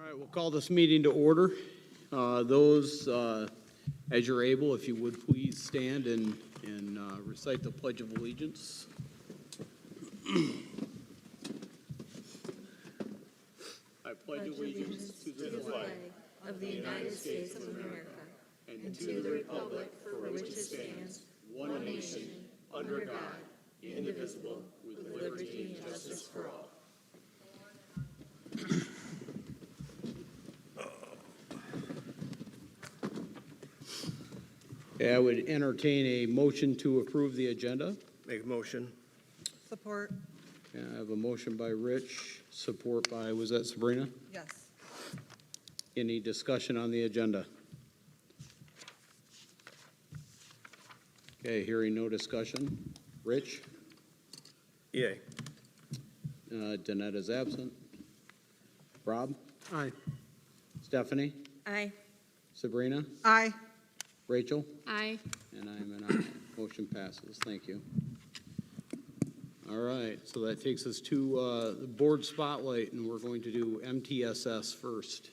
right, we'll call this meeting to order. Those, as you're able, if you would please stand and recite the Pledge of Allegiance. I pledge allegiance to the flag of the United States of America and to the republic for which it stands, one nation, under God, indivisible, with liberty and justice for all. I would entertain a motion to approve the agenda. Make a motion. Support, I have a motion by Rich, support by, was that Sabrina? yes. Any discussion on the agenda? Okay, hearing no discussion. Rich? Yay. Danette is absent. Rob? Aye. Stephanie? Aye. Sabrina? Aye. Rachel? Aye. And I'm an aye. Motion passes. Thank you. All right, so that takes us to the board spotlight, and we're going to do MTSS first.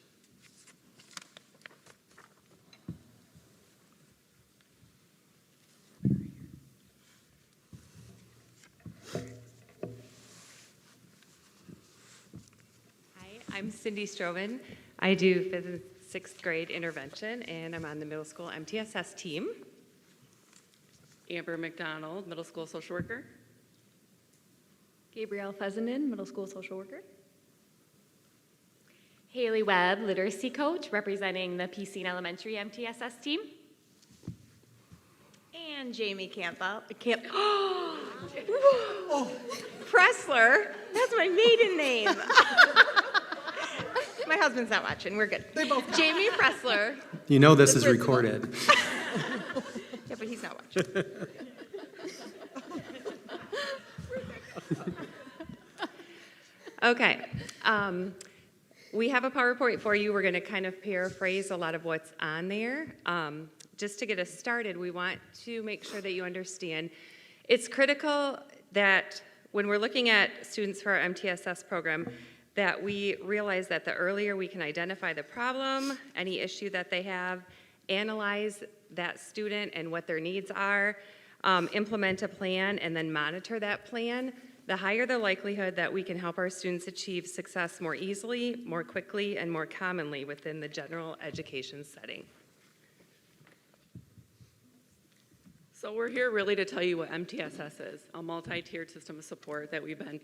Hi, I'm Cindy Stroven. I do 5th and 6th grade intervention, and I'm on the middle school MTSS team. Amber McDonald, middle school social worker. Gabrielle Fessenden, middle school social worker. Haley Webb, literacy coach, representing the PC and elementary MTSS team. And Jamie Pressler, that's my maiden name. My husband's not watching, we're good. Jamie Pressler. You know this The is principal. recorded. Yeah, but he's not watching. Okay. We have a PowerPoint for you. We're going to kind of paraphrase a lot of what's on there. Just to get us started, we want to make sure that you understand it's critical that when we're looking at students for our MTSS program, that we realize that the earlier we can identify the problem, any issue that they have, analyze that student and what their needs are, implement a plan, and then monitor that plan, the higher the likelihood that we can help our students achieve success more easily, more quickly, and more commonly within the general education setting. So we're here really to tell you what MTSS is, a multi-tiered system of support that we've been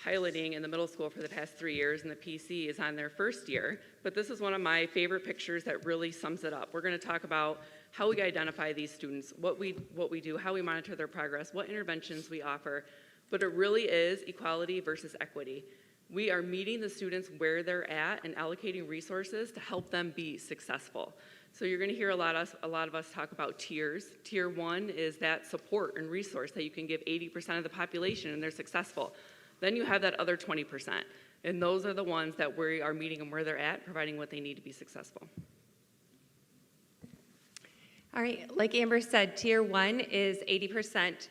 piloting in the middle school for the past 3 years, and the PC is on their first year. But this is one of my favorite pictures that really sums it up. We're going to talk about how we identify these students, what we do, how we monitor their progress, what interventions we offer. But it really is equality versus equity. We are meeting the students where they're at and allocating resources to help them be successful. So you're going to hear a lot of us talk about tiers. Tier 1 is that support and resource that you can give 80% of the population and they're successful. Then you have that other 20%, and those are the ones that we are meeting them where they're at, providing what they need to be successful. All right, like Amber said, Tier 1 is 80%.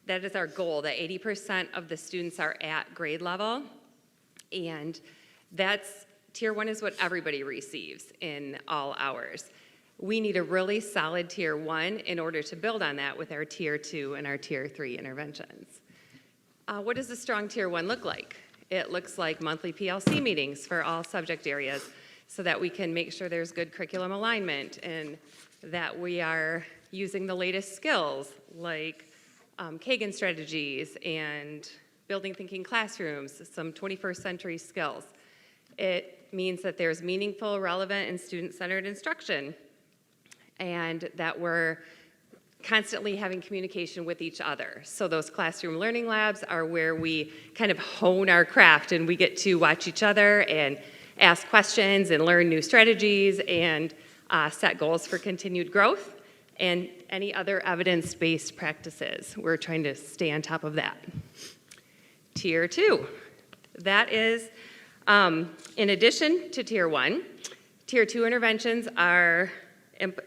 That is our goal, that 80% of the students are at grade level, and Tier 1 is what everybody receives in all hours. We need a really solid Tier 1 in order to build on that with our Tier 2 and our Tier 3 interventions. What does a strong Tier 1 look like? It looks like monthly PLC meetings for all subject areas so that we can make sure there's good curriculum alignment and that we are using the latest skills like Kagan strategies and building thinking classrooms, some 21st century skills. It means that there's meaningful, relevant, and student-centered instruction and that we're constantly having communication with each other. So those classroom learning labs are where we kind of hone our craft and we get to watch each other and ask questions and learn new strategies and set goals for continued growth and any other evidence-based practices. We're trying to stay on top of that. Tier 2, that is in addition to Tier 1. Tier 2 interventions are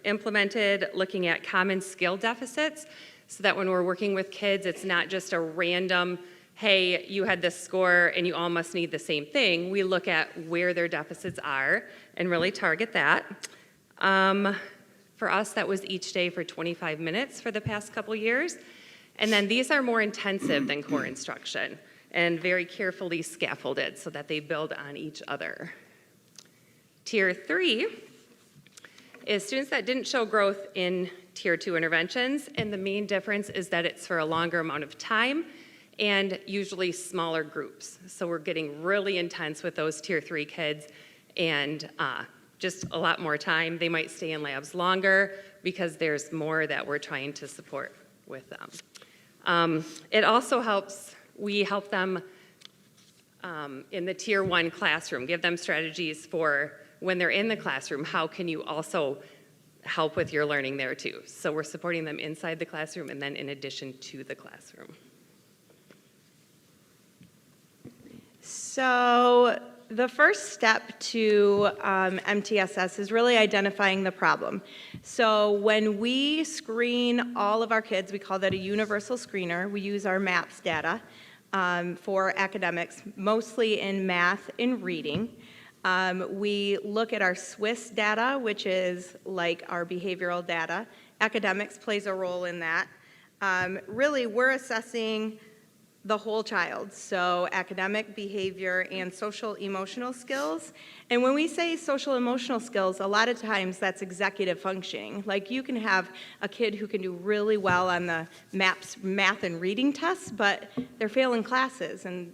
implemented looking at common skill deficits so that when we're working with kids, it's not just a random hey, you had this score and you all must need the same thing. We look at where their deficits are and really target that. For us, that was each day for 25 minutes for the past couple years. And then these are more intensive than core instruction and very carefully scaffolded so that they build on each other. Tier 3 is students that didn't show growth in Tier 2 interventions, and the main difference is that it's for a longer amount of time and usually smaller groups. So we're getting really intense with those Tier 3 kids and just a lot more time. They might stay in labs longer because there's more that we're trying to support with them. It also helps, we help them in the Tier 1 classroom, give them strategies for when they're in the classroom, how can you also help with your learning there too? So we're supporting them inside the classroom and then in addition to the classroom. So the first step to MTSS is really identifying the problem. So when we screen all of our kids, we call that a universal screener. We use our MAPS data for academics, mostly in math and reading. We look at our SWIS data, which is like our behavioral data. Academics plays a role in that. Really, we're assessing the whole child, so academic, behavior, and social emotional skills. And when we say social emotional skills, a lot of times that's executive functioning. Like you can have a kid who can do really well on the MAPS math and reading tests, but they're failing classes and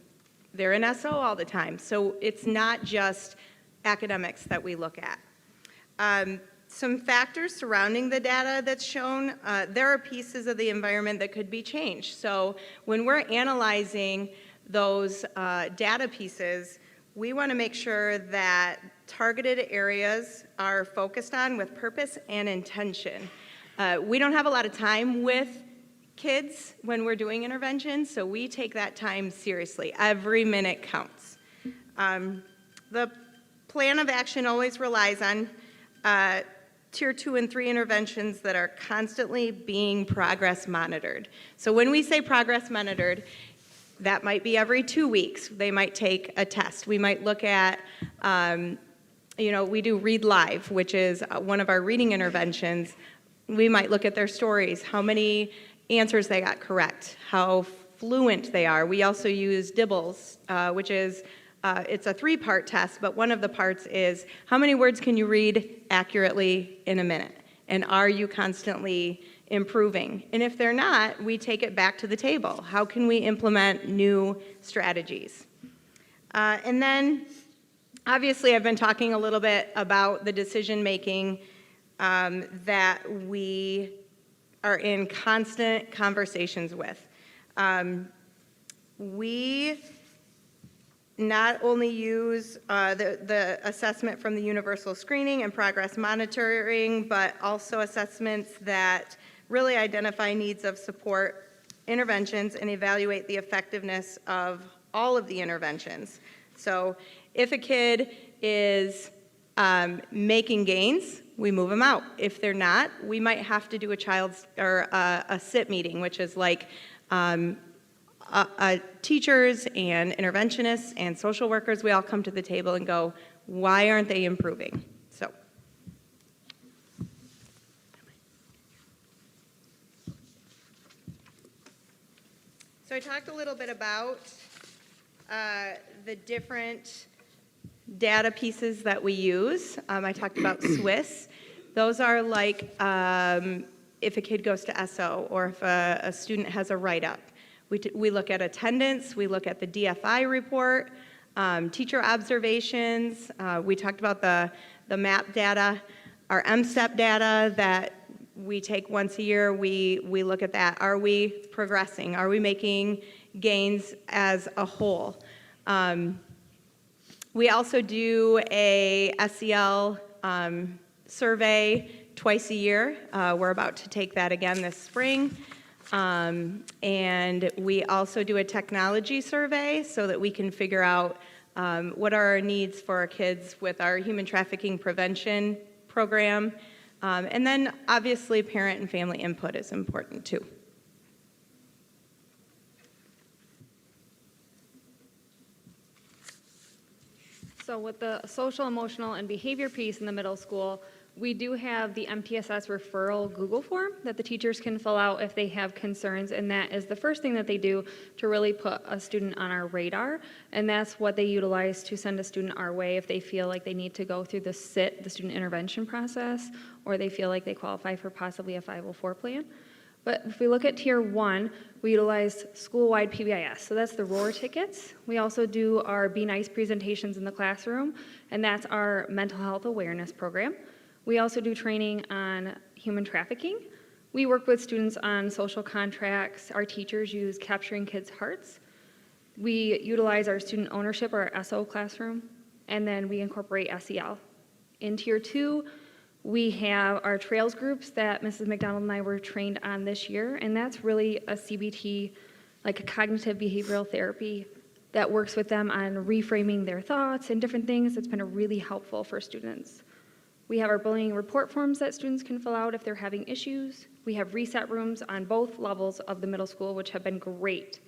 they're in SO all the time. So it's not just academics that we look at. Some factors surrounding the data that's shown, there are pieces of the environment that could be changed. So when we're analyzing those data pieces, we want to make sure that targeted areas are focused on with purpose and intention. We don't have a lot of time with kids when we're doing interventions, so we take that time seriously. Every minute counts. The plan of action always relies on Tier 2 and 3 interventions that are constantly being progress monitored. So when we say progress monitored, that might be every 2 weeks. They might take a test. We might look at, we do Read Live, which is one of our reading interventions. We might look at their stories, how many answers they got correct, how fluent they are. We also use DIBELS, which is it's a 3-part test, but one of the parts is how many words can you read accurately in a minute? And are you constantly improving? And if they're not, we take it back to the table. How can we implement new strategies? And then, obviously, I've been talking a little bit about the decision-making that we are in constant conversations with. We not only use the assessment from the universal screening and progress monitoring, but also assessments that really identify needs of support interventions and evaluate the effectiveness of all of the interventions. So if a kid is making gains, we move them out. If they're not, we might have to do a SIT meeting, which is like teachers and interventionists and social workers, we all come to the table and go, why aren't they improving? So I talked a little bit about the different data pieces that we use. I talked about SWIS. Those are like if a kid goes to SO or if a student has a write-up. We look at attendance, we look at the DFI report, teacher observations. We talked about the MAP data, our MSTEP data that we take once a year. We look at that. Are we progressing? Are we making gains as a whole? We also do a SEL survey twice a year. We're about to take that again this spring. And we also do a technology survey so that we can figure out what are our needs for our kids with our human trafficking prevention program. And then obviously parent and family input is important too. So with the social, emotional, and behavior piece in the middle school, we do have the MTSS referral Google form that the teachers can fill out if they have concerns, and that is the first thing that they do to really put a student on our radar, and that's what they utilize to send a student our way if they feel like they need to go through the SIT, the student intervention process, or they feel like they qualify for possibly a 504 plan. But if we look at Tier 1, we utilize school-wide PBIS. So that's the ROAR tickets. We also do our Be Nice presentations in the classroom, and that's our mental health awareness program. We also do training on human trafficking. We work with students on social contracts. Our teachers use Capturing Kids' Hearts. We utilize our student ownership, our SO classroom, and then we incorporate SEL. In Tier 2, we have our trails groups that Mrs. McDonald and I were trained on this year, and that's really a CBT, like a cognitive behavioral therapy that works with them on reframing their thoughts and different things. That's been really helpful for students. We have our bullying report forms that students can fill out if they're having issues. We have reset rooms on both levels of the middle school, which have been great.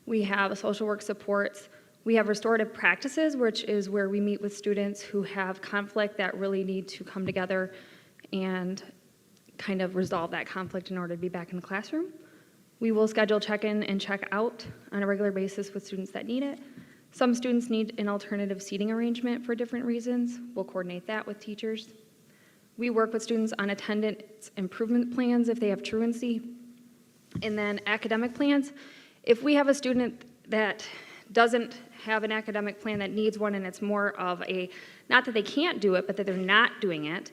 We have social work supports. We have restorative practices, which is where we meet with students who have conflict that really need to come together and kind of resolve that conflict in order to be back in the classroom. We will schedule check-in and check-out on a regular basis with students that need it. Some students need an alternative seating arrangement for different reasons. We'll coordinate that with teachers. We work with students on attendance improvement plans if they have truancy. And then academic plans. If we have a student that doesn't have an academic plan that needs one, and it's more of a, not that they can't do it, but that they're not doing it,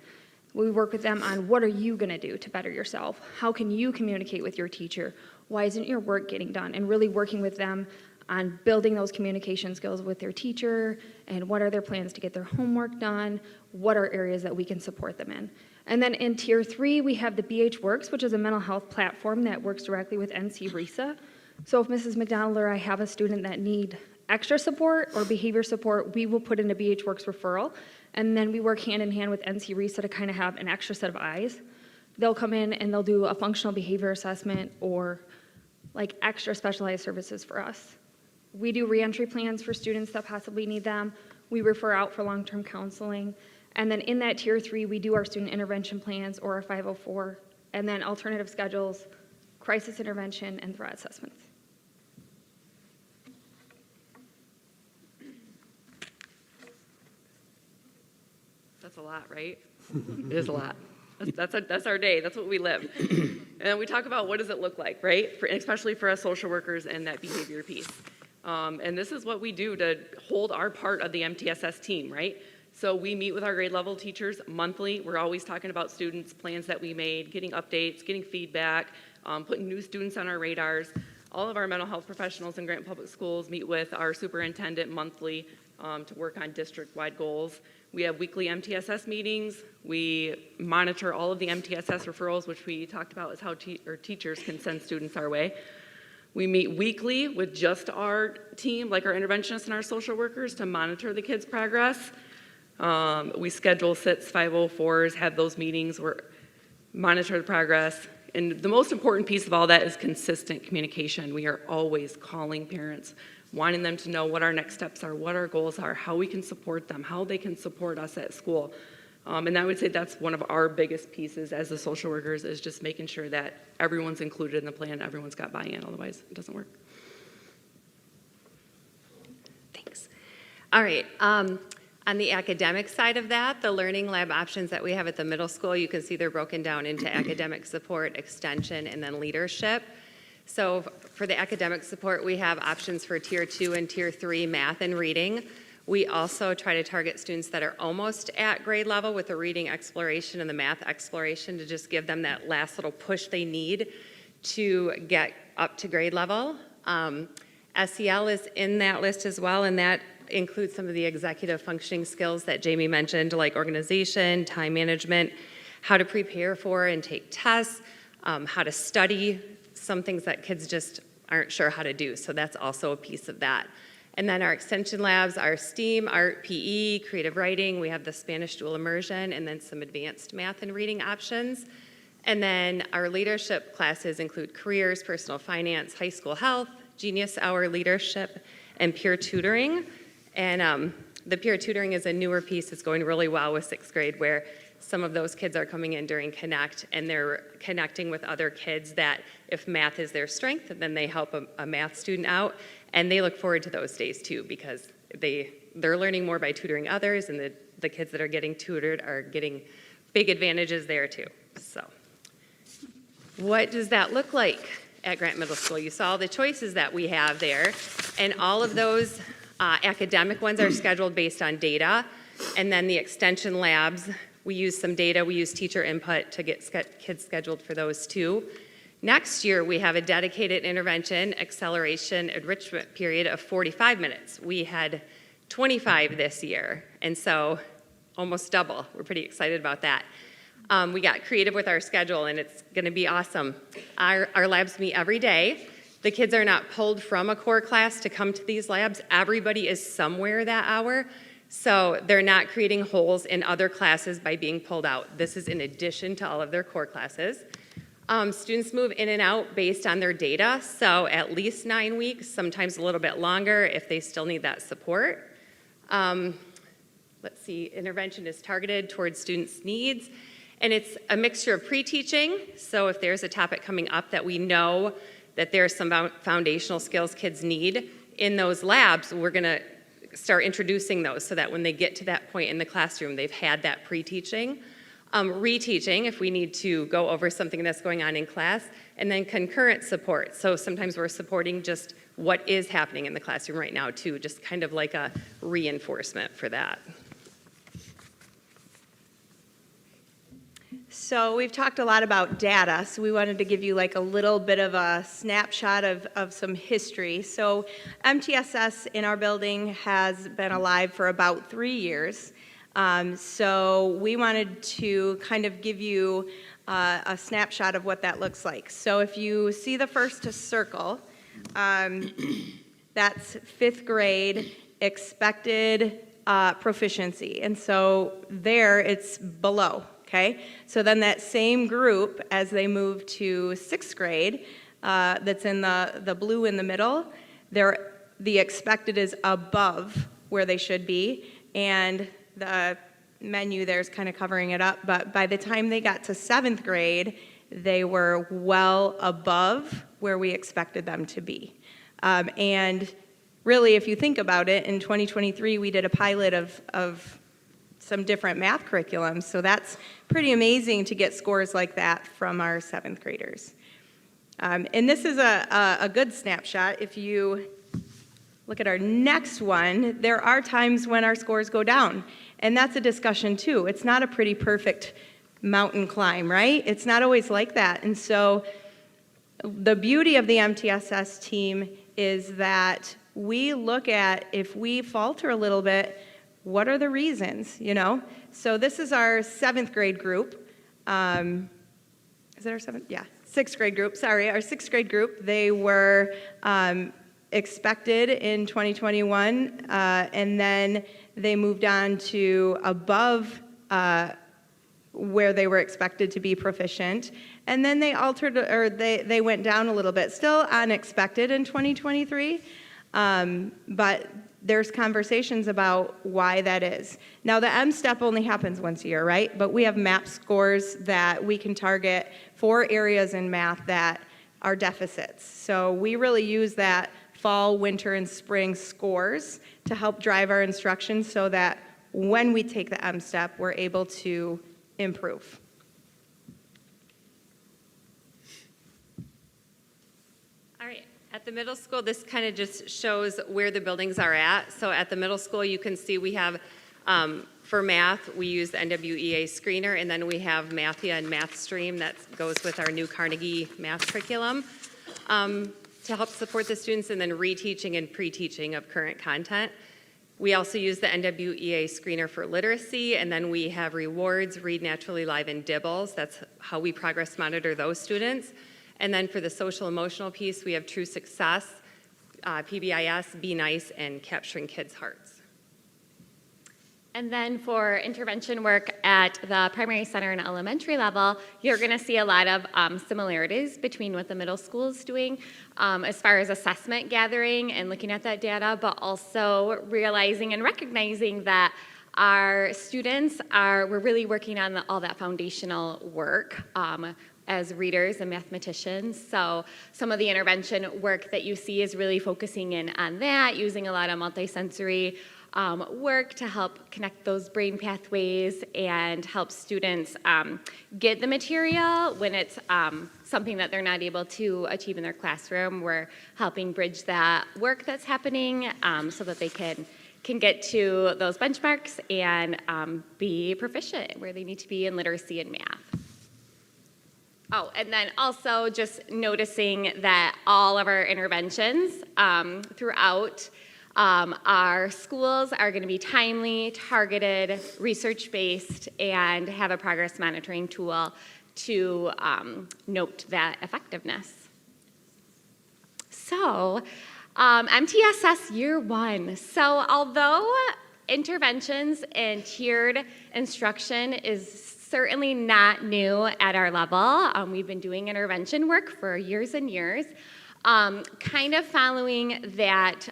we work with them on what are you gonna do to better yourself? How can you communicate with your teacher? Why isn't your work getting done? And really working with them on building those communication skills with their teacher, and what are their plans to get their homework done? What are areas that we can support them in? And then in Tier 3, we have the BH Works, which is a mental health platform that works directly with NC RESA. So if Mrs. McDonald or I have a student that need extra support or behavior support, we will put in a BH Works referral, and then we work hand in hand with NC RESA to kind of have an extra set of eyes. They'll come in and they'll do a functional behavior assessment or like extra specialized services for us. We do reentry plans for students that possibly need them. We refer out for long-term counseling. And then in that Tier 3, we do our student intervention plans or our 504, and then alternative schedules, crisis intervention, and threat assessments. That's a lot, right? It is a lot. That's our day. That's what we live. And we talk about what does it look like, right? Especially for us social workers and that behavior piece. And this is what we do to hold our part of the MTSS team, right? So we meet with our grade level teachers monthly. We're always talking about students, plans that we made, getting updates, getting feedback, putting new students on our radars. All of our mental health professionals in Grant Public Schools meet with our superintendent monthly to work on district-wide goals. We have weekly MTSS meetings. We monitor all of the MTSS referrals, which we talked about is how teachers can send students our way. We meet weekly with just our team, like our interventionists and our social workers, to monitor the kids' progress. We schedule SITs, 504s, have those meetings, monitor the progress. And the most important piece of all that is consistent communication. We are always calling parents, wanting them to know what our next steps are, what our goals are, how we can support them, how they can support us at school. And I would say that's one of our biggest pieces as the social workers, is just making sure that everyone's included in the plan, everyone's got buy-in, otherwise it doesn't work. Thanks. All right. On the academic side of that, the learning lab options that we have at the middle school, you can see they're broken down into academic support, extension, and then leadership. So for the academic support, we have options for Tier 2 and Tier 3 math and reading. We also try to target students that are almost at grade level with the reading exploration and the math exploration to just give them that last little push they need to get up to grade level. SEL is in that list as well, and that includes some of the executive functioning skills that Jamie mentioned, like organization, time management, how to prepare for and take tests, how to study, some things that kids just aren't sure how to do. So that's also a piece of that. And then our extension labs are STEAM, art, PE, creative writing. We have the Spanish dual immersion, and then some advanced math and reading options. And then our leadership classes include careers, personal finance, high school health, Genius Hour leadership, and peer tutoring. And The peer tutoring is a newer piece. It's going really well with sixth grade, where some of those kids are coming in during Connect, and they're connecting with other kids that if math is their strength, then they help a math student out. And they look forward to those days too, because they're learning more by tutoring others, and the kids that are getting tutored are getting big advantages there too. So what does that look like at Grant Middle School? You saw the choices that we have there, and all of those academic ones are scheduled based on data. And then the extension labs, we use some data, we use teacher input to get kids scheduled for those too. Next year, we have a dedicated intervention, acceleration, enrichment period of 45 minutes. We had 25 this year, and so almost double. We're pretty excited about that. We got creative with our schedule, and it's gonna be awesome. Our labs meet every day. The kids are not pulled from a core class to come to these labs. Everybody is somewhere that hour. So they're not creating holes in other classes by being pulled out. This is in addition to all of their core classes. Students move in and out based on their data, so at least 9 weeks, sometimes a little bit longer if they still need that support. Let's see, intervention is targeted towards students' needs, and it's a mixture of pre-teaching, so if there's a topic coming up that we know that there's some foundational skills kids need in those labs, we're gonna start introducing those so that when they get to that point in the classroom, they've had that pre-teaching. Reteaching, if we need to go over something that's going on in class, and then concurrent support. So sometimes we're supporting just what is happening in the classroom right now too, just kind of like a reinforcement for that. So we've talked a lot about data, so we wanted to give you like a little bit of a snapshot of some history. So MTSS in our building has been alive for about 3 years. So we wanted to kind of give you a snapshot of what that looks like. So if you see the first circle, that's fifth grade expected proficiency. And so there it's below. Okay, so then that same group, as they move to sixth grade, that's in the blue in the middle, the expected is above where they should be, and the menu there is kind of covering it up, but by the time they got to seventh grade, they were well above where we expected them to be. And really, if you think about it, in 2023, we did a pilot of some different math curriculums, so that's pretty amazing to get scores like that from our seventh graders. And this is a good snapshot. If you look at our next one, there are times when our scores go down, and that's a discussion too. It's not a pretty perfect mountain climb, right? It's not always like that. And so the beauty of the MTSS team is that we look at, if we falter a little bit, what are the reasons, you know? So this is our seventh grade group. Is it our seventh? Yeah, sixth grade group, sorry, our sixth grade group. They were expected in 2021, and then they moved on to above where they were expected to be proficient. And then they altered, or they went down a little bit, still unexpected in 2023, but there's conversations about why that is. Now, the M-STEP only happens once a year, right? But we have MAP scores that we can target for areas in math that are deficits. So we really use that fall, winter, and spring scores to help drive our instruction so that when we take the M-STEP, we're able to improve. All right, at the middle school, this kind of just shows where the buildings are at. So at the middle school, you can see we have, for math, we use the NWEA screener, and then we have Mathia and MathStream that goes with our new Carnegie math curriculum to help support the students, and then reteaching and pre-teaching of current content. We also use the NWEA screener for literacy, and then we have rewards, Read Naturally Live, and DIBBLES. That's how we progress monitor those students. And then for the social emotional piece, we have True Success, PBIS, Be Nice, and Capturing Kids' Hearts. And then for intervention work at the primary center and elementary level, you're going to see a lot of similarities between what the middle school is doing as far as assessment gathering and looking at that data, but also realizing and recognizing that our students we're really working on all that foundational work as readers and mathematicians. So some of the intervention work that you see is really focusing in on that, using a lot of multisensory work to help connect those brain pathways and help students get the material when it's something that they're not able to achieve in their classroom. We're helping bridge that work that's happening so that they can get to those benchmarks and be proficient where they need to be in literacy and math. Oh, and then also just noticing that all of our interventions throughout our schools are going to be timely, targeted, research-based, and have a progress monitoring tool to note that effectiveness. So, MTSS year one. So although interventions and tiered instruction is certainly not new at our level, we've been doing intervention work for years and years, kind of following that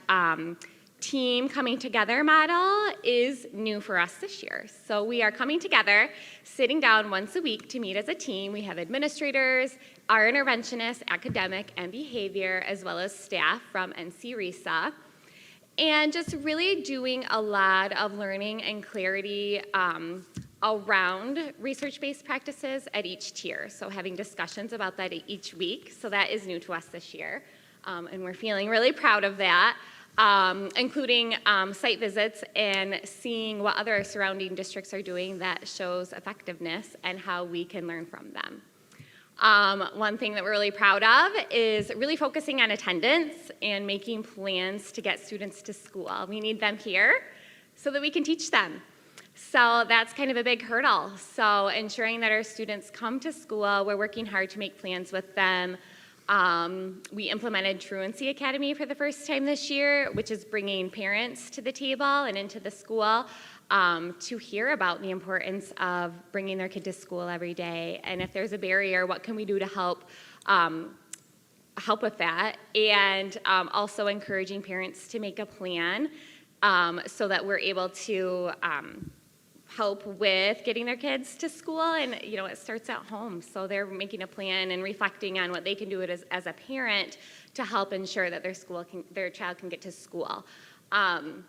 team coming together model is new for us this year. So we are coming together, sitting down once a week to meet as a team. We have administrators, our interventionists, academic and behavior, as well as staff from NC RESA, and just really doing a lot of learning and clarity around research-based practices at each tier. So having discussions about that each week. So that is new to us this year. And we're feeling really proud of that, including site visits and seeing what other surrounding districts are doing that shows effectiveness and how we can learn from them. One thing that we're really proud of is really focusing on attendance and making plans to get students to school. We need them here so that we can teach them. So that's kind of a big hurdle. So ensuring that our students come to school, we're working hard to make plans with them. We implemented Truancy Academy for the first time this year, which is bringing parents to the table and into the school to hear about the importance of bringing their kid to school every day. And if there's a barrier, what can we do to help with that? And also encouraging parents to make a plan so that we're able to help with getting their kids to school, and it starts at home. So they're making a plan and reflecting on what they can do as a parent to help ensure that their child can get to school. And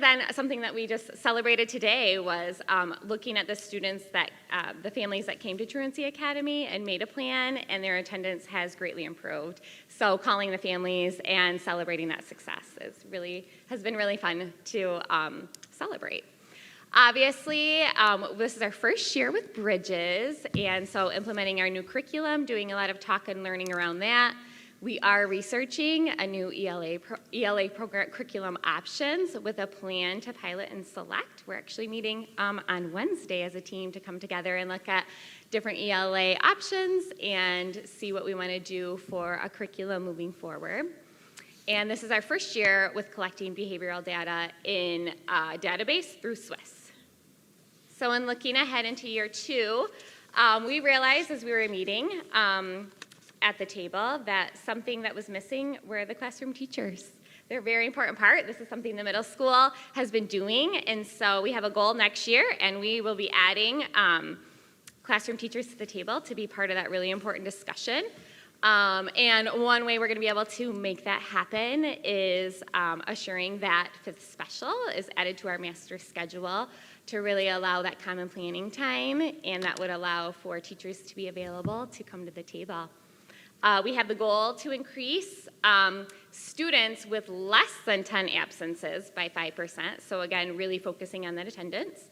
then something that we just celebrated today was looking at the students the families that came to Truancy Academy and made a plan, and their attendance has greatly improved. So calling the families and celebrating that success has been really fun to celebrate. Obviously, this is our first year with Bridges, and so implementing our new curriculum, doing a lot of talk and learning around that. We are researching a new ELA program curriculum options with a plan to pilot and select. We're actually meeting on Wednesday as a team to come together and look at different ELA options and see what we want to do for a curriculum moving forward. And this is our first year with collecting behavioral data in a database through Swiss. So in looking ahead into year two, we realized as we were meeting at the table that something that was missing were the classroom teachers. They're a very important part. This is something the middle school has been doing, and so we have a goal next year, and we will be adding classroom teachers to the table to be part of that really important discussion. And one way we're going to be able to make that happen is assuring that fifth special is added to our master schedule to really allow that common planning time, and that would allow for teachers to be available to come to the table. We have the goal to increase students with less than 10 absences by 5%. So again, really focusing on that attendance.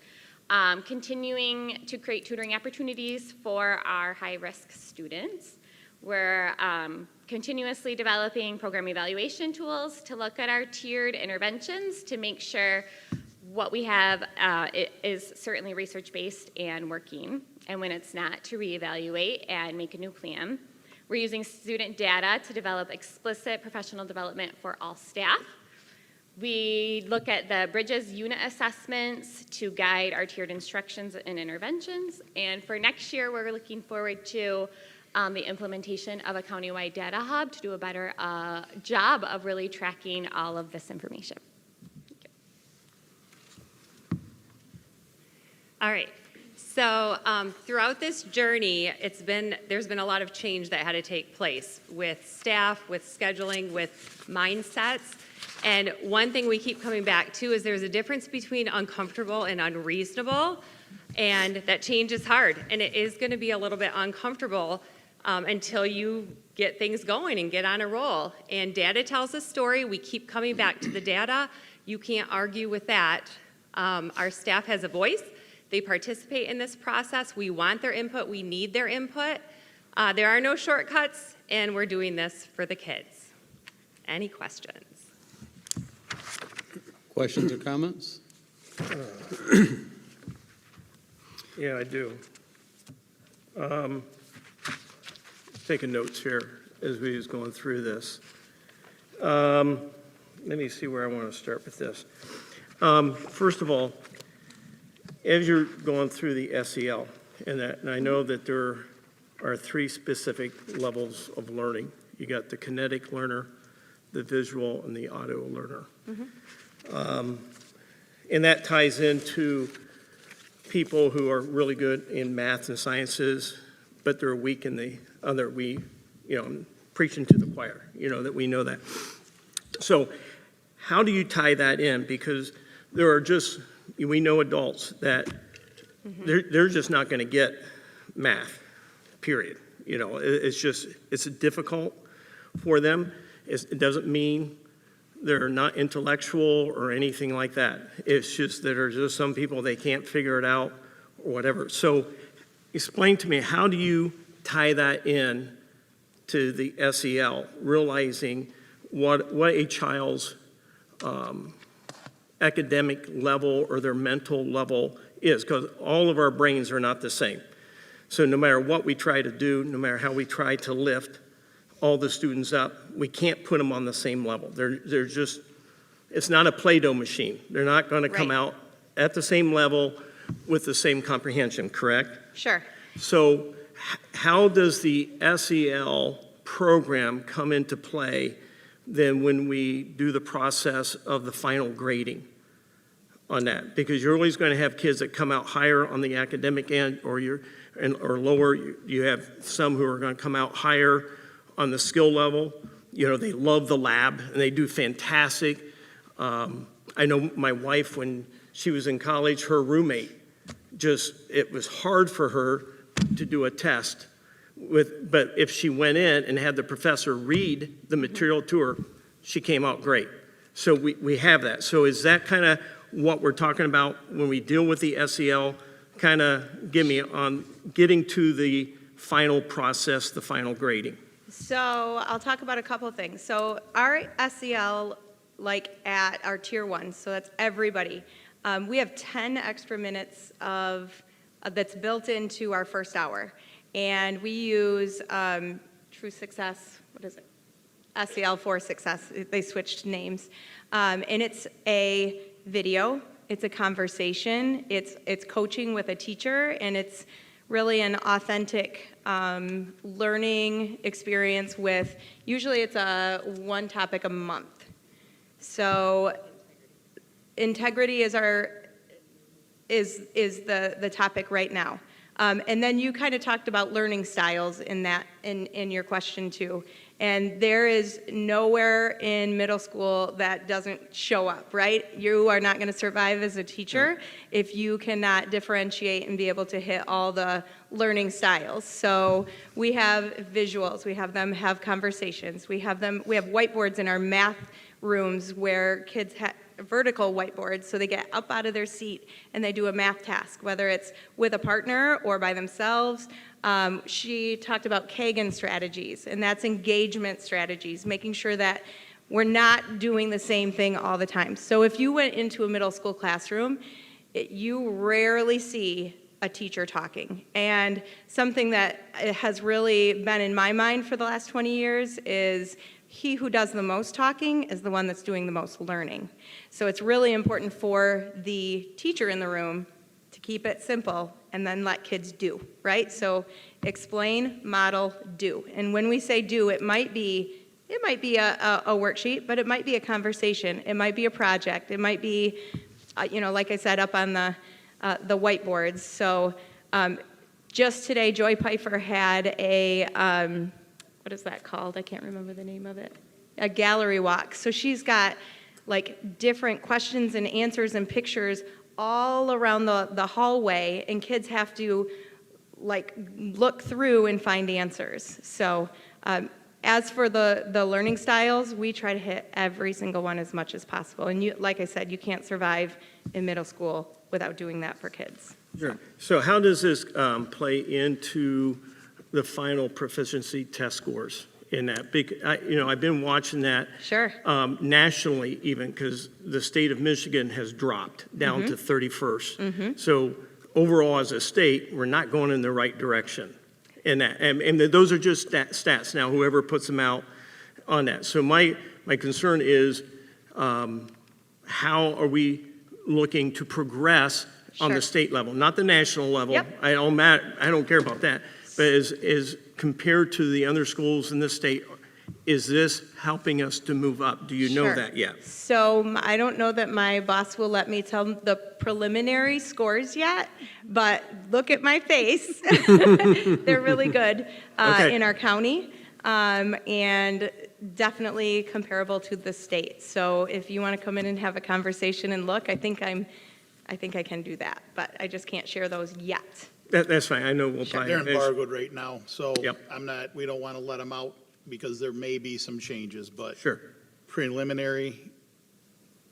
Continuing to create tutoring opportunities for our high-risk students. We're continuously developing program evaluation tools to look at our tiered interventions to make sure what we have is certainly research-based and working, and when it's not, to reevaluate and make a new plan. We're using student data to develop explicit professional development for all staff. We look at the Bridges unit assessments to guide our tiered instructions and interventions. And for next year, we're looking forward to the implementation of a countywide data hub to do a better job of really tracking all of this information. Thank you. All right. So throughout this journey, there's been a lot of change that had to take place with staff, with scheduling, with mindsets. And one thing we keep coming back to is there's a difference between uncomfortable and unreasonable. And that change is hard. And it is going to be a little bit uncomfortable until you get things going and get on a roll. And data tells a story. We keep coming back to the data. You can't argue with that. Our staff has a voice. They participate in this process. We want their input. We need their input. There are no shortcuts, and we're doing this for the kids. Any questions? Questions or comments? Yeah, I do. Taking notes here as we was going through this. Let me see where I want to start with this. First of all, as you're going through the SEL, and I know that there are 3 specific levels of learning. You got the kinetic learner, the visual, and the audio learner. And that ties into people who are really good in math and sciences, but they're weak in the other. I'm preaching to the choir, that we know that. So how do you tie that in? Because there are we know adults that they're just not going to get math, period. It's difficult for them. It doesn't mean they're not intellectual or anything like that. It's just that there's just some people, they can't figure it out or whatever. So explain to me, how do you tie that in to the SEL, realizing what a child's academic level or their mental level is, because all of our brains are not the same. So no matter what we try to do, no matter how we try to lift all the students up, we can't put them on the same level. They're just, it's not a Play-Doh machine. They're not going to come Right. out at the same level with the same comprehension, correct? Sure. So how does the SEL program come into play then when we do the process of the final grading on that? Because you're always going to have kids that come out higher on the academic end or lower. You have some who are going to come out higher on the skill level. They love the lab and they do fantastic. I know my wife, when she was in college, her roommate, it was hard for her to do a test but if she went in and had the professor read the material to her, she came out great. So we have that. So is that kind of what we're talking about when we deal with the SEL? Kind of give me on getting to the final process, the final grading. So I'll talk about a couple of things. So our SEL, like at our tier 1, so that's everybody, we have 10 extra minutes that's built into our first hour. And we use True Success, what is it? SEL for Success. They switched names. And it's a video, it's a conversation, it's coaching with a teacher, and it's really an authentic learning experience with, usually it's one topic a month. So integrity is the topic right now. And then you kind of talked about learning styles in your question too. And there is nowhere in middle school that doesn't show up, right? You are not going to survive as a teacher if you cannot differentiate and be able to hit all the learning styles. So we have visuals, we have them have conversations, we have whiteboards in our math rooms where kids have vertical whiteboards, so they get up out of their seat and they do a math task, whether it's with a partner or by themselves. She talked about Kagan strategies, and that's engagement strategies, making sure that we're not doing the same thing all the time. So if you went into a middle school classroom, you rarely see a teacher talking. And something that has really been in my mind for the last 20 years is he who does the most talking is the one that's doing the most learning. So it's really important for the teacher in the room to keep it simple and then let kids do, right? So explain, model, do. And when we say do, it might be a worksheet, but it might be a conversation. It might be a project. It might be, like I said, up on the whiteboards. So just today, Joy Pfeiffer had a, what is that called? I can't remember the name of it. A gallery walk. So she's got like different questions and answers and pictures all around the hallway, and kids have to like look through and find answers. So as for the learning styles, we try to hit every single one as much as possible. And you, like I said, you can't survive in middle school without doing that for kids. Sure. So how does this play into the final proficiency test scores in that? I've been watching that Sure. nationally even, because the state of Michigan has dropped down to 31st. So overall as a state, we're not going in the right direction in that. And those are just stats now, whoever puts them out on that. So my concern is how are we looking to progress on Sure. the state level, not the national level. Yep. I don't care about that. But is compared to the other schools in the state, is this helping us to move up? Do you know Sure. that yet? So I don't know that my boss will let me tell the preliminary scores yet, but look at my face. They're really good Okay. in our county, and definitely comparable to the state. So if you want to come in and have a conversation and look, I think I can do that, but I just can't share those yet. That's fine. I know we'll Sure. probably. They're embargoed right now, so Yep. we don't want to let them out because there may be some changes, but Sure, preliminary,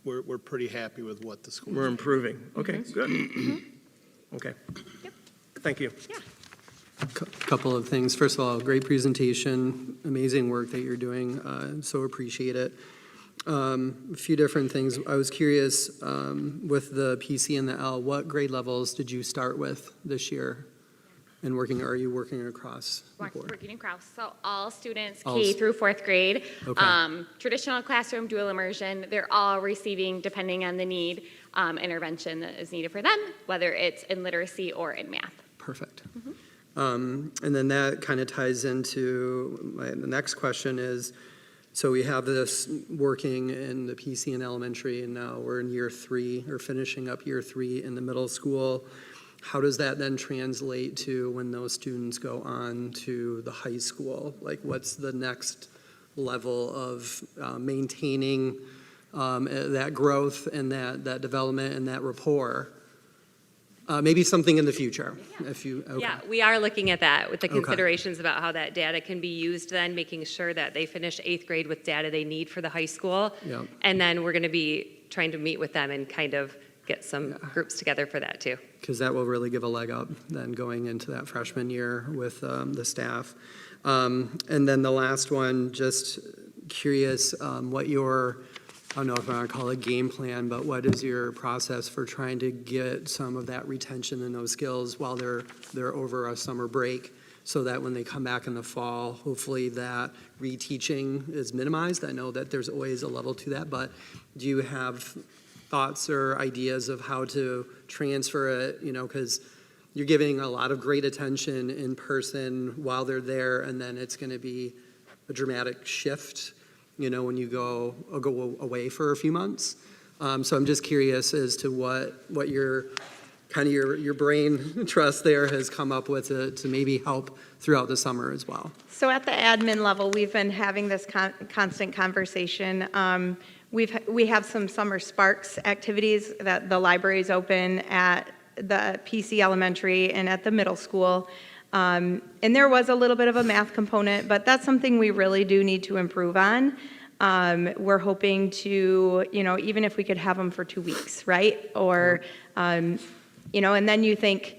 we're pretty happy with what the schools we're are. improving. Okay, good. Okay. Thank you. Couple of things. First of all, great presentation, amazing work that you're doing, so appreciate it. A few different things. I was curious, with the PC and the L, what grade levels did you start with this year? And are you working across the board? Working in Kraus. So all students, All K s- through fourth grade, Okay. traditional classroom, dual immersion, they're all receiving, depending on the need, intervention that is needed for them, whether it's in literacy or in math. Perfect. And then that kind of ties into the next question is, so we have this working in the PC in elementary, and now we're in year 3, or finishing up year 3 in the middle school. How does that then translate to when those students go on to the high school? Like, what's the next level of maintaining that growth and that development and that rapport? Maybe something in the future, if you, okay. Yeah, we are looking at that with the Okay. considerations about how that data can be used then, making sure that they finish 8th grade with data they need for the high school. Yep. And then we're going to be trying to meet with them and kind of get some groups together for that too. Because that will really give a leg up then going into that freshman year with the staff. And then the last one, just curious what your, I don't know if I want to call it game plan, but what is your process for trying to get some of that retention and those skills while they're over a summer break, so that when they come back in the fall, hopefully that reteaching is minimized? I know that there's always a level to that, but do you have thoughts or ideas of how to transfer it, because you're giving a lot of great attention in person while they're there, and then it's going to be a dramatic shift, when you go away for a few months. So I'm just curious as to what your brain trust there has come up with to maybe help throughout the summer as well. So at the admin level, we've been having this constant conversation. We have some summer Sparks activities that the library's open at the PC Elementary and at the middle school. And there was a little bit of a math component, but that's something we really do need to improve on. We're hoping to, even if we could have them for 2 weeks, right? Or, and then you think,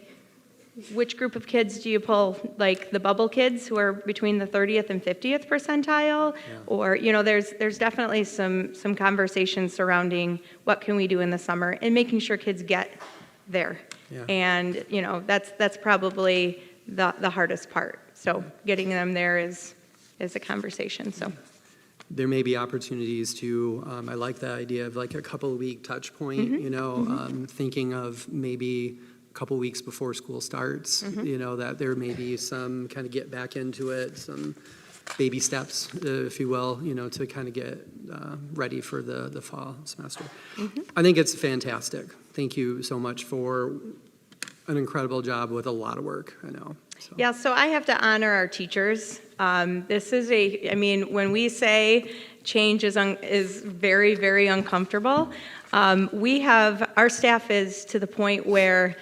which group of kids do you pull? Like the bubble kids who are between the 30th and 50th percentile? Or, there's definitely some conversations surrounding what can we do in the summer and making sure kids get there. Yeah. And, that's probably the hardest part. So getting them there is a conversation, so. there may be opportunities to, I like the idea of like a couple of week touch point, you know, thinking of maybe a couple weeks before school starts, you know, that there may be some kind of get back into it, some baby steps, if you will, you know, to kind of get ready for the fall semester. I think it's fantastic. Thank you so much for an incredible job with a lot of work, I know. So. Yeah, so I have to honor our teachers. This is I mean, when we say change is very, very uncomfortable, our staff is to the point where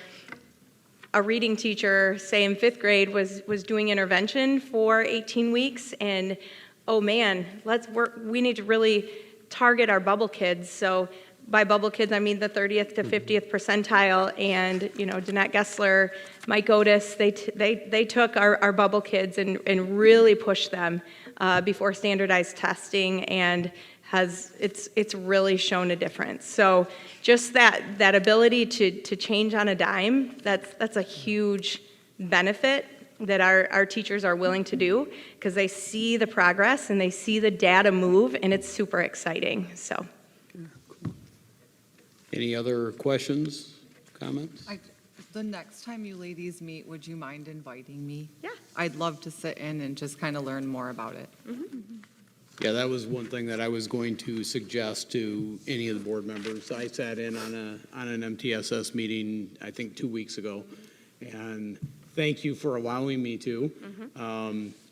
a reading teacher, say in 5th grade, was doing intervention for 18 weeks, and oh man, we need to really target our bubble kids. So by bubble kids, I mean the 30th to 50th percentile, and, you know, Danette Gessler, Mike Otis, they took our bubble kids and really pushed them before standardized testing, and it's really shown a difference. So just that ability to change on a dime, that's a huge benefit that our teachers are willing to do, because they see the progress and they see the data move, and it's super exciting, so. Any other questions, comments? The next time you ladies meet, would you mind inviting me? Yeah. I'd love to sit in and just kind of learn more about it. Yeah, that was one thing that I was going to suggest to any of the board members. I sat in on an MTSS meeting, I think 2 weeks ago, and thank you for allowing me to.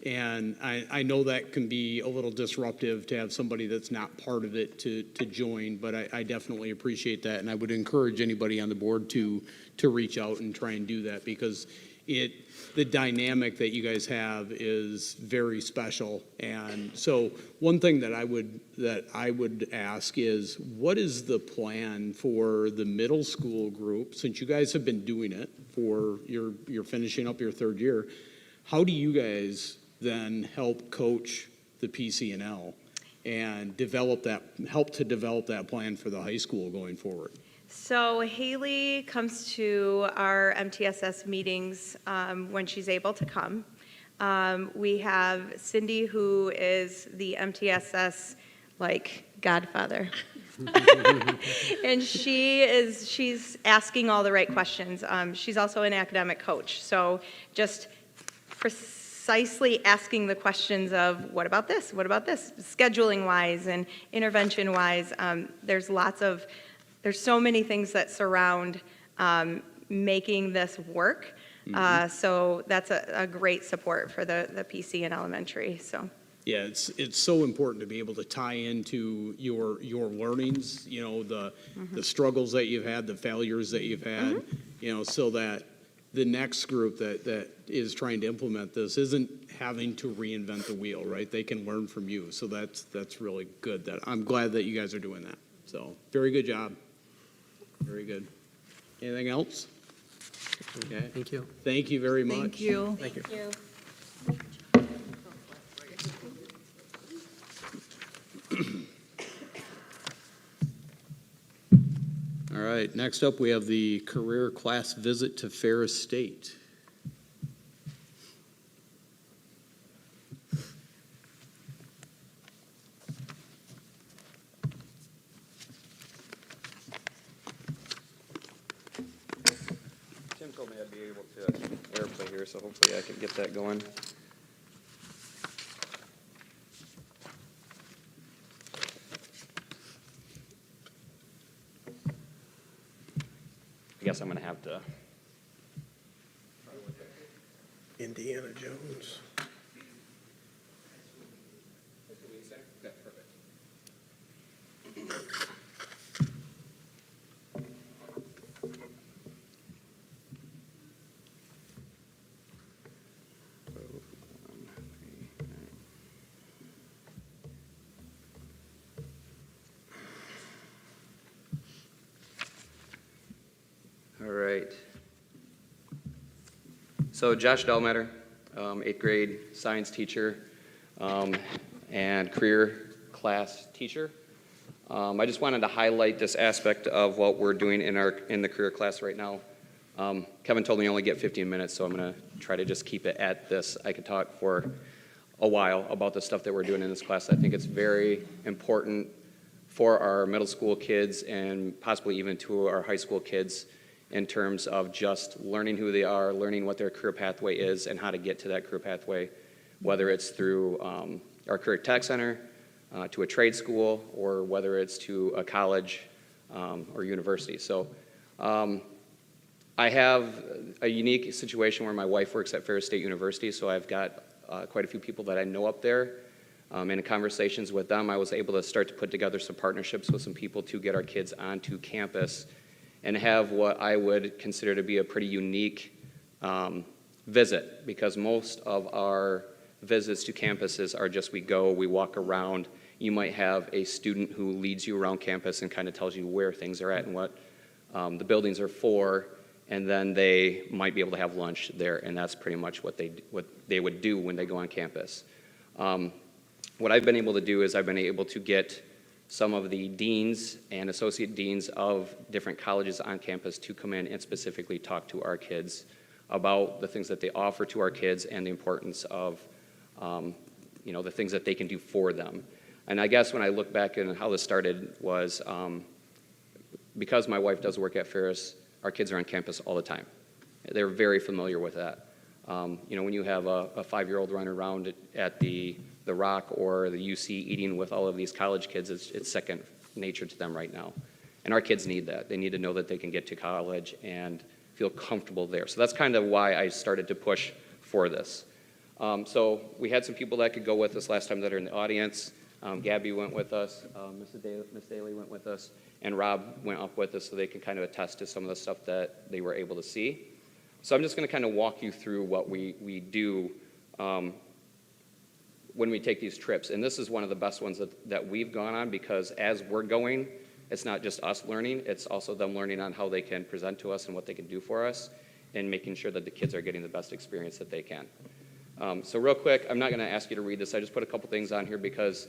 And I know that can be a little disruptive to have somebody that's not part of it to join, but I definitely appreciate that, and I would encourage anybody on the board to reach out and try and do that, because the dynamic that you guys have is very special. And so one thing that I would ask is, what is the plan for the middle school group? Since you guys have been doing it for you're finishing up your 3rd year, how do you guys then help coach the PCNL and help to develop that plan for the high school going forward? So Haley comes to our MTSS meetings when she's able to come. We have Cindy, who is the MTSS, like, godfather. And she's asking all the right questions. She's also an academic coach, so just precisely asking the questions of, what about this, scheduling-wise and intervention-wise. There's so many things that surround making this work. So that's a great support for the PC in elementary, so. Yeah, it's so important to be able to tie into your learnings, you know, the struggles that you've had, the failures that you've had, you know, so that the next group that is trying to implement this isn't having to reinvent the wheel, right? They can learn from you, so that's really good. I'm glad that you guys are doing that. So, very good job. Very good. Anything else? Okay. Thank you. Thank you very much. Thank you. Thank you. All right, next up, we have the career class visit to Ferris State. Tim told me I'd be able to airplay here, so hopefully I can get that going. I guess I'm going to have to. Indiana Jones. All right. So Josh Delmeter, 8th grade science teacher and career class teacher. I just wanted to highlight this aspect of what we're doing in the career class right now. Kevin told me I only get 15 minutes, so I'm going to try to just keep it at this. I could talk for a while about the stuff that we're doing in this class. I think it's very important for our middle school kids and possibly even to our high school kids in terms of just learning who they are, learning what their career pathway is, and how to get to that career pathway, whether it's through our Career Tech Center, to a trade school, or whether it's to a college or university. So I have a unique situation where my wife works at Ferris State University, so I've got quite a few people that I know up there. In conversations with them, I was able to start to put together some partnerships with some people to get our kids onto campus and have what I would consider to be a pretty unique visit, because most of our visits to campuses are just we go, we walk around. You might have a student who leads you around campus and kind of tells you where things are at and what the buildings are for, and then they might be able to have lunch there, and that's pretty much what they would do when they go on campus. What I've been able to do is I've been able to get some of the deans and associate deans of different colleges on campus to come in and specifically talk to our kids about the things that they offer to our kids and the importance of the things that they can do for them. And I guess when I look back and how this started was because my wife does work at Ferris, our kids are on campus all the time. They're very familiar with that. When you have a 5-year-old running around at the Rock or the UC eating with all of these college kids, it's second nature to them right now. And our kids need that. They need to know that they can get to college and feel comfortable there. So that's kind of why I started to push for this. So we had some people that could go with us last time that are in the audience. Gabby went with us, Miss Daly went with us, and Rob went up with us so they can kind of attest to some of the stuff that they were able to see. So I'm just going to kind of walk you through what we do when we take these trips. And this is one of the best ones that we've gone on, because as we're going, it's not just us learning, it's also them learning on how they can present to us and what they can do for us, and making sure that the kids are getting the best experience that they can. So real quick, I'm not going to ask you to read this. I just put a couple things on here because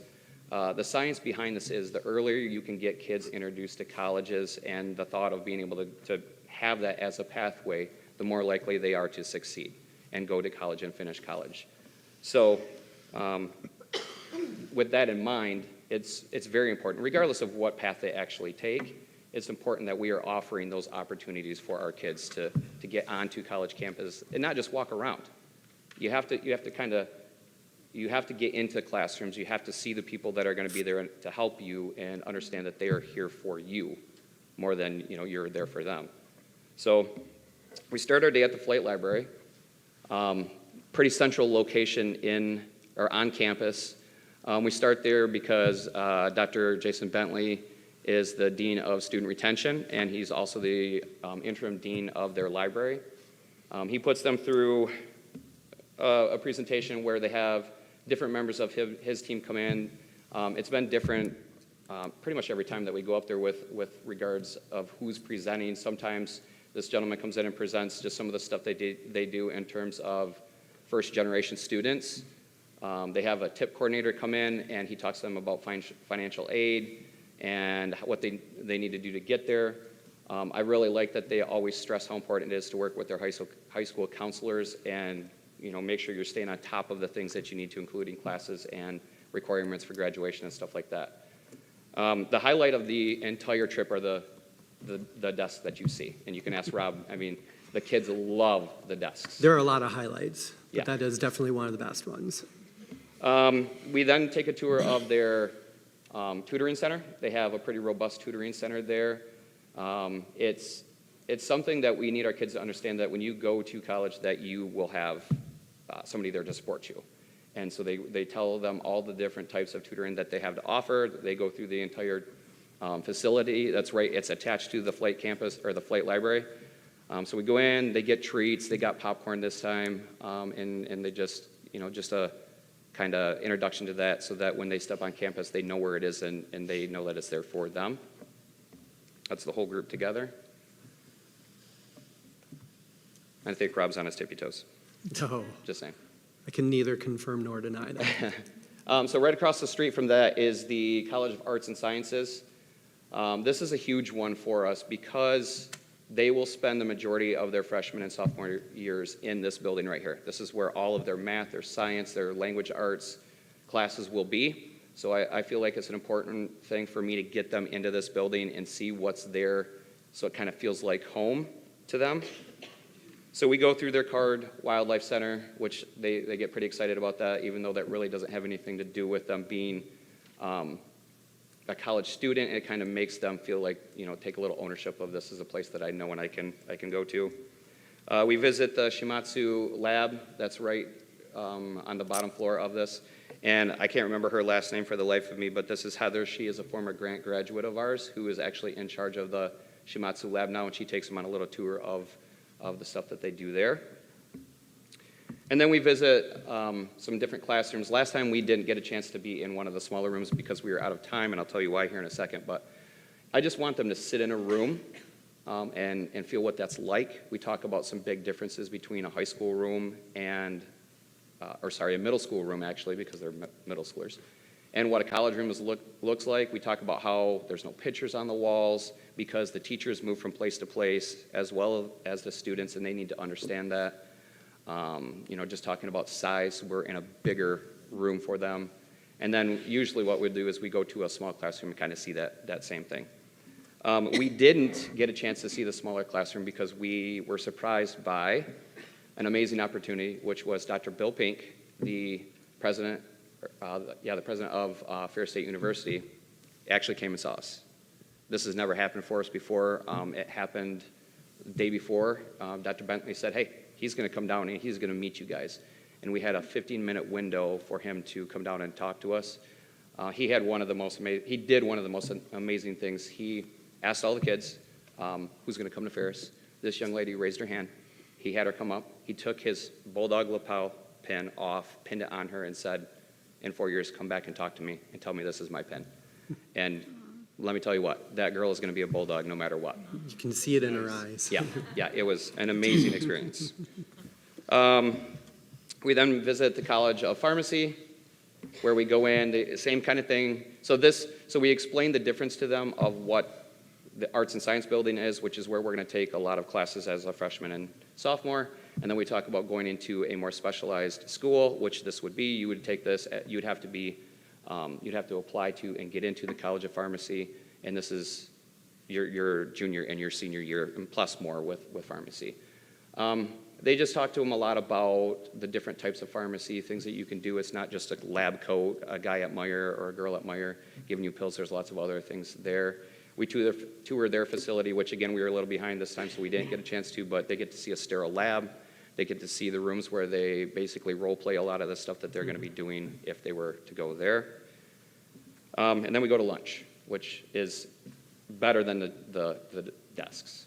the science behind this is the earlier you can get kids introduced to colleges and the thought of being able to have that as a pathway, the more likely they are to succeed and go to college and finish college. So with that in mind, it's very important, regardless of what path they actually take, it's important that we are offering those opportunities for our kids to get onto college campus and not just walk around. You have to get into classrooms. You have to see the people that are going to be there to help you and understand that they are here for you more than you're there for them. So we start our day at the Flight Library, pretty central location on campus. We start there because Dr. Jason Bentley is the Dean of Student Retention, and he's also the interim Dean of their library. He puts them through a presentation where they have different members of his team come in. It's been different pretty much every time that we go up there with regards of who's presenting. Sometimes this gentleman comes in and presents just some of the stuff they do in terms of first-generation students. They have a TIP coordinator come in, and he talks to them about financial aid and what they need to do to get there. I really like that they always stress how important it is to work with their high school counselors and make sure you're staying on top of the things that you need to include in classes and requirements for graduation and stuff like that. The highlight of the entire trip are the desks that you see. And you can ask Rob, the kids love the desks. There are a lot of highlights, but Yeah. that is definitely one of the best ones. We then take a tour of their tutoring center. They have a pretty robust tutoring center there. It's something that we need our kids to understand, that when you go to college that you will have somebody there to support you. And so they tell them all the different types of tutoring that they have to offer. They go through the entire facility. That's right, it's attached to the Flight campus or the Flight library. So we go in, they get treats, they got popcorn this time, and they just a kind of introduction to that so that when they step on campus, they know where it is and they know that it's there for them. That's the whole group together. I think Rob's on his tippy toes. Oh, Just saying. I can neither confirm nor deny that. So right across the street from that is the College of Arts and Sciences. This is a huge one for us because they will spend the majority of their freshman and sophomore years in this building right here. This is where all of their math, their science, their language arts classes will be. So I feel like it's an important thing for me to get them into this building and see what's there so it kind of feels like home to them. So we go through their Card Wildlife Center, which they get pretty excited about that, even though that really doesn't have anything to do with them being a college student. It kind of makes them feel like, take a little ownership of this as a place that I know and I can go to. We visit the Shimatsu lab. That's right on the bottom floor of this. And I can't remember her last name for the life of me, but this is Heather. She is a former grant graduate of ours who is actually in charge of the Shimatsu lab now, and she takes them on a little tour of the stuff that they do there. And then we visit some different classrooms. Last time we didn't get a chance to be in one of the smaller rooms because we were out of time, and I'll tell you why here in a second. But I just want them to sit in a room and feel what that's like. We talk about some big differences between a high school room and, a middle school room actually, because they're middle schoolers, and what a college room looks like. We talk about how there's no pictures on the walls because the teachers move from place to place as well as the students, and they need to understand that. Just talking about size, we're in a bigger room for them. And then usually what we do is we go to a small classroom and kind of see that same thing. We didn't get a chance to see the smaller classroom because we were surprised by an amazing opportunity, which was Dr. Bill Pink, the president of Ferris State University, actually came and saw us. This has never happened for us before. It happened the day before. Dr. Bentley said, hey, he's going to come down and he's going to meet you guys. And we had a 15-minute window for him to come down and talk to us. He did one of the most amazing things. He asked all the kids, who's going to come to Ferris? This young lady raised her hand. He had her come up. He took his Bulldog lapel pin off, pinned it on her, and said, in 4 years, come back and talk to me and tell me this is my pin. And let me tell you what, that girl is going to be a Bulldog no matter what. You can see it in her eyes. Yeah, it was an amazing experience. We then visit the College of Pharmacy, where we go in, the same kind of thing. So we explain the difference to them of what the Arts and Science building is, which is where we're going to take a lot of classes as a freshman and sophomore. And then we talk about going into a more specialized school, which this would be. You would take this, you'd have to apply to and get into the College of Pharmacy. And this is your junior and your senior year, and plus more with pharmacy. They just talk to them a lot about the different types of pharmacy, things that you can do. It's not just a lab coat, a guy at Meijer or a girl at Meijer giving you pills. There's lots of other things there. We toured their facility, which again, we were a little behind this time, so we didn't get a chance to, but they get to see a sterile lab. They get to see the rooms where they basically role play a lot of the stuff that they're going to be doing if they were to go there. And then we go to lunch, which is better than the desks.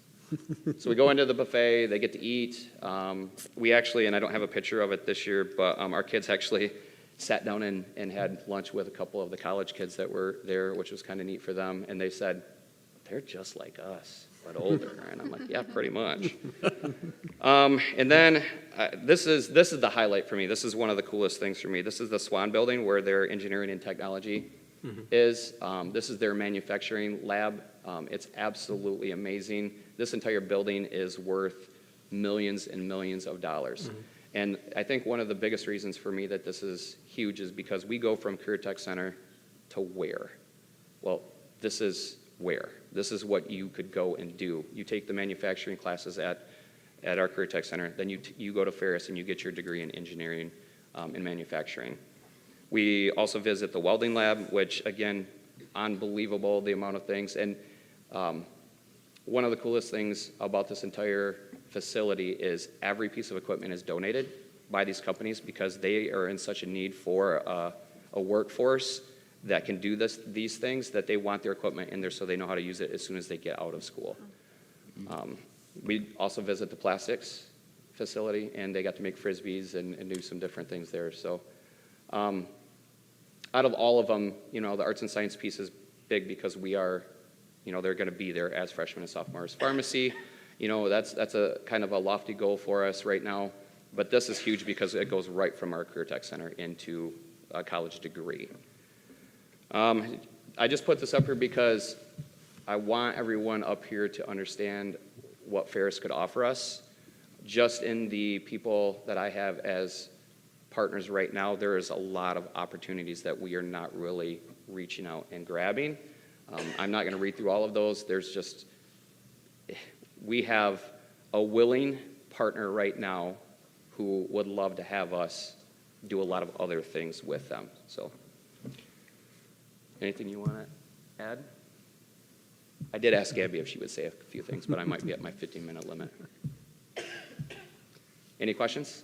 So we go into the buffet, they get to eat. We actually, and I don't have a picture of it this year, but our kids actually sat down and had lunch with a couple of the college kids that were there, which was kind of neat for them. And they said, they're just like us, but older. And I'm like, yeah, pretty much. And then this is the highlight for me. This is one of the coolest things for me. This is the Swan building where their engineering and technology is. This is their manufacturing lab. It's absolutely amazing. This entire building is worth millions and millions of dollars. And I think one of the biggest reasons for me that this is huge is because we go from Career Tech Center to where? Well, this is where. This is what you could go and do. You take the manufacturing classes at our Career Tech Center, then you go to Ferris and you get your degree in engineering and manufacturing. We also visit the welding lab, which again, unbelievable the amount of things. And one of the coolest things about this entire facility is every piece of equipment is donated by these companies because they are in such a need for a workforce that can do these things that they want their equipment in there so they know how to use it as soon as they get out of school. We also visit the plastics facility, and they got to make Frisbees and do some different things there. So out of all of them, the arts and science piece is big because we are, they're going to be there as freshmen and sophomores. Pharmacy, that's a kind of a lofty goal for us right now, but this is huge because it goes right from our Career Tech Center into a college degree. I just put this up here because I want everyone up here to understand what Ferris could offer us. Just in the people that I have as partners right now, there is a lot of opportunities that we are not really reaching out and grabbing. I'm not going to read through all of those. We have a willing partner right now who would love to have us do a lot of other things with them. So, anything you want to add? I did ask Gabby if she would say a few things, but I might be at my 15-minute limit. Any questions?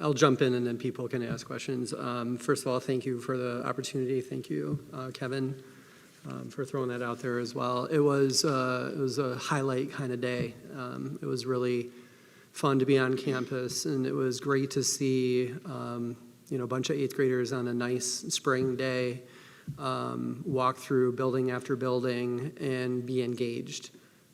I'll jump in and then people can ask questions. First of all, thank you for the opportunity. Thank you, Kevin, for throwing that out there as well. It was a highlight kind of day. It was really fun to be on campus, and it was great to see a bunch of 8th graders on a nice spring day walk through building after building and be engaged,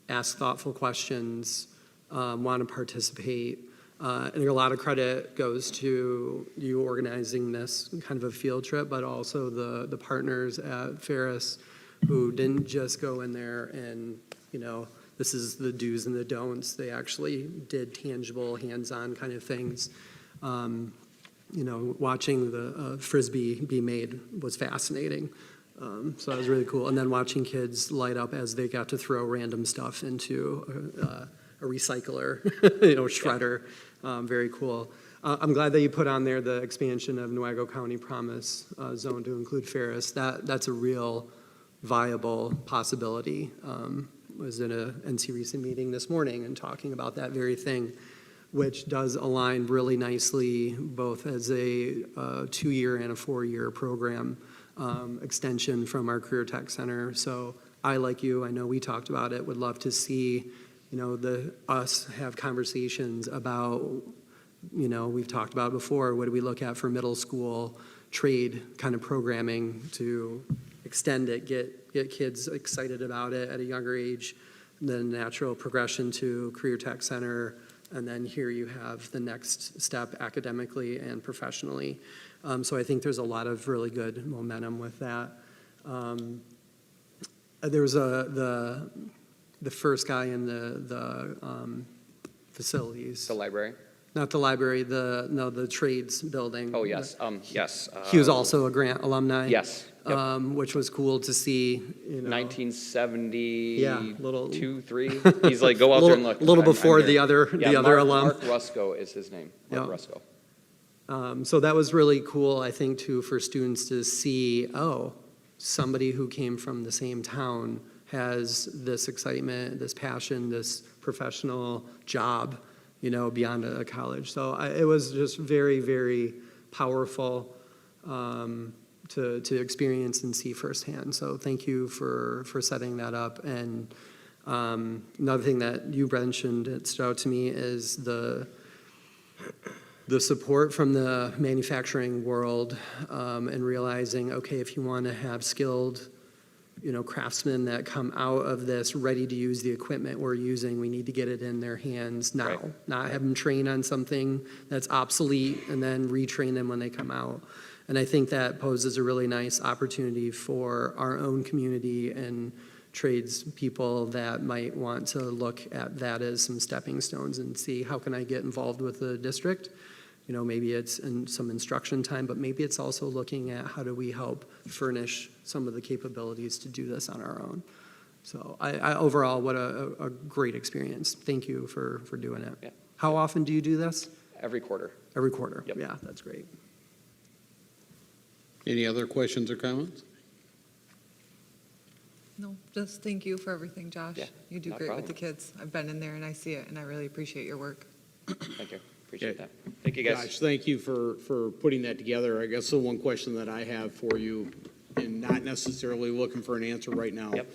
ask thoughtful questions, want to participate. And a lot of credit goes to you organizing this kind of a field trip, but also the partners at Ferris who didn't just go in there and, this is the do's and the don'ts. They actually did tangible, hands-on kind of things. Watching the Frisbee be made was fascinating. So that was really cool. And then watching kids light up as they got to throw random stuff into a recycler, shredder. Very cool. I'm glad that you put on there the expansion of Nuevo County Promise Zone to include Ferris. That's a real viable possibility. Was in a NC recent meeting this morning and talking about that very thing, which does align really nicely both as a 2-year and a 4-year program extension from our Career Tech Center. So I, like you, I know we talked about it, would love to see us have conversations about, we've talked about before, what do we look at for middle school trade kind of programming to extend it, get kids excited about it at a younger age, then natural progression to Career Tech Center, and then here you have the next step academically and professionally. So I think there's a lot of really good momentum with that. There was the first guy in the facilities. The library? Not the library, the trades building. Oh, yes, yes. He was also a Grant alumni. Yes. Yep. Which was cool to see. 1972, 3. He's like, go out there and look. A little before I'm the other alum. Mark Rusko is his name. Mark Rusko. So that was really cool, I think, too, for students to see, somebody who came from the same town has this excitement, this passion, this professional job, beyond a college. So it was just very, very powerful to experience and see firsthand. So thank you for setting that up. And another thing that you mentioned that stood out to me is the support from the manufacturing world and realizing, okay, if you want to have skilled craftsmen that come out of this ready to use the equipment we're using, we need to get it in their hands now, not have them train on something that's obsolete and then retrain them when they come out. And I think that poses a really nice opportunity for our own community and tradespeople that might want to look at that as some stepping stones and see how can I get involved with the district. Maybe it's in some instruction time, but maybe it's also looking at how do we help furnish some of the capabilities to do this on our own. So I overall, what a great experience. Thank you for doing it. Yeah. How often do you do this? Every quarter. Every quarter? Yep. Yeah, that's great. Any other questions or comments? No, just thank you for everything, Josh. Yeah, You do not a great with the problem. kids. I've been in there and I see it, and I really appreciate your work. Thank you. Appreciate Okay. that. Thank you, guys. Josh, thank you for putting that together. I guess the one question that I have for you, and not necessarily looking for an answer right now, Yep.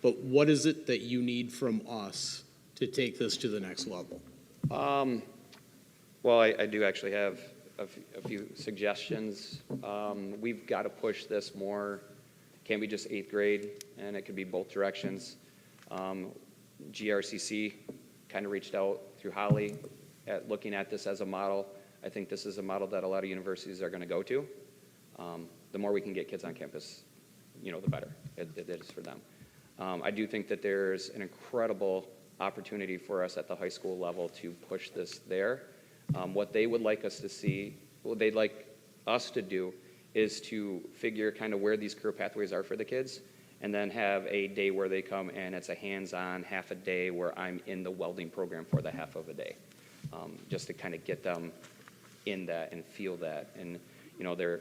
but what is it that you need from us to take this to the next level? Well, I do actually have a few suggestions. We've got to push this more. Can't be just 8th grade, and it could be both directions. GRCC kind of reached out through Holly at looking at this as a model. I think this is a model that a lot of universities are going to go to. The more we can get kids on campus, the better it is for them. I do think that there's an incredible opportunity for us at the high school level to push this there. What they would like us to see, what they'd like us to do is to figure kind of where these career pathways are for the kids, and then have a day where they come and it's a hands-on half a day where I'm in the welding program for the half of a day, just to kind of get them in that and feel that. And you know, their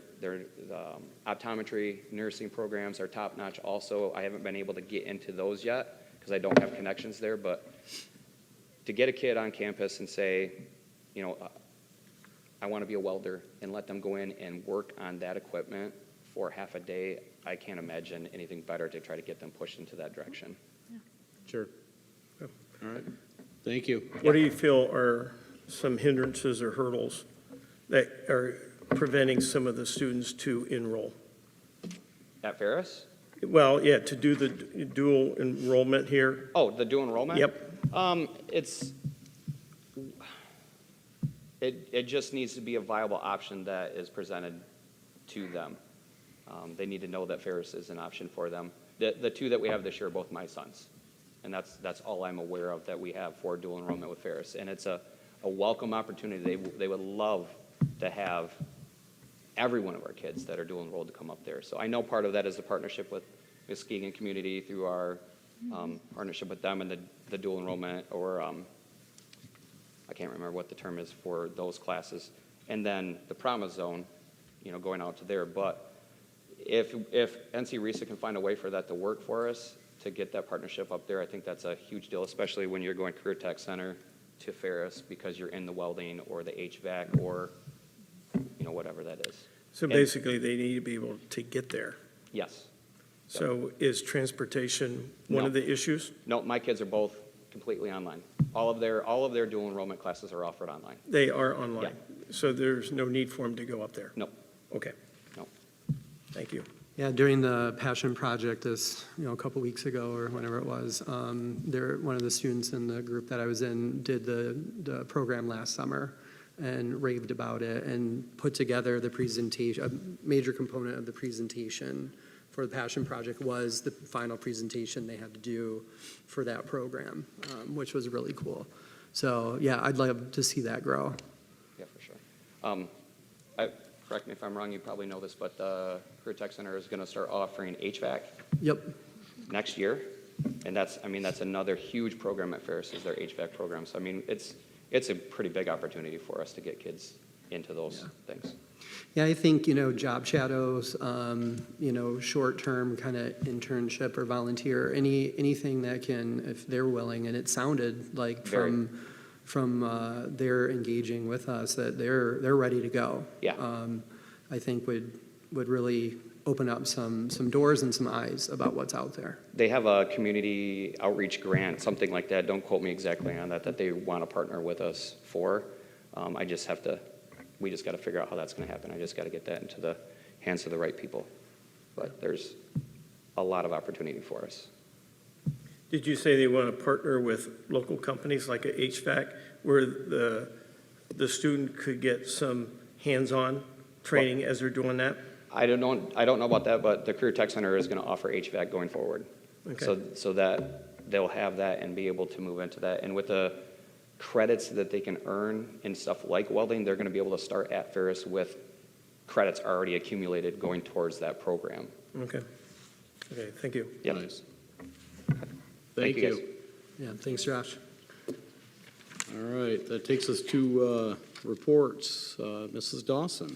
optometry, nursing programs are top-notch also. I haven't been able to get into those yet because I don't have connections there, but to get a kid on campus and say, you know, I want to be a welder, and let them go in and work on that equipment for half a day, I can't imagine anything better to try to get them pushed into that direction. Sure. All right. Thank you. What do you feel are some hindrances or hurdles that are preventing some of the students to enroll? At Ferris? Well, yeah, to do the dual enrollment here. Oh, the dual enrollment? Yep. It just needs to be a viable option that is presented to them. They need to know that Ferris is an option for them. The two that we have this year are both my sons, and that's all I'm aware of that we have for dual enrollment with Ferris. And it's a welcome opportunity. They would love to have every one of our kids that are dual enrolled to come up there. So I know part of that is a partnership with Muskegon Community through our partnership with them and the dual enrollment, or I can't remember what the term is for those classes. And then the Promise Zone, you know, going out to there. But if NC RESA can find a way for that to work for us, to get that partnership up there, I think that's a huge deal, especially when you're going Career Tech Center to Ferris because you're in the welding or the HVAC or, you know, whatever that is. So basically, they need to be able to get there. Yes. So is transportation one of the issues? No, my kids are both completely online. All of their dual enrollment classes are offered online. They are online? So there's no need for them to go up there? No. Okay. No. Thank you. Yeah, during the Passion Project a couple weeks ago or whenever it was, one of the students in the group that I was in did the program last summer and raved about it and put together the presentation. A major component of the presentation for the Passion Project was the final presentation they had to do for that program, which was really cool. So yeah, I'd love to see that grow. Yeah, for sure. Correct me if I'm wrong, you probably know this, but the Career Tech Center is going to start offering HVAC Yep. next year. And that's another huge program at Ferris is their HVAC program. So, I mean, it's a pretty big opportunity for us to get kids into those things. Yeah, I think, job shadows, short-term kind of internship or volunteer, anything that can, if they're willing, and it sounded like from their engaging with us that they're ready to go. Yeah. I think would really open up some doors and some eyes about what's out there. They have a community outreach grant, something like that. Don't quote me exactly on that they want to partner with us for. We just got to figure out how that's going to happen. I just got to get that into the hands of the right people. But there's a lot of opportunity for us. Did you say they want to partner with local companies like a HVAC where the student could get some hands-on training as they're doing that? I don't know about that, but the Career Tech Center is going to offer HVAC going forward. Okay. So that they'll have that and be able to move into that. And with the credits that they can earn in stuff like welding, they're going to be able to start at Ferris with credits already accumulated going towards that program. Okay, thank you. Yep. Nice. Thank you, guys. Yeah, thanks, Josh. All right, that takes us to reports. Mrs. Dawson.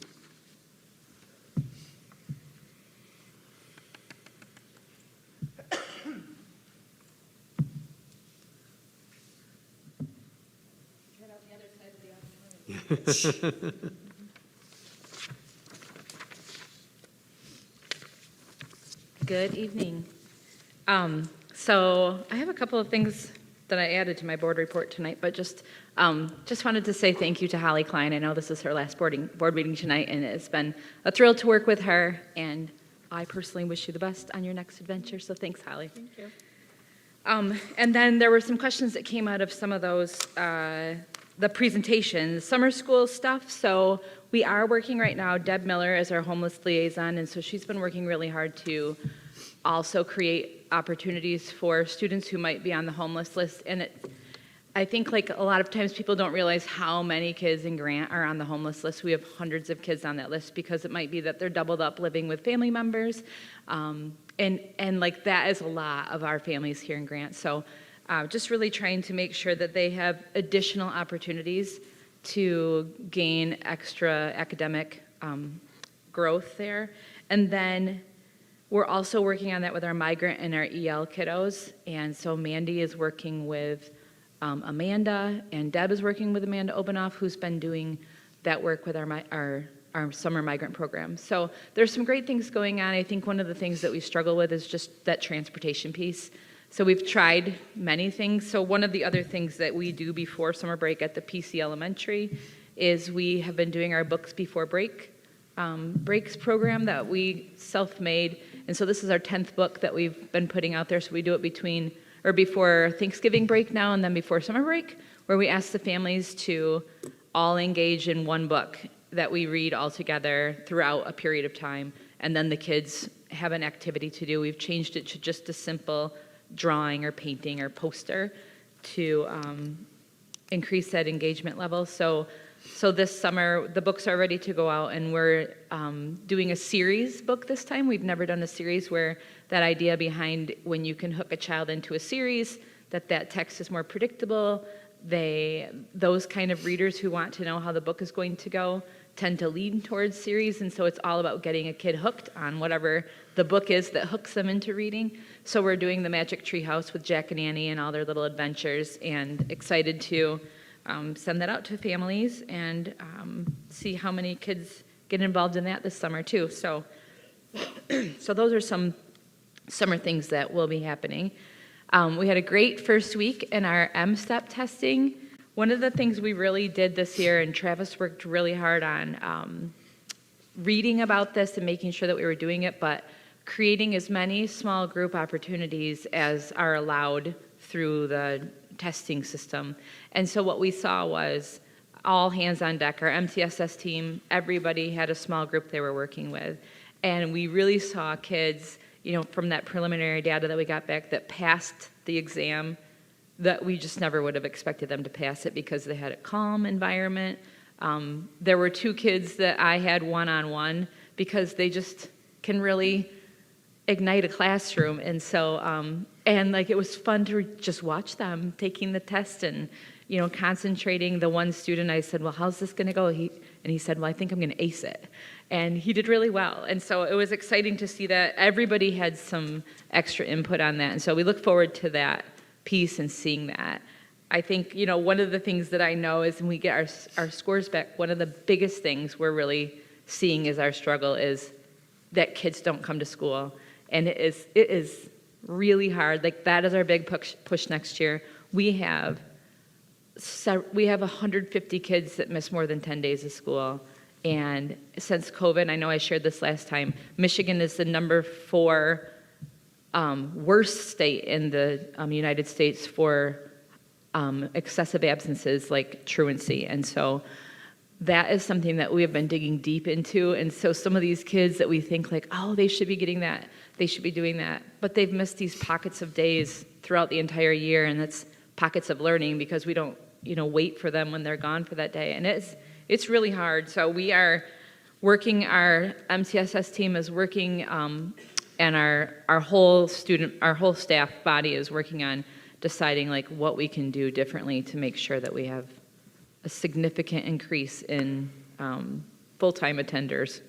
Good evening. So I have a couple of things that I added to my board report tonight, but just wanted to say thank you to Holly Klein. I know this is her last board meeting tonight, and it's been a thrill to work with her, and I personally wish you the best on your next adventure, so thanks, Holly. Thank you. And then there were some questions that came out of some of those, the presentations, summer school stuff. So we are working right now. Deb Miller is our homeless liaison, and so she's been working really hard to also create opportunities for students who might be on the homeless list. And I think like a lot of times people don't realize how many kids in Grant are on the homeless list. We have hundreds of kids on that list because it might be that they're doubled up living with family members. And like that is a lot of our families here in Grant. So just really trying to make sure that they have additional opportunities to gain extra academic growth there. And then we're also working on that with our migrant and our EL kiddos. And so Mandy is working with Amanda, and Deb is working with Amanda Obanoff, who's been doing that work with our summer migrant program. So there's some great things going on. I think one of the things that we struggle with is just that transportation piece. So we've tried many things. So one of the other things that we do before summer break at the PC Elementary is we have been doing our Books Before Breaks program that we self-made. And so this is our 10th book that we've been putting out there. So we do it before Thanksgiving break now and then before summer break, where we ask the families to all engage in one book that we read all together throughout a period of time. And then the kids have an activity to do. We've changed it to just a simple drawing or painting or poster to increase that engagement level. So this summer, the books are ready to go out, and we're doing a series book this time. We've never done a series where that idea behind when you can hook a child into a series, that text is more predictable. Those kind of readers who want to know how the book is going to go tend to lean towards series, and so it's all about getting a kid hooked on whatever the book is that hooks them into reading. So we're doing the Magic Tree House with Jack and Annie and all their little adventures, and excited to send that out to families and see how many kids get involved in that this summer too. So those are some summer things that will be happening. We had a great first week in our M-STEP testing. One of the things we really did this year, and Travis worked really hard on reading about this and making sure that we were doing it, but creating as many small group opportunities as are allowed through the testing system. And so what we saw was all hands on deck. Our MTSS team, everybody had a small group they were working with. And we really saw kids, from that preliminary data that we got back, that passed the exam that we just never would have expected them to pass it because they had a calm environment. There were 2 kids that I had one-on-one because they just can really ignite a classroom. And so, it was fun to just watch them taking the test and, concentrating. The one student, I said, well, how's this going to go? And he said, well, I think I'm going to ace it. And he did really well. And so it was exciting to see that everybody had some extra input on that. And so we look forward to that piece and seeing that. I think, one of the things that I know is when we get our scores back, one of the biggest things we're really seeing is our struggle is that kids don't come to school. And it is really hard. Like, that is our big push next year. We have 150 kids that miss more than 10 days of school. And since COVID, I know I shared this last time, Michigan is the number 4 worst state in the United States for excessive absences like truancy. And so that is something that we have been digging deep into. And so some of these kids that we think like, oh, they should be getting that, they should be doing that, but they've missed these pockets of days throughout the entire year, and that's pockets of learning because we don't, wait for them when they're gone for that day. And it's really hard. So we are working, our MTSS team is working, and our whole staff body is working on deciding like what we can do differently to make sure that we have a significant increase in full-time attenders.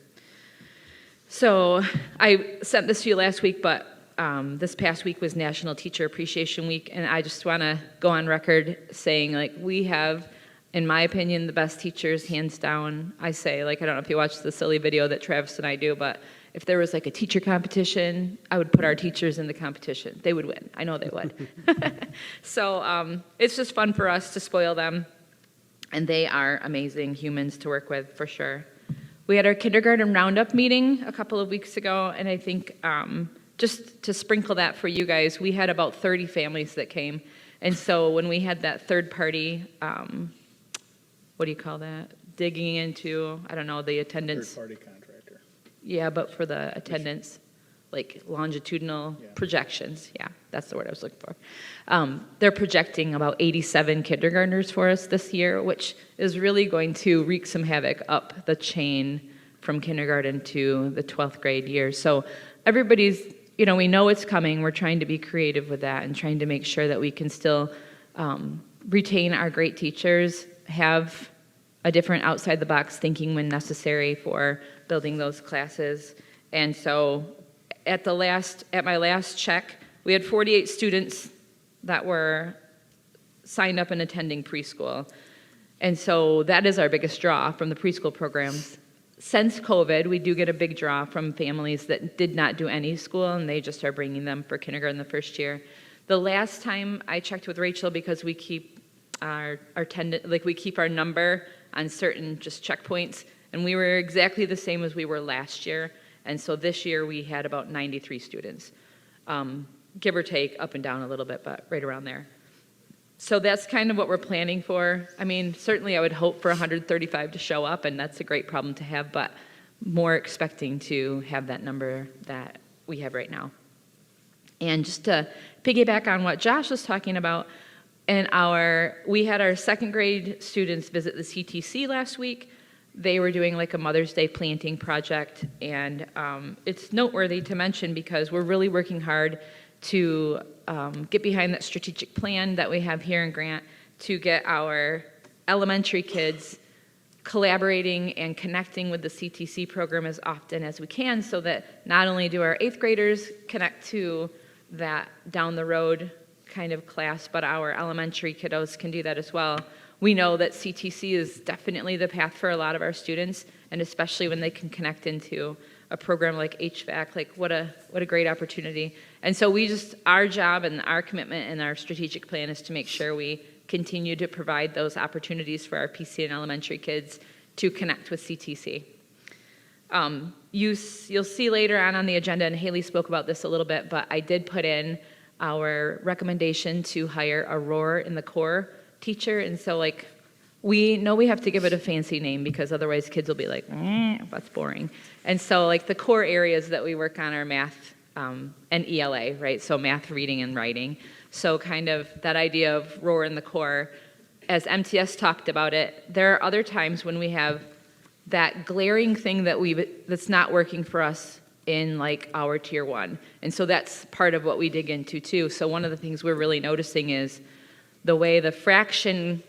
So I sent this to you last week, but this past week was National Teacher Appreciation Week, and I just want to go on record saying like we have, in my opinion, the best teachers, hands down. I say, like, I don't know if you watched the silly video that Travis and I do, but if there was like a teacher competition, I would put our teachers in the competition. They would win. I know they would. So it's just fun for us to spoil them. And they are amazing humans to work with, for sure. We had our kindergarten roundup meeting a couple of weeks ago, and I think just to sprinkle that for you guys, we had about 30 families that came. And so when we had that third party, what do you call that? Digging into, I don't know, the attendance. Third-party contractor. Yeah, but for the attendance, like longitudinal projections. Yeah, that's the word I was looking for. They're projecting about 87 kindergartners for us this year, which is really going to wreak some havoc up the chain from kindergarten to the 12th grade year. So everybody's, you know, we know it's coming. We're trying to be creative with that and trying to make sure that we can still retain our great teachers, have a different outside the box thinking when necessary for building those classes. And so at my last check, we had 48 students that were signed up and attending preschool. And so that is our biggest draw from the preschool programs. Since COVID, we do get a big draw from families that did not do any school, and they just are bringing them for kindergarten the first year. The last time I checked with Rachel, because we keep our we keep our number on certain just checkpoints, and we were exactly the same as we were last year. And so this year we had about 93 students, give or take, up and down a little bit, but right around there. So that's kind of what we're planning for. I mean, certainly I would hope for 135 to show up, and that's a great problem to have, but more expecting to have that number that we have right now. And just to piggyback on what Josh was talking about, we had our second grade students visit the CTC last week. They were doing like a Mother's Day planting project, and it's noteworthy to mention because we're really working hard to get behind that strategic plan that we have here in Grant to get our elementary kids collaborating and connecting with the CTC program as often as we can, so that not only do our 8th graders connect to that down the road kind of class, but our elementary kiddos can do that as well. We know that CTC is definitely the path for a lot of our students, and especially when they can connect into a program like HVAC, like what a great opportunity. And so our job and our commitment and our strategic plan is to make sure we continue to provide those opportunities for our PC and elementary kids to connect with CTC. You'll see later on the agenda, and Haley spoke about this a little bit, but I did put in our recommendation to hire a roar in the core teacher. And so like, we know we have to give it a fancy name because otherwise kids will be like, that's boring. And so like the core areas that we work on are math and ELA, right? So math, reading, and writing. So kind of that idea of roar in the core, as MTS talked about it, there are other times when we have that glaring thing that's not working for us in like our tier 1. And so that's part of what we dig into too. So one of the things we're really noticing is the way the fractions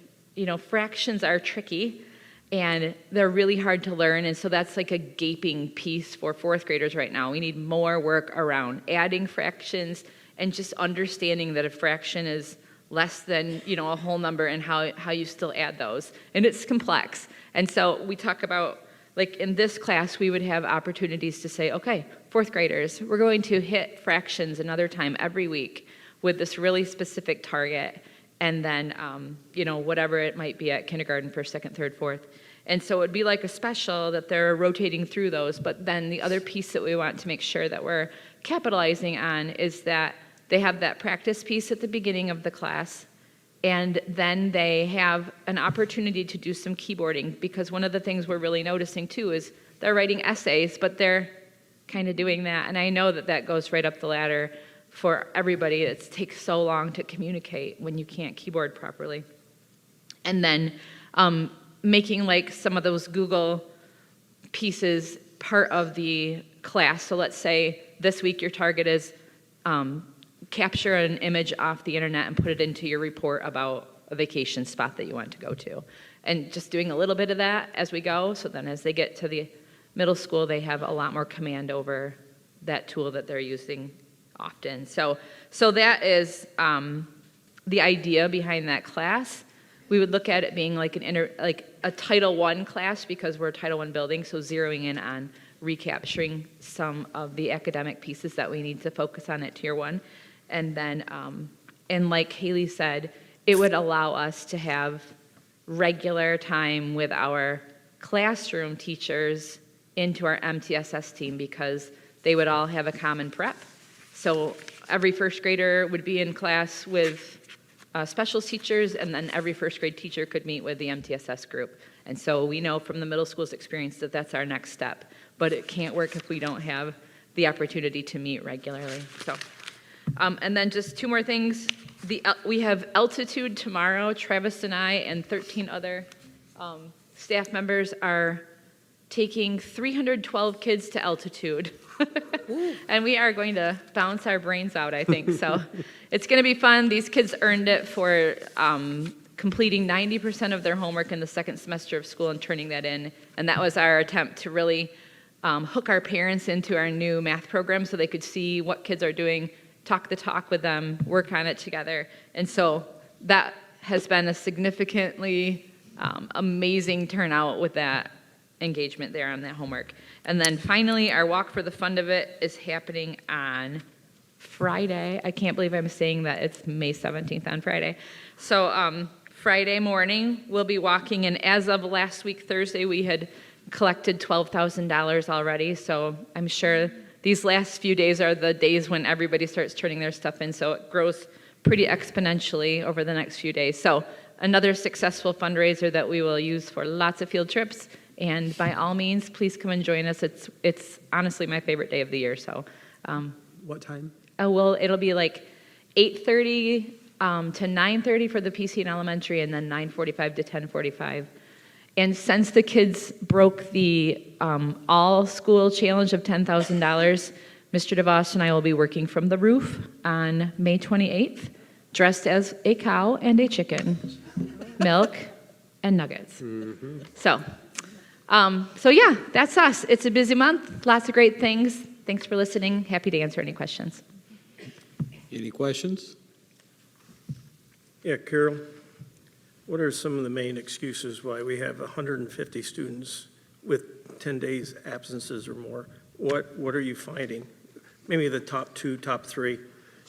are tricky and they're really hard to learn. And so that's like a gaping piece for 4th graders right now. We need more work around adding fractions and just understanding that a fraction is less than, a whole number and how you still add those. And it's complex. And so we talk about, like in this class, we would have opportunities to say, okay, 4th graders, we're going to hit fractions another time every week with this really specific target. And then, whatever it might be at kindergarten, 1st, 2nd, 3rd, 4th. And so it would be like a special that they're rotating through those. But then the other piece that we want to make sure that we're capitalizing on is that they have that practice piece at the beginning of the class. And then they have an opportunity to do some keyboarding, because one of the things we're really noticing too is they're writing essays, but they're kind of doing that. And I know that goes right up the ladder for everybody. It takes so long to communicate when you can't keyboard properly. And then making like some of those Google pieces part of the class. So let's say this week your target is capture an image off the internet and put it into your report about a vacation spot that you want to go to. And just doing a little bit of that as we go, so then as they get to the middle school, they have a lot more command over that tool that they're using often. So that is the idea behind that class. We would look at it being like a Title I class, because we're a Title I building, so zeroing in on recapturing some of the academic pieces that we need to focus on at Tier 1. And then, and like Haley said, it would allow us to have regular time with our classroom teachers into our MTSS team, because they would all have a common prep. So every 1st grader would be in class with specials teachers, and then every 1st grade teacher could meet with the MTSS group. And so we know from the middle school's experience that that's our next step. But it can't work if we don't have the opportunity to meet regularly. So, and then just two more things. We have Altitude tomorrow. Travis and I and 13 other staff members are taking 312 kids to Altitude. And we are going to bounce our brains out, I think. So it's going to be fun. These kids earned it for completing 90% of their homework in the second semester of school and turning that in. And that was our attempt to really hook our parents into our new math program so they could see what kids are doing, talk the talk with them, work on it together. And so that has been a significantly amazing turnout with that engagement there on that homework. And then finally, our Walk for the Fun of It is happening on Friday. I can't believe I'm saying that it's May 17th on Friday. So Friday morning, we'll be walking, and as of last week, Thursday, we had collected $12,000 already. So I'm sure these last few days are the days when everybody starts turning their stuff in. So it grows pretty exponentially over the next few days. So another successful fundraiser that we will use for lots of field trips. And by all means, please come and join us. It's honestly my favorite day of the year. So, What time? oh, well, it'll be like 8:30 to 9:30 for the PC and elementary, and then 9:45 to 10:45. And since the kids broke the all-school challenge of $10,000, Mr. DeVos and I will be working from the roof on May 28th, dressed as a cow and a chicken, milk and nuggets. So yeah, that's us. It's a busy month, lots of great things. Thanks for listening. Happy to answer any questions. Any questions? Yeah, Carol, what are some of the main excuses why we have 150 students with 10 days absences or more? What are you finding? Maybe the top two, top three,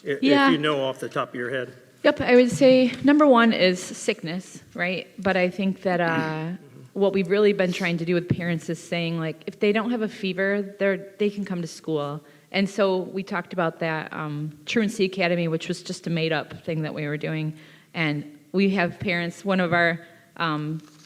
if Yeah. you know off the top of your head. Yep, I would say number one is sickness, right? But I think that what we've really been trying to do with parents is saying, like, if they don't have a fever, they can come to school. And so we talked about that Truancy Academy, which was just a made-up thing that we were doing. And we have parents, one of our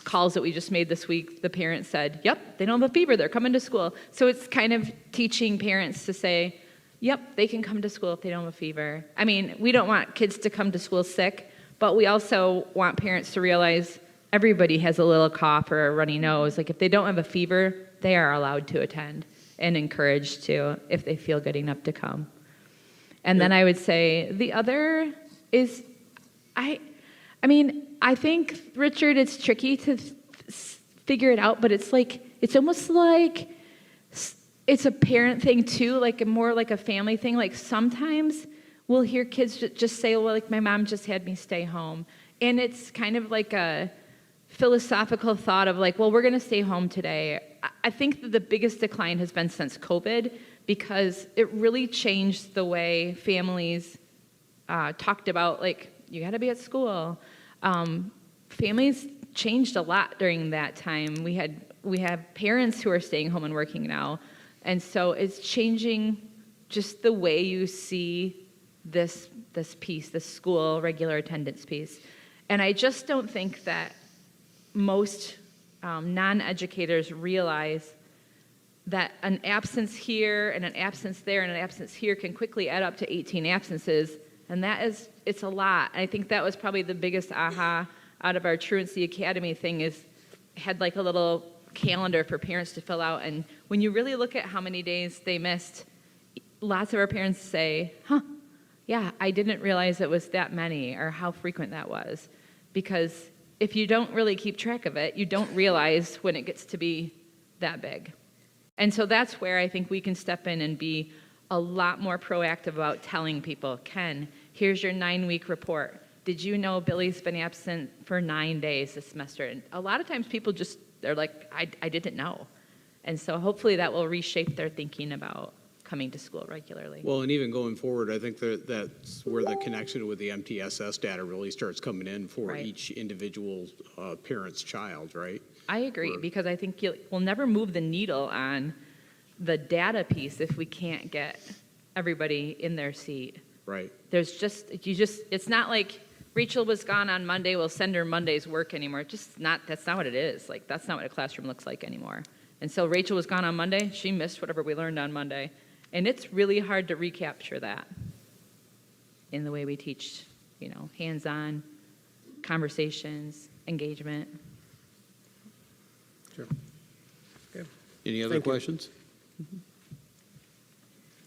calls that we just made this week, the parent said, yep, they don't have a fever, they're coming to school. So it's kind of teaching parents to say, yep, they can come to school if they don't have a fever. I mean, we don't want kids to come to school sick, but we also want parents to realize everybody has a little cough or a runny nose. Like, if they don't have a fever, they are allowed to attend and encouraged to if they feel good enough to come. And then I would say the other is, I mean, I think, Richard, it's tricky to figure it out, but it's like, it's almost like it's a parent thing too, like more like a family thing. Like sometimes we'll hear kids just say, well, like my mom just had me stay home. And it's kind of like a philosophical thought of like, well, we're going to stay home today. I think that the biggest decline has been since COVID, because it really changed the way families talked about, like, you got to be at school. Families changed a lot during that time. We have parents who are staying home and working now. And so it's changing just the way you see this piece, this school regular attendance piece. And I just don't think that most non-educators realize that an absence here and an absence there and an absence here can quickly add up to 18 absences. And it's a lot. I think that was probably the biggest aha out of our Truancy Academy thing, is had like a little calendar for parents to fill out. And when you really look at how many days they missed, lots of our parents say, yeah, I didn't realize it was that many, or how frequent that was. Because if you don't really keep track of it, you don't realize when it gets to be that big. And so that's where I think we can step in and be a lot more proactive about telling people, Ken, here's your 9-week report. Did you know Billy's been absent for 9 days this semester? And a lot of times people they're like, I didn't know. And so hopefully that will reshape their thinking about coming to school regularly. Well, and even going forward, I think that's where the connection with the MTSS data really starts coming in for Right. each individual parent's child, right? I agree, because I think we'll never move the needle on the data piece if we can't get everybody in their seat. Right. It's not like Rachel was gone on Monday, we'll send her Monday's work anymore. That's not what it is. Like, that's not what a classroom looks like anymore. And so Rachel was gone on Monday, she missed whatever we learned on Monday. And it's really hard to recapture that in the way we teach, hands-on conversations, engagement. Sure. Okay. Any other Thank you. questions?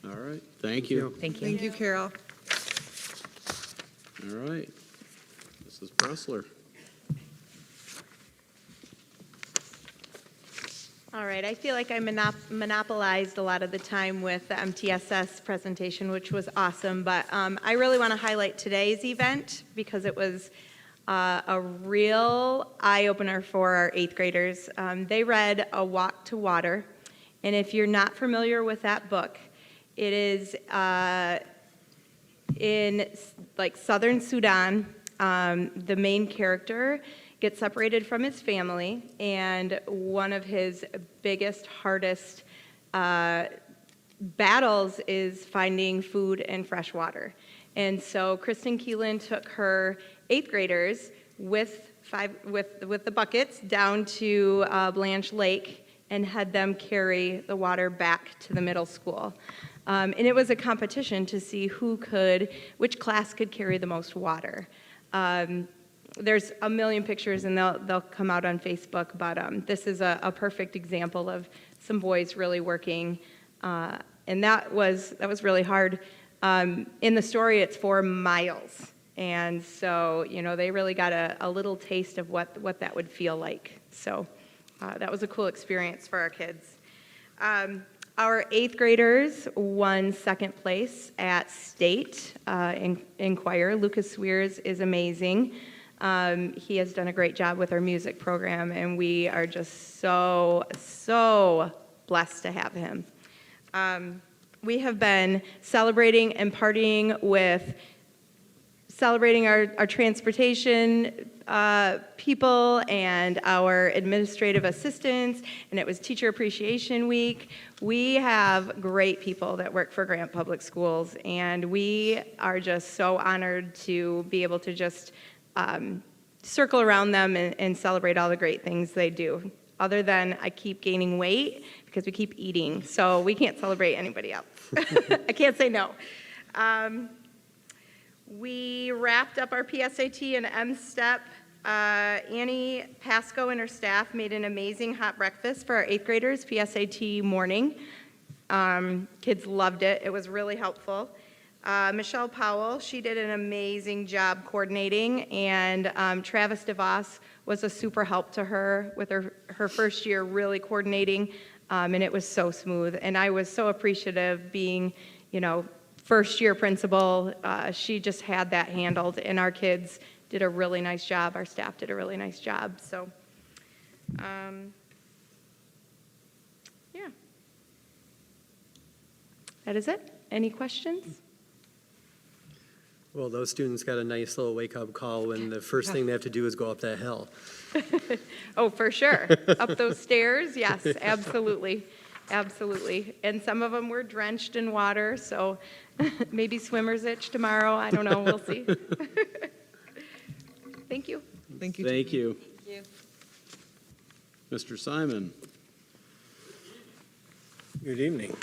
All right, thank you. Thank you. Thank you, Carol. All right. Mrs. Pressler. All right, I feel like I monopolized a lot of the time with the MTSS presentation, which was awesome, but I really want to highlight today's event because it was a real eye-opener for our 8th graders. They read A Walk to Water, and if you're not familiar with that book, it is in southern Sudan. The main character gets separated from his family, and one of his biggest, hardest battles is finding food and fresh water. And so Kristen Keelan took her 8th graders with the buckets down to Blanche Lake and had them carry the water back to the middle school. And it was a competition to see which class could carry the most water. There's a million pictures, and they'll come out on Facebook, but this is a perfect example of some boys really working, and that was really hard. In the story, it's 4 miles, and so they really got a little taste of what that would feel like. So that was a cool experience for our kids. Our 8th graders won 2nd place at state in choir. Lucas Swears is amazing. He has done a great job with our music program, and we are just so blessed to have him. We have been celebrating and partying with our transportation people and our administrative assistants, and it was Teacher Appreciation Week. We have great people that work for Grant Public Schools, and we are just so honored to be able to just circle around them and celebrate all the great things they do. Other than I keep gaining weight because we keep eating, so we can't celebrate anybody else. I can't say no. We wrapped up our PSAT and M-STEP. Annie Pasco and her staff made an amazing hot breakfast for our 8th graders, PSAT morning. Kids loved it. It was really helpful. Michelle Powell, she did an amazing job coordinating, and Travis DeVos was a super help to her with her first year really coordinating, and it was so smooth. And I was so appreciative being, first year principal. She just had that handled, and our kids did a really nice job. Our staff did a really nice job. So, yeah. That is it. Any questions? Well, those students got a nice little wake-up call when the first thing they have to do is go up that hill. Oh, for sure. Up those stairs, yes, absolutely. Absolutely. And some of them were drenched in water, so maybe swimmer's itch tomorrow. I don't know. We'll see. Thank you. Thank you. Thank you. Thank you. Mr. Simon. Good evening.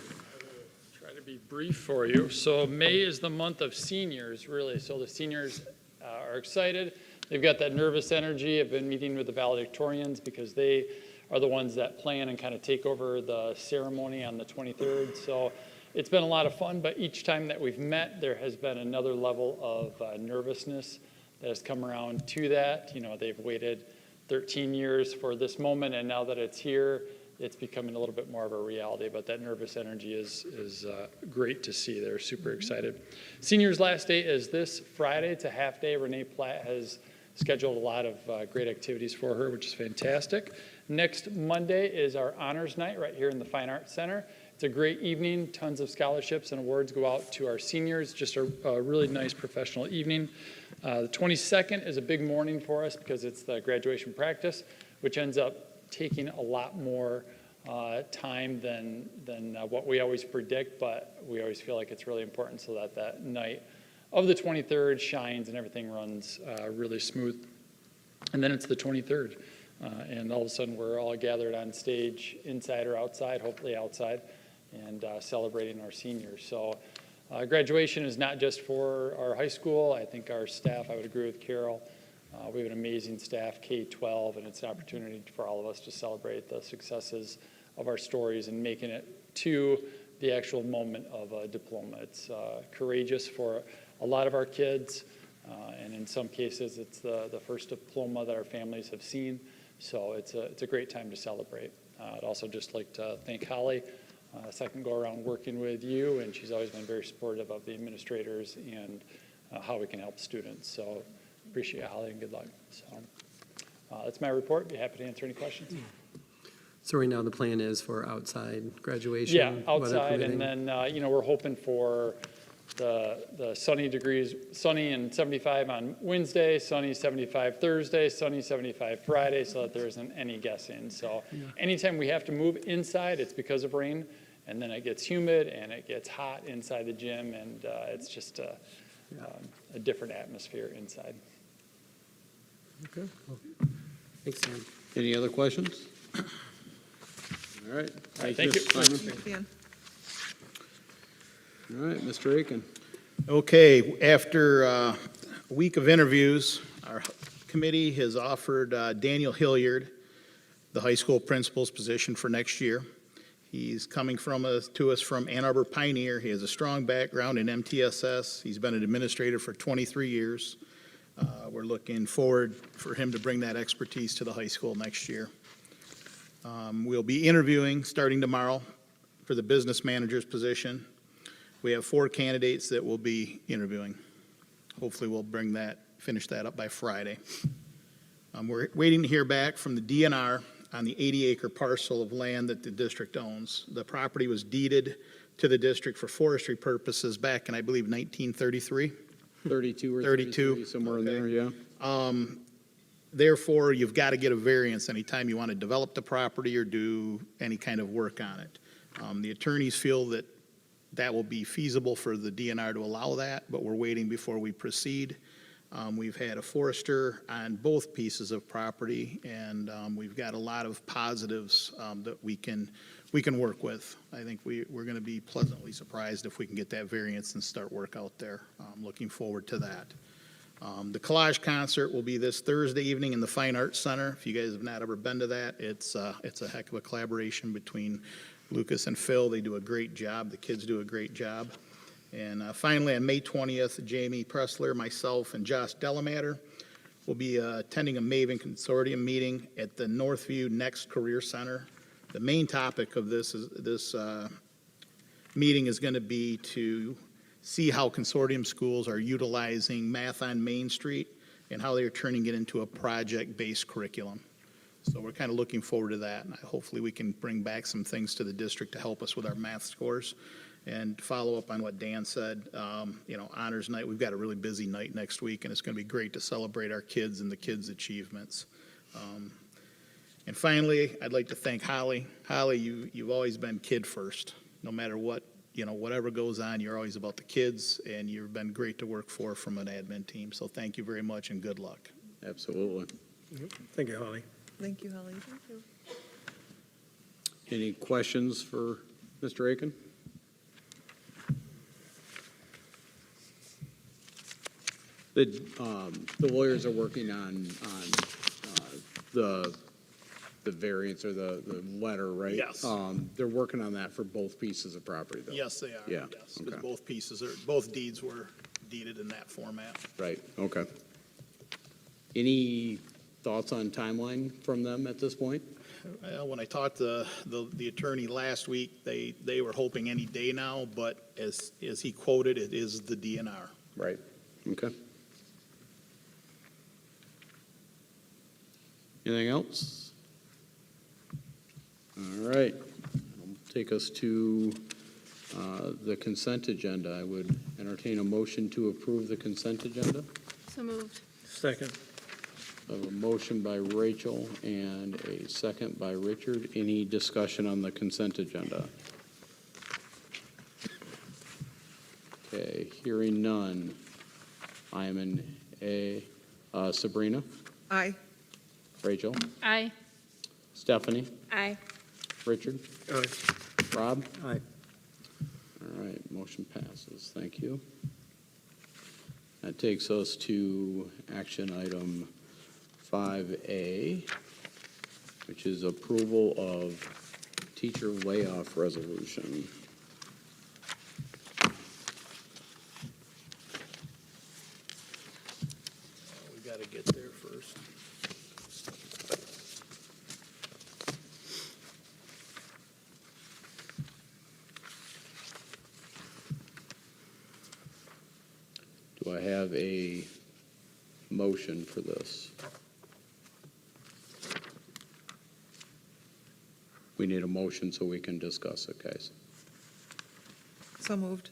Try to be brief for you. So May is the month of seniors, really. So the seniors are excited. They've got that nervous energy. I've been meeting with the valedictorians because they are the ones that plan and kind of take over the ceremony on the 23rd. So it's been a lot of fun, but each time that we've met, there has been another level of nervousness that has come around to that. They've waited 13 years for this moment, and now that it's here, it's becoming a little bit more of a reality, but that nervous energy is great to see. They're super excited. Seniors' last day is this Friday. It's a half day. Renee Platt has scheduled a lot of great activities for her, which is fantastic. Next Monday is our honors night right here in the Fine Arts Center. It's a great evening. Tons of scholarships and awards go out to our seniors. Just a really nice professional evening. The 22nd is a big morning for us because it's the graduation practice, which ends up taking a lot more time than what we always predict, but we always feel like it's really important so that night of the 23rd shines and everything runs really smooth. And then it's the 23rd, and all of a sudden we're all gathered on stage, inside or outside, hopefully outside, and celebrating our seniors. So graduation is not just for our high school. I think our staff, I would agree with Carol, we have an amazing staff, K-12, and it's an opportunity for all of us to celebrate the successes of our stories and making it to the actual moment of a diploma. It's courageous for a lot of our kids, and in some cases, it's the first diploma that our families have seen. So it's a great time to celebrate. I'd also just like to thank Holly. Second go around working with you, and she's always been very supportive of the administrators and how we can help students. So appreciate it, Holly, and good luck. So that's my report. Be happy to answer any questions. So right now the plan is for outside graduation? Yeah, weather outside, permitting? and then we're hoping for the sunny degrees, sunny and 75 on Wednesday, sunny 75 Thursday, sunny 75 Friday, so that there isn't any guessing. So anytime we have to move inside, it's because of rain, and then it gets humid and it gets hot inside the gym, and it's just a different atmosphere inside. Okay. Well, thanks, Dan. Any other questions? All right. Thank you. Mr. Simon. Thanks, Dan. All right, Mr. Aiken. Okay, after a week of interviews, our committee has offered Daniel Hilliard the high school principal's position for next year. He's coming to us from Ann Arbor Pioneer. He has a strong background in MTSS. He's been an administrator for 23 years. We're looking forward for him to bring that expertise to the high school next year. We'll be interviewing starting tomorrow for the business manager's position. We have 4 candidates that we'll be interviewing. Hopefully we'll finish that up by Friday. We're waiting to hear back from the DNR on the 80-acre parcel of land that the district owns. The property was deeded to the district for forestry purposes back in, I believe, 1933. 32 or 32. 33, somewhere in there, yeah. Therefore, you've got to get a variance anytime you want to develop the property or do any kind of work on it. The attorneys feel that will be feasible for the DNR to allow that, but we're waiting before we proceed. We've had a forester on both pieces of property, and we've got a lot of positives that we can work with. I think we're going to be pleasantly surprised if we can get that variance and start work out there. I'm looking forward to that. The collage concert will be this Thursday evening in the Fine Arts Center. If you guys have not ever been to that, it's a heck of a collaboration between Lucas and Phil. They do a great job. The kids do a great job. And finally, on May 20th, Jamie Pressler, myself, and Josh Delamater will be attending a Maven Consortium meeting at the Northview Next Career Center. The main topic of this meeting is going to be to see how consortium schools are utilizing Math on Main Street and how they're turning it into a project-based curriculum. So we're kind of looking forward to that, and hopefully we can bring back some things to the district to help us with our math scores. And follow up on what Dan said, honors night, we've got a really busy night next week, and it's going to be great to celebrate our kids and the kids' achievements. And finally, I'd like to thank Holly. Holly, you've always been kid first. No matter what, whatever goes on, you're always about the kids, and you've been great to work for from an admin team. So thank you very much, and good luck. Absolutely. Thank you, Holly. Thank you, Holly. Thank you. Any questions for Mr. Aiken? The lawyers are working on the variance or the letter, right? Yes. They're working on that for both pieces of property, though. Yes, they are. Yeah, Yes, 'cause okay. both deeds were deeded in that format. Right, okay. Any thoughts on timeline from them at this point? Well, when I talked to the attorney last week, they were hoping any day now, but as he quoted, it is the DNR. Right, okay. Anything else? All right, take us to the consent agenda. I would entertain a motion to approve the consent agenda. So moved. Second. A motion by Rachel and a second by Richard. Any discussion on the consent agenda? Okay, hearing none. I am in A. Sabrina? Aye. Rachel? Aye. Stephanie? Aye. Richard? Aye. Rob? Aye. All right, motion passes. Thank you. That takes us to action item 5A, which is approval of teacher layoff resolution. We got to get there first. Do I have a motion for this? We need a motion so we can discuss it, guys. So moved.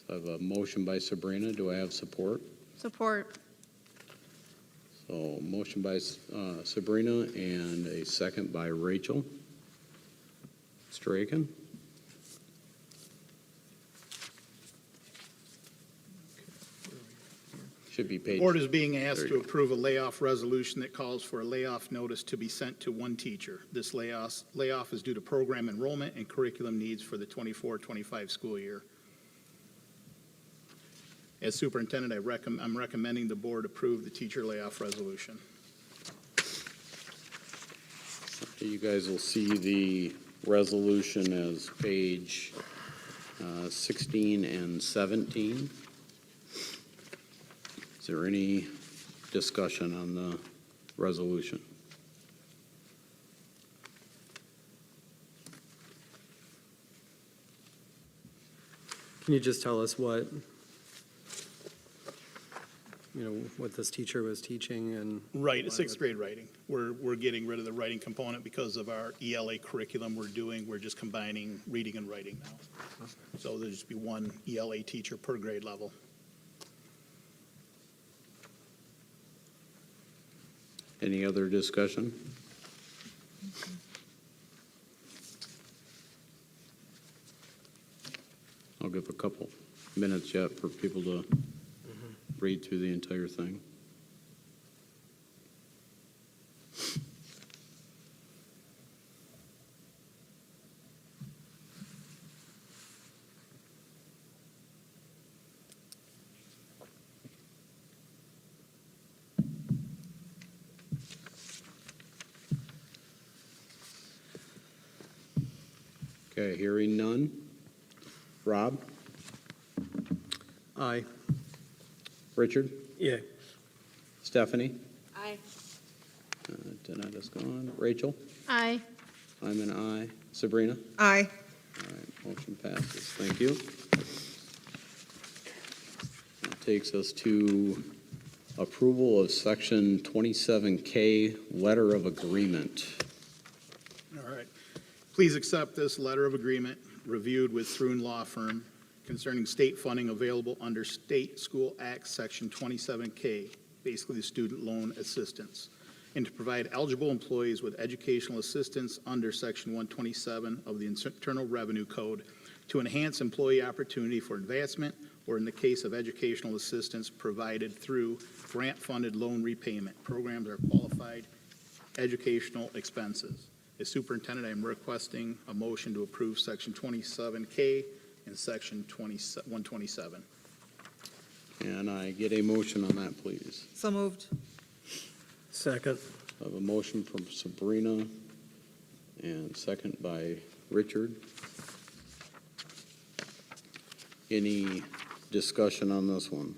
So I have a motion by Sabrina. Do I have support? Support. So motion by Sabrina and a second by Rachel. Mr. Aiken? Should be page. Board is being asked There to you go. approve a layoff resolution that calls for a layoff notice to be sent to one teacher. This layoff is due to program enrollment and curriculum needs for the 24-25 school year. As superintendent, I'm recommending the board approve the teacher layoff resolution. You guys will see the resolution as page 16 and 17. Is there any discussion on the resolution? Can you just tell us what, what this teacher was teaching and? Right, sixth grade writing. We're getting rid of the writing component because of our ELA curriculum we're doing. We're just combining reading and writing now. So there'll just be one ELA teacher per grade level. Any other discussion? I'll give a couple minutes yet for people to read through the entire thing. Okay, hearing none. Rob? Aye. Richard? Yeah. Stephanie? Aye. Danetta's gone. Rachel? Aye. I'm an aye. Sabrina? Aye. All right, motion passes. Thank you. That takes us to approval of section 27K letter of agreement. All right. Please accept this letter of agreement reviewed with Thrun Law Firm concerning state funding available under State School Act, Section 27K, basically the student loan assistance, and to provide eligible employees with educational assistance under Section 127 of the Internal Revenue Code to enhance employee opportunity for advancement, or in the case of educational assistance provided through grant-funded loan repayment. Programs are qualified educational expenses. As superintendent, I am requesting a motion to approve Section 27K and Section 127. Can I get a motion on that, please? So moved. Second. I have a motion from Sabrina and second by Richard. Any discussion on this one?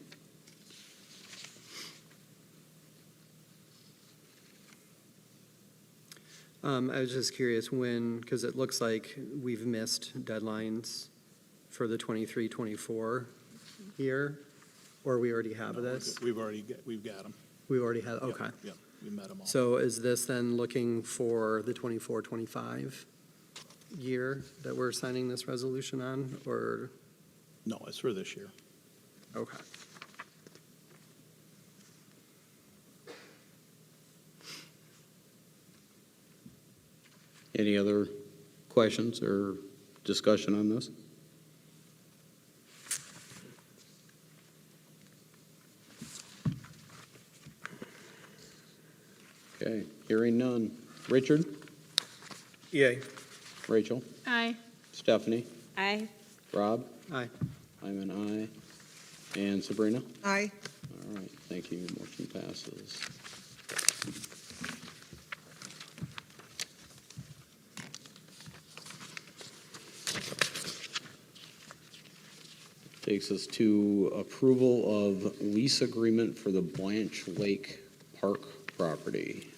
I was just curious when, because it looks like we've missed deadlines for the 23-24 year, or we already have this? We've got them. We already have, okay. Yeah, we met them all. So is this then looking for the 24-25 year that we're signing this resolution on, or? No, it's for this year. Okay. Any other questions or discussion on this? Okay, hearing none. Richard? Yay. Rachel? Aye. Stephanie? Aye. Rob? Aye. I'm an aye. And Sabrina? Aye. All right, thank you. Motion passes. Takes us to approval of lease agreement for the Blanche Lake Park property.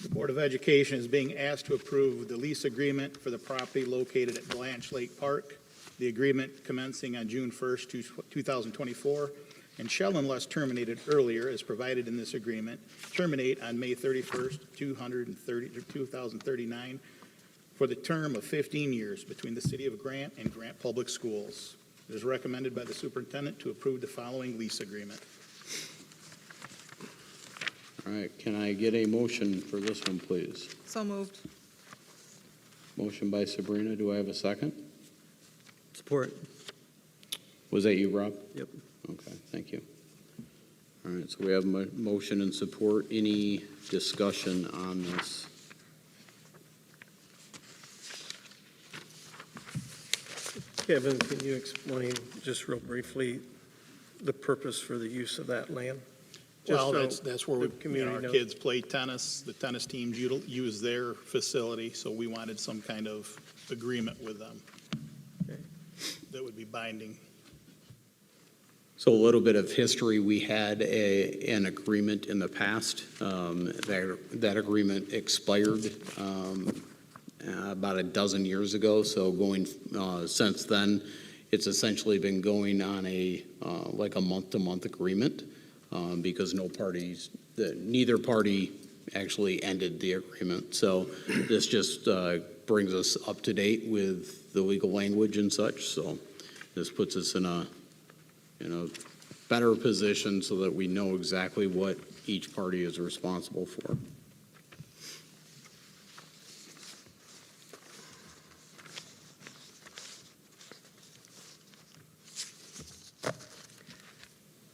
The Board of Education is being asked to approve the lease agreement for the property located at Blanche Lake Park. The agreement commencing on June 1st, 2024, and shall, unless terminated earlier, as provided in this agreement, terminate on May 31st, 2039, for the term of 15 years between the City of Grant and Grant Public Schools. It is recommended by the superintendent to approve the following lease agreement. All right, can I get a motion for this one, please? So moved. Motion by Sabrina, do I have a second? Support. Was that you, Rob? Yep. Okay, thank you. All right, so we have motion and support. Any discussion on this? Kevin, can you explain just real briefly the purpose for the use of that land? Just Well, so that's where the we, community our knows. kids play tennis. The tennis teams use their facility, so we wanted some kind of agreement with them that would be binding. So a little bit of history, we had an agreement in the past. That agreement expired about a dozen years ago, so going since then, it's essentially been going on like a month-to-month agreement because neither party actually ended the agreement. So this just brings us up to date with the legal language and such, so this puts us in a better position so that we know exactly what each party is responsible for.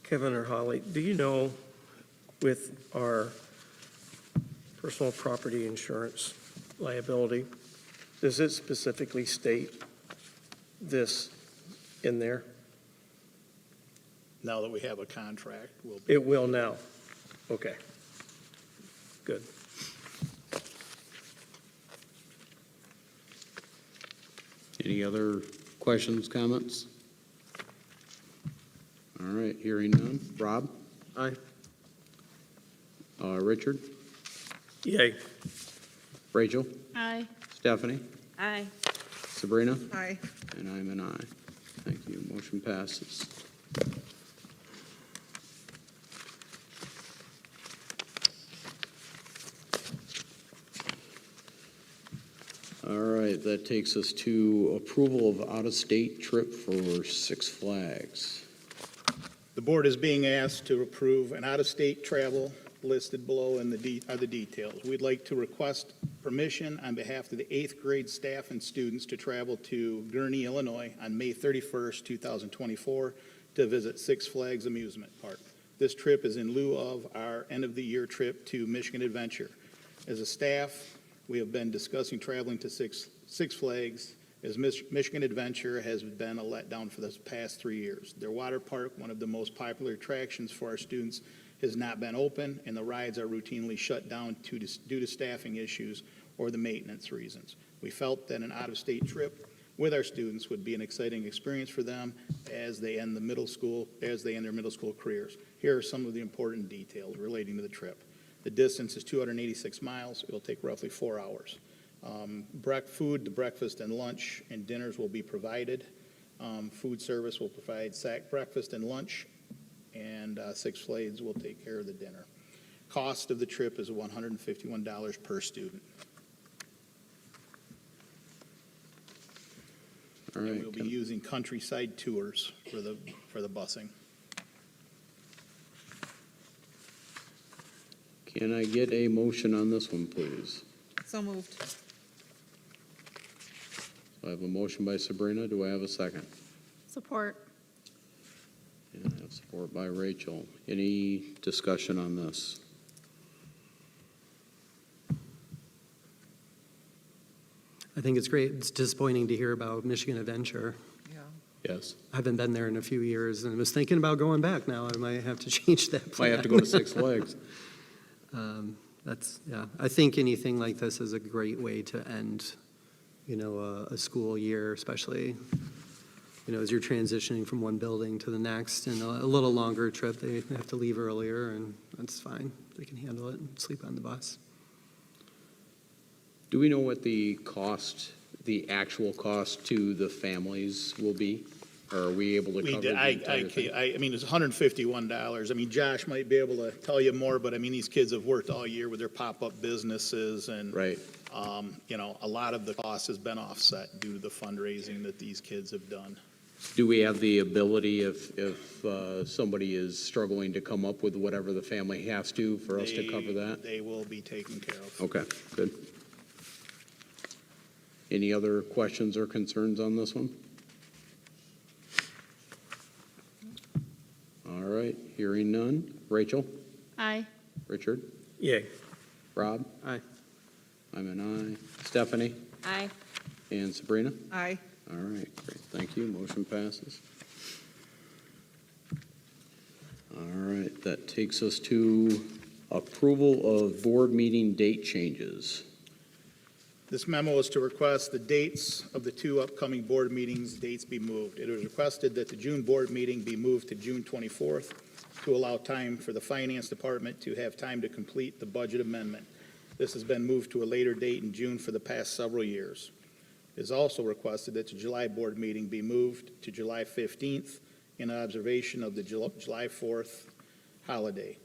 Kevin or Holly, do you know with our personal property insurance liability, does it specifically state this in there? Now that we have a contract, we'll It will now. Okay. Good. Any other questions, comments? All right, hearing none. Rob? Aye. Richard? Yay. Rachel? Aye. Stephanie? Aye. Sabrina? Aye. And I'm an aye. Thank you. Motion passes. All right, that takes us to approval of out-of-state trip for Six Flags. The board is being asked to approve an out-of-state travel listed below in are the details. We'd like to request permission on behalf of the 8th grade staff and students to travel to Gurnee, Illinois on May 31st, 2024 to visit Six Flags Amusement Park. This trip is in lieu of our end-of-the-year trip to Michigan Adventure. As a staff, we have been discussing traveling to Six Flags as Michigan Adventure has been a letdown for the past 3 years. Their water park, one of the most popular attractions for our students, has not been open, and the rides are routinely shut down due to staffing issues or the maintenance reasons. We felt that an out-of-state trip with our students would be an exciting experience for them as they end their middle school careers. Here are some of the important details relating to the trip. The distance is 286 miles. It will take roughly 4 hours. Food, the breakfast and lunch and dinners will be provided. Food service will provide sack breakfast and lunch, and Six Flags will take care of the dinner. Cost of the trip is $151 per student. All And right, we'll be using Countryside Tours for the busing. can I get a motion on this one, please? So moved. I have a motion by Sabrina. Do I have a second? Support. And I have support by Rachel. Any discussion on this? I think it's great. It's disappointing to hear about Michigan Adventure. Yeah. Yes. I haven't been there in a few years and was thinking about going back now. I might have to change that Might plan. have to go to Six Flags. Yeah, I think anything like this is a great way to end, a school year, especially, as you're transitioning from one building to the next, and a little longer trip, they have to leave earlier, and that's fine. They can handle it and sleep on the bus. Do we know what the actual cost to the families will be? Or are we able to We cover did, the entire thing? I mean, it's $151. I mean, Josh might be able to tell you more, but I mean, these kids have worked all year with their pop-up businesses and, Right. a lot of the cost has been offset due to the fundraising that these kids have done. Do we have the ability, if somebody is struggling to come up with whatever the family has to, for us to cover that? They will be taken care of. Okay, good. Any other questions or concerns on this one? All right, hearing none. Rachel? Aye. Richard? Yay. Rob? Aye. I'm an aye. Stephanie? Aye. And Sabrina? Aye. All right, great, thank you, motion passes. All right, that takes us to approval of board meeting date changes. This memo is to request the dates of the two upcoming board meetings, dates be moved. It is requested that the June board meeting be moved to June 24th to allow time for the finance department to have time to complete the budget amendment. This has been moved to a later date in June for the past several years. It is also requested that the July board meeting be moved to July 15th in observation of the July 4th holiday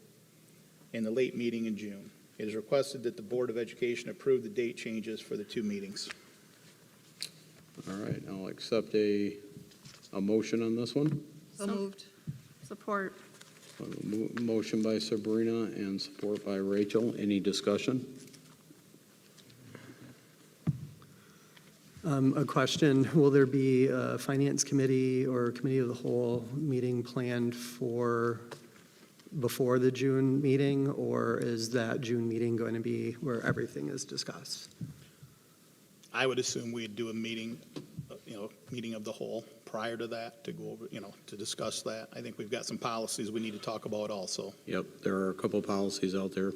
and the late meeting in June. It is requested that the Board of Education approve the date changes for the two meetings. All right, I'll accept a motion on this one. So moved. Support. Motion by Sabrina and support by Rachel. Any discussion? A question, will there be a finance committee or committee of the whole meeting planned for before the June meeting, or is that June meeting going to be where everything is discussed? I would assume we'd do a meeting, meeting of the whole prior to that to go over, to discuss that. I think we've got some policies we need to talk about also. Yep, there are a couple policies out there.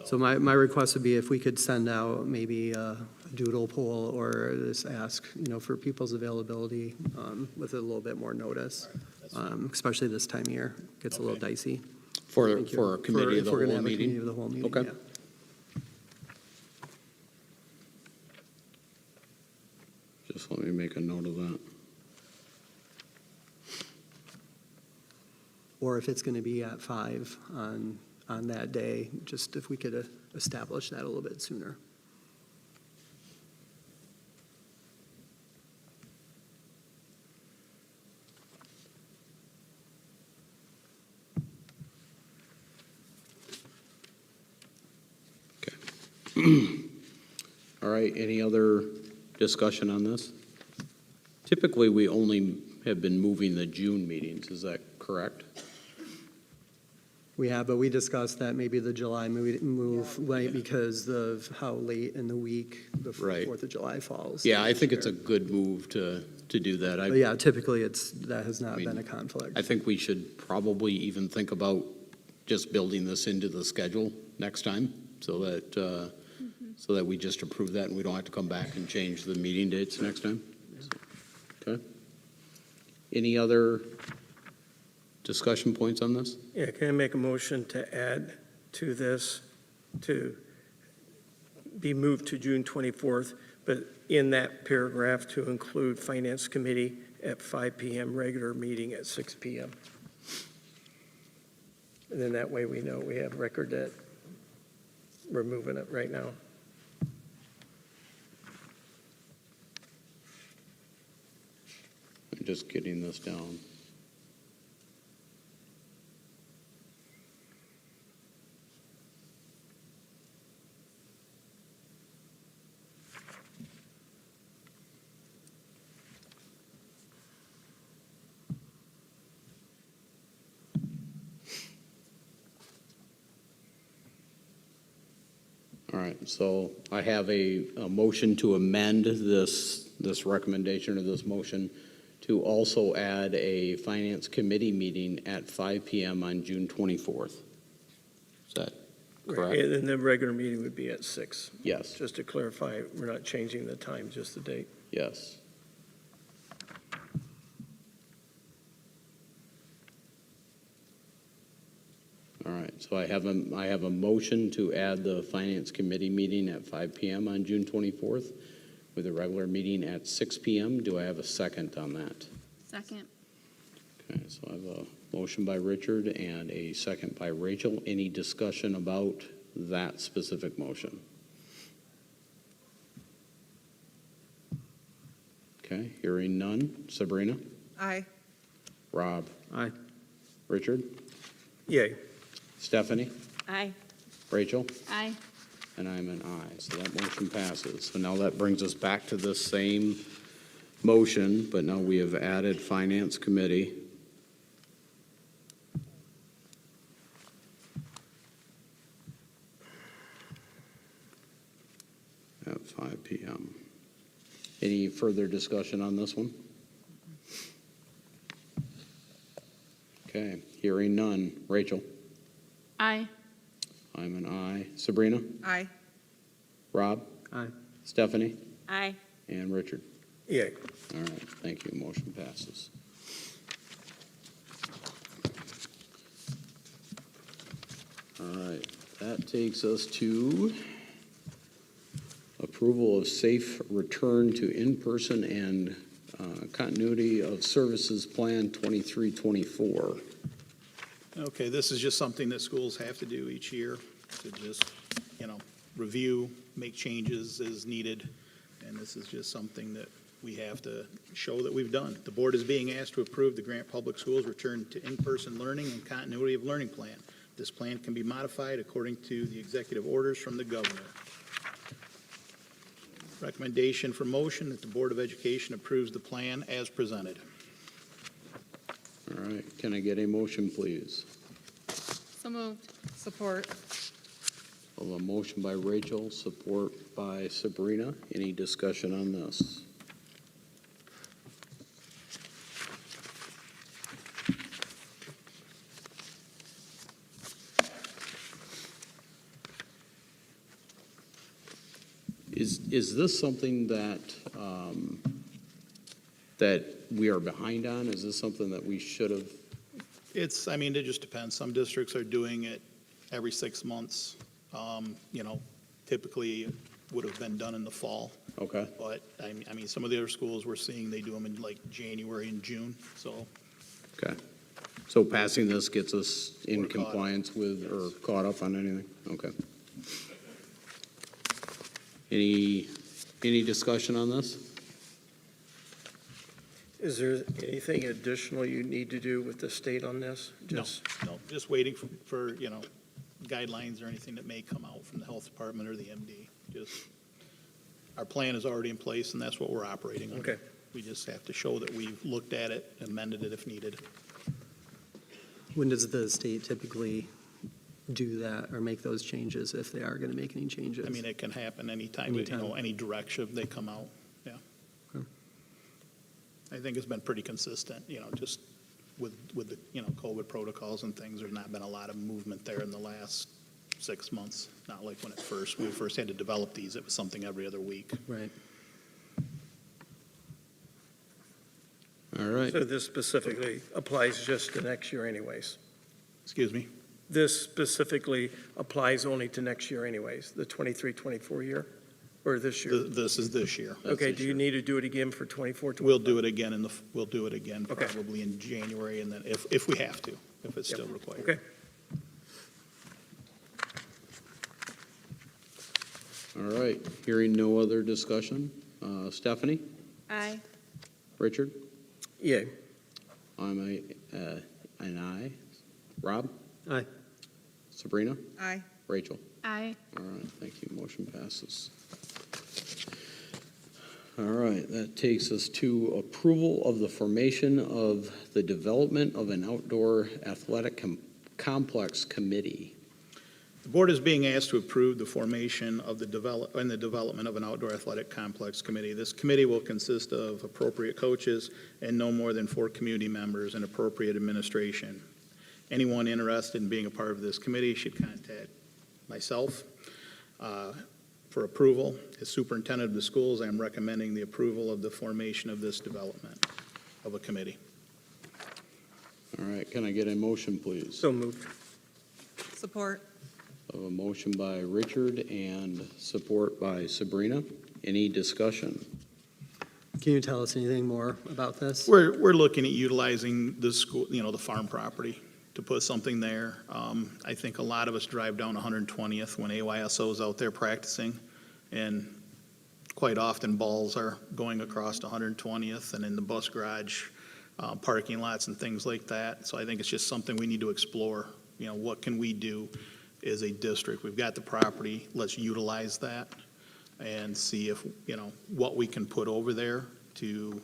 So my request would be if we could send out maybe a doodle poll or just ask, for people's availability with a little bit more notice, especially this time of year. Gets a little dicey. For Thank you. a committee of the If we're whole gonna have a meeting? committee of the whole meeting, Okay. yeah. Just let me make a note of that. Or if it's going to be at 5 on that day, just if we could establish that a little bit sooner. All right, any other discussion on this? Typically, we only have been moving the June meetings, is that correct? We have, but we discussed that maybe the July move late because of how late in the week the Right. 4th of July falls. Yeah, I think it's a good move to do that. But yeah, typically that has not been a conflict. I think we should probably even think about just building this into the schedule next time so that we just approve that and we don't have to come back and change the meeting dates next time. Okay. Any other discussion points on this? Yeah, can I make a motion to add to this, to be moved to June 24th, but in that paragraph to include Finance Committee at 5 PM, regular meeting at 6 PM? And then that way we know we have record that we're moving it right now. I'm just getting this down. All right. right, so I have a motion to amend this recommendation or this motion to also add a finance committee meeting at 5 PM on June 24th. Is that correct? And then the regular meeting would be at 6. Yes, Just to clarify, we're not changing the time, just the date. yes. All right, so I have a motion to add the finance committee meeting at 5 PM on June 24th with a regular meeting at 6 PM. Do I have a second on that? Second. Okay, so I have a motion by Richard and a second by Rachel. Any discussion about that specific motion? Okay, hearing none. Sabrina? Aye. Rob? Aye. Richard? Yay. Stephanie? Aye. Rachel? Aye. And I'm an aye, so that motion passes. So now that brings us back to the same motion, but now we have added Finance Committee. At 5 PM. Any further discussion on this one? Okay, hearing none. Rachel? Aye. I'm an aye. Sabrina? Aye. Rob? Aye. Stephanie? Aye. And Richard? Yay. All right, thank you. Motion passes. All right, that takes us to approval of safe return to in-person and continuity of services plan 2324. Okay, this is just something that schools have to do each year to just, review, make changes as needed. And this is just something that we have to show that we've done. The board is being asked to approve the Grant Public Schools return to in-person learning and continuity of learning plan. This plan can be modified according to the executive orders from the governor. Recommendation for motion that the Board of Education approves the plan as presented. All right, can I get a motion, please? So moved. Support. Of a motion by Rachel, support by Sabrina. Any discussion on this? Is this something that, that we are behind on? Is this something that we should have? It just depends. Some districts are doing it every 6 months. Typically it would have been done in the fall. Okay, But, some of the other schools we're seeing, they do them in like January and June, so. okay. So passing this gets us in We're caught up. compliance with, or caught up on anything? Okay. Any discussion on this? Is there anything additional you need to do with the state on this? No, just waiting for guidelines or anything that may come out from the health department or the MD. Our plan is already in place, and that's what we're operating under. Okay. We just have to show that we've looked at it, amended it if needed. When does the state typically do that or make those changes if they are going to make any changes? It can happen anytime, Anytime. any direction they come out, yeah. Okay. I think it's been pretty consistent, just with the, COVID protocols and things. There's not been a lot of movement there in the last 6 months. Not like when we first had to develop these, it was something every other week. Right. All right. So this specifically applies just to next year anyways? Excuse me? This specifically applies only to next year anyways, the 23-24 year, or this year? This is this year. That's Okay, this do you year. need to do it again for 24, 25? We'll do it again Okay. probably in January, and then if we have to, if it's still required. Okay. All right, hearing no other discussion. Stephanie? Aye. Richard? Yay. I'm an aye. Rob? Aye. Sabrina? Aye. Rachel? Aye. All right, thank you. Motion passes. All right, that takes us to approval of the formation of the development of an outdoor athletic complex committee. The board is being asked to approve the formation of the development of an outdoor athletic complex committee. This committee will consist of appropriate coaches and no more than 4 community members and appropriate administration. Anyone interested in being a part of this committee should contact myself for approval. As superintendent of the schools, I am recommending the approval of the formation of this development of a committee. All right, can I get a motion, please? So moved. Support. A motion by Richard and support by Sabrina. Any discussion? Can you tell us anything more about this? We're looking at utilizing the school, the farm property to put something there. I think a lot of us drive down 120th when AYSO is out there practicing, and quite often balls are going across 120th and in the bus garage, parking lots and things like that. So I think it's just something we need to explore. What can we do as a district? We've got the property, let's utilize that and see if, what we can put over there to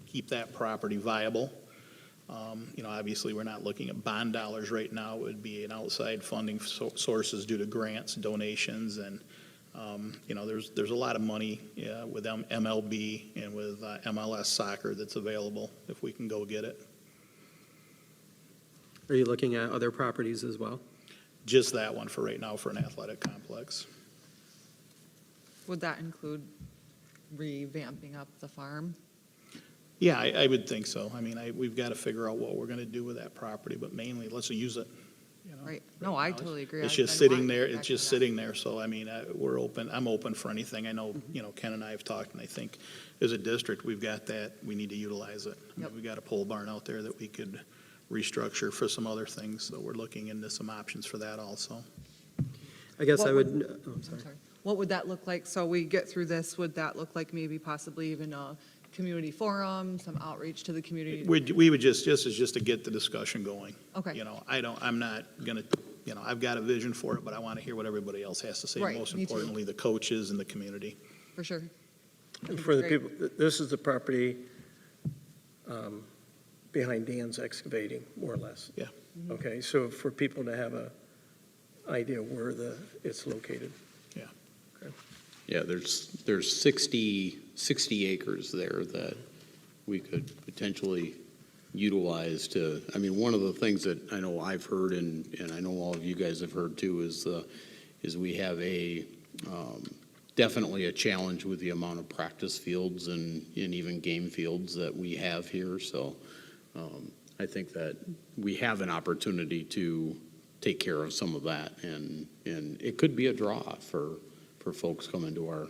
keep that property viable. Obviously, we're not looking at bond dollars right now. It would be an outside funding sources due to grants, donations, and, there's a lot of money with MLB and with MLS soccer that's available if we can go get it. Are you looking at other properties as well? Just that one for right now for an athletic complex. Would that include revamping up the farm? Yeah, I would think so. I mean, we've got to figure out what we're going to do with that property, but mainly let's use it. Right. No, I totally agree. It's I've just been sitting there, wanting to it's get just back to sitting there, so I mean, I'm open for anything. I know, Ken and I have talked, and I think as a district, we've got that, we need to utilize it. Yep. We've got a pole barn out there that we could restructure for some other things, so we're looking into some options for that also. I guess What I would- would, oh, I'm sorry. sorry. What would that look like? So we get through this, would that look like maybe possibly even a community forum, some outreach to the community? We would just to get the discussion going. Okay. I'm not gonna, I've got a vision for it, but I want to hear what everybody else has to say. Right, Most me too. importantly, the coaches and the community. For sure. And for the Great. people, this is the property behind Dan's Excavating, more or less. Yeah. Okay, so for people to have a idea where it's located. Yeah, there's 60 acres there that we could potentially utilize to, I mean, one of the things that I know I've heard and I know all of you guys have heard too is we have definitely a challenge with the amount of practice fields and even game fields that we have here. So I think that we have an opportunity to take care of some of that, and it could be a draw for folks coming to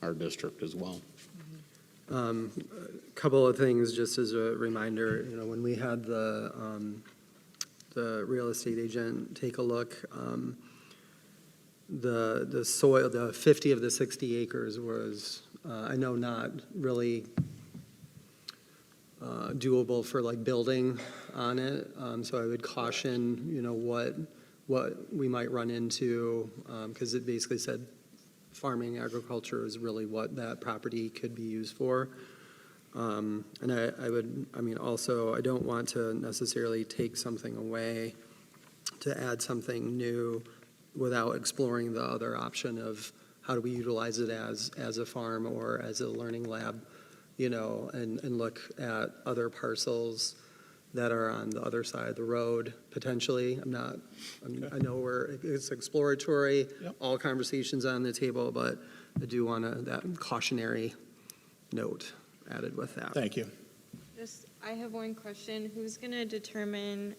our district as well. Couple of things, just as a reminder, when we had the real estate agent take a look, the soil, the 50 of the 60 acres was, I know not really doable for like building on it. So I would caution, what we might run into, because it basically said farming agriculture is really what that property could be used for. And also, I don't want to necessarily take something away to add something new without exploring the other option of how do we utilize it as a farm or as a learning lab, and look at other parcels that are on the other side of the road, potentially. I know it's exploratory, Yep. all conversations on the table, but I do want that cautionary note added with that. Thank you. I have one question. Who's going to determine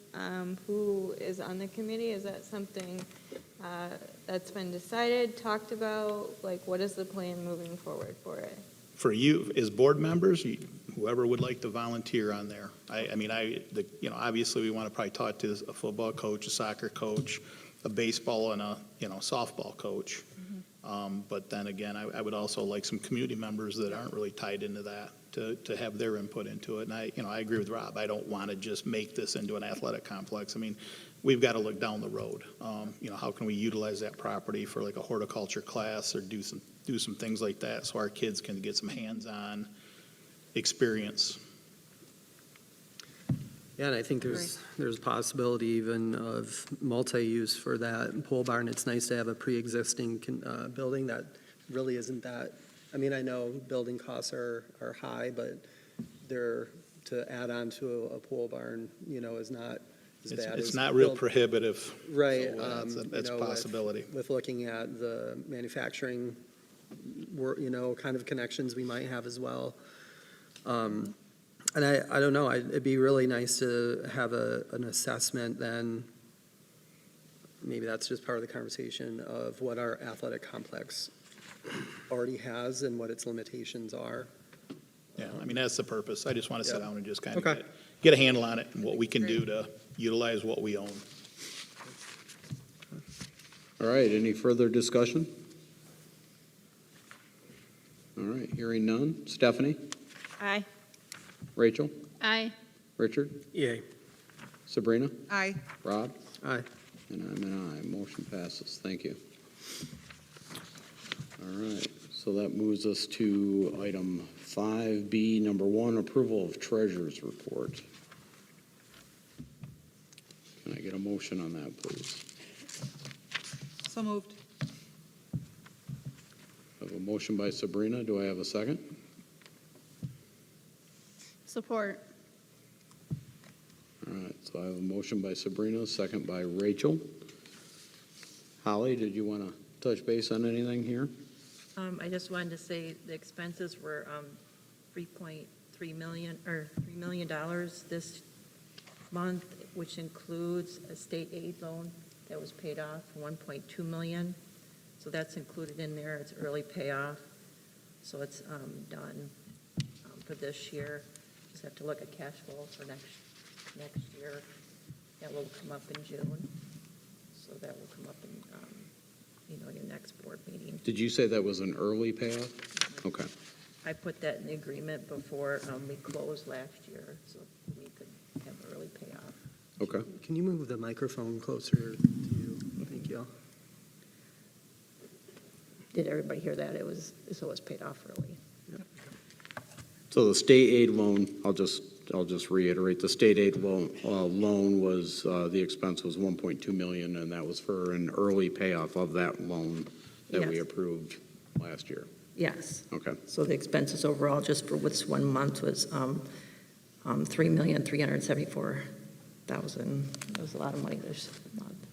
who is on the committee? Is that something that's been decided, talked about? Like, what is the plan moving forward for it? For you, as board members, whoever would like to volunteer on there. Obviously, we want to probably talk to a football coach, a soccer coach, a baseball and a, softball coach. But then again, I would also like some community members that aren't really tied into that to have their input into it. And I agree with Rob. I don't want to just make this into an athletic complex. I mean, we've got to look down the road. How can we utilize that property for like a horticulture class or do some things like that so our kids can get some hands-on experience. Yeah, and I think there's a possibility even of multi-use for that pole barn. It's nice to have a pre-existing building that really isn't that, I mean, I know building costs are high, but to add on to a pole barn, is not as bad as. It's not real prohibitive. Right. So that's a possibility. With looking at the manufacturing, kind of connections we might have as well. And I don't know, it'd be really nice to have an assessment then, maybe that's just part of the conversation of what our athletic complex already has and what its limitations are. Yeah, I mean, that's the purpose. I just want to sit Yeah. down and just kind of Okay. get a handle on it and what we can do to utilize what we own. All right, any further discussion? All right, hearing none. Stephanie? Aye. Rachel? Aye. Richard? Yay. Sabrina? Aye. Rob? Aye. And I'm an aye. Motion passes. Thank you. All right, so that moves us to item 5B, number 1, approval of treasurer's report. Can I get a motion on that, please? So moved. I have a motion by Sabrina. Do I have a second? Support. All right, so I have a motion by Sabrina, second by Rachel. Holly, did you want to touch base on anything here? I just wanted to say the expenses were $3.3 million, or $3 million this month, which includes a state aid loan that was paid off, $1.2 million. So that's included in there. It's early payoff. So it's done for this year. Just have to look at cash flow for next year. That will come up in June. So that will come up in, your next board meeting. Did you say that was an early payoff? Okay. I put that in the agreement before we closed last year, so we could have early payoff. Okay. Can you move the microphone closer to you? Thank you. Did everybody hear that? It was paid off early. So the state aid loan, I'll just reiterate, the state aid loan was, the expense was 1.2 million, and that was for an early payoff of that loan that we Yes. approved last year. Yes. Okay. So the expenses overall, just for this 1 month, was $3,374,000. That was a lot of money this month.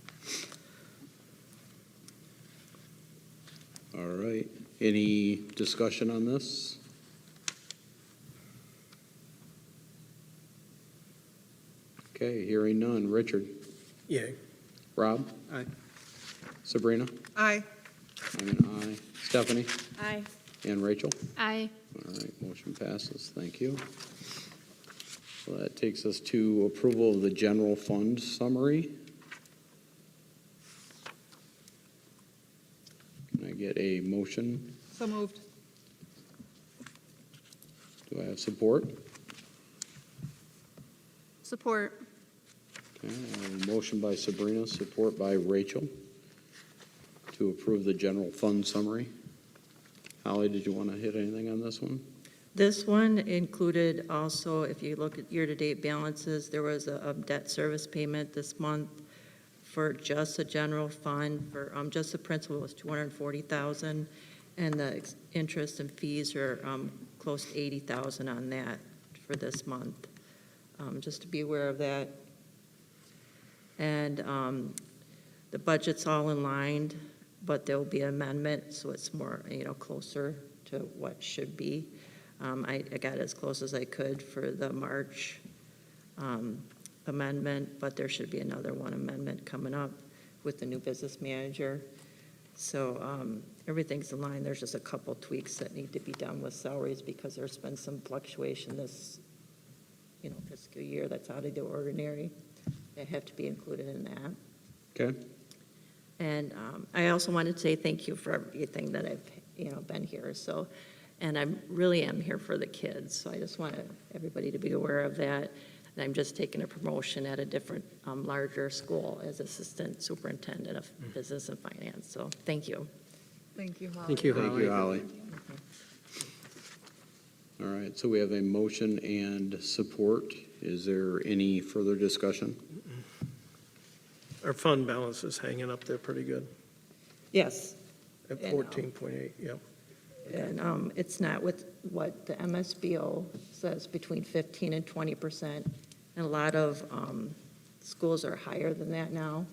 All right. Any discussion on this? Okay, hearing none. Richard? Yay. Rob? Aye. Sabrina? Aye. I'm an aye. Stephanie? Aye. And Rachel? Aye. All right, motion passes. Thank you. So that takes us to approval of the general fund summary. Can I get a motion? So moved. Do I have support? Support. Okay, I have a motion by Sabrina, support by Rachel to approve the general fund summary. Holly, did you want to hit anything on this one? This one included also, if you look at year-to-date balances, there was a debt service payment this month for just a general fund, for just the principal was $240,000, and the interest and fees are close to $80,000 on that for this month. Just to be aware of that. And the budget's all in line, but there will be an amendment, so it's more, closer to what should be. I got as close as I could for the March amendment, but there should be another amendment coming up with the new business manager. So everything's in line. There's just a couple tweaks that need to be done with salaries because there's been some fluctuation this fiscal year that's out of the ordinary. They have to be included in that. Okay. And I also wanted to say thank you for everything that I've, been here. So, and I really am here for the kids. So I just want everybody to be aware of that. And I'm just taking a promotion at a different, larger school as assistant superintendent of business and finance. So thank you. Thank you, Holly. Thank you, Holly. Thank you, Holly. All right, so we have a motion and support Is there any further discussion? Our fund balance is hanging up there pretty good Yes. at And, 14.8, yep. And it's not with what the MSBO says, between 15 and 20%. And a lot of schools are higher than that now.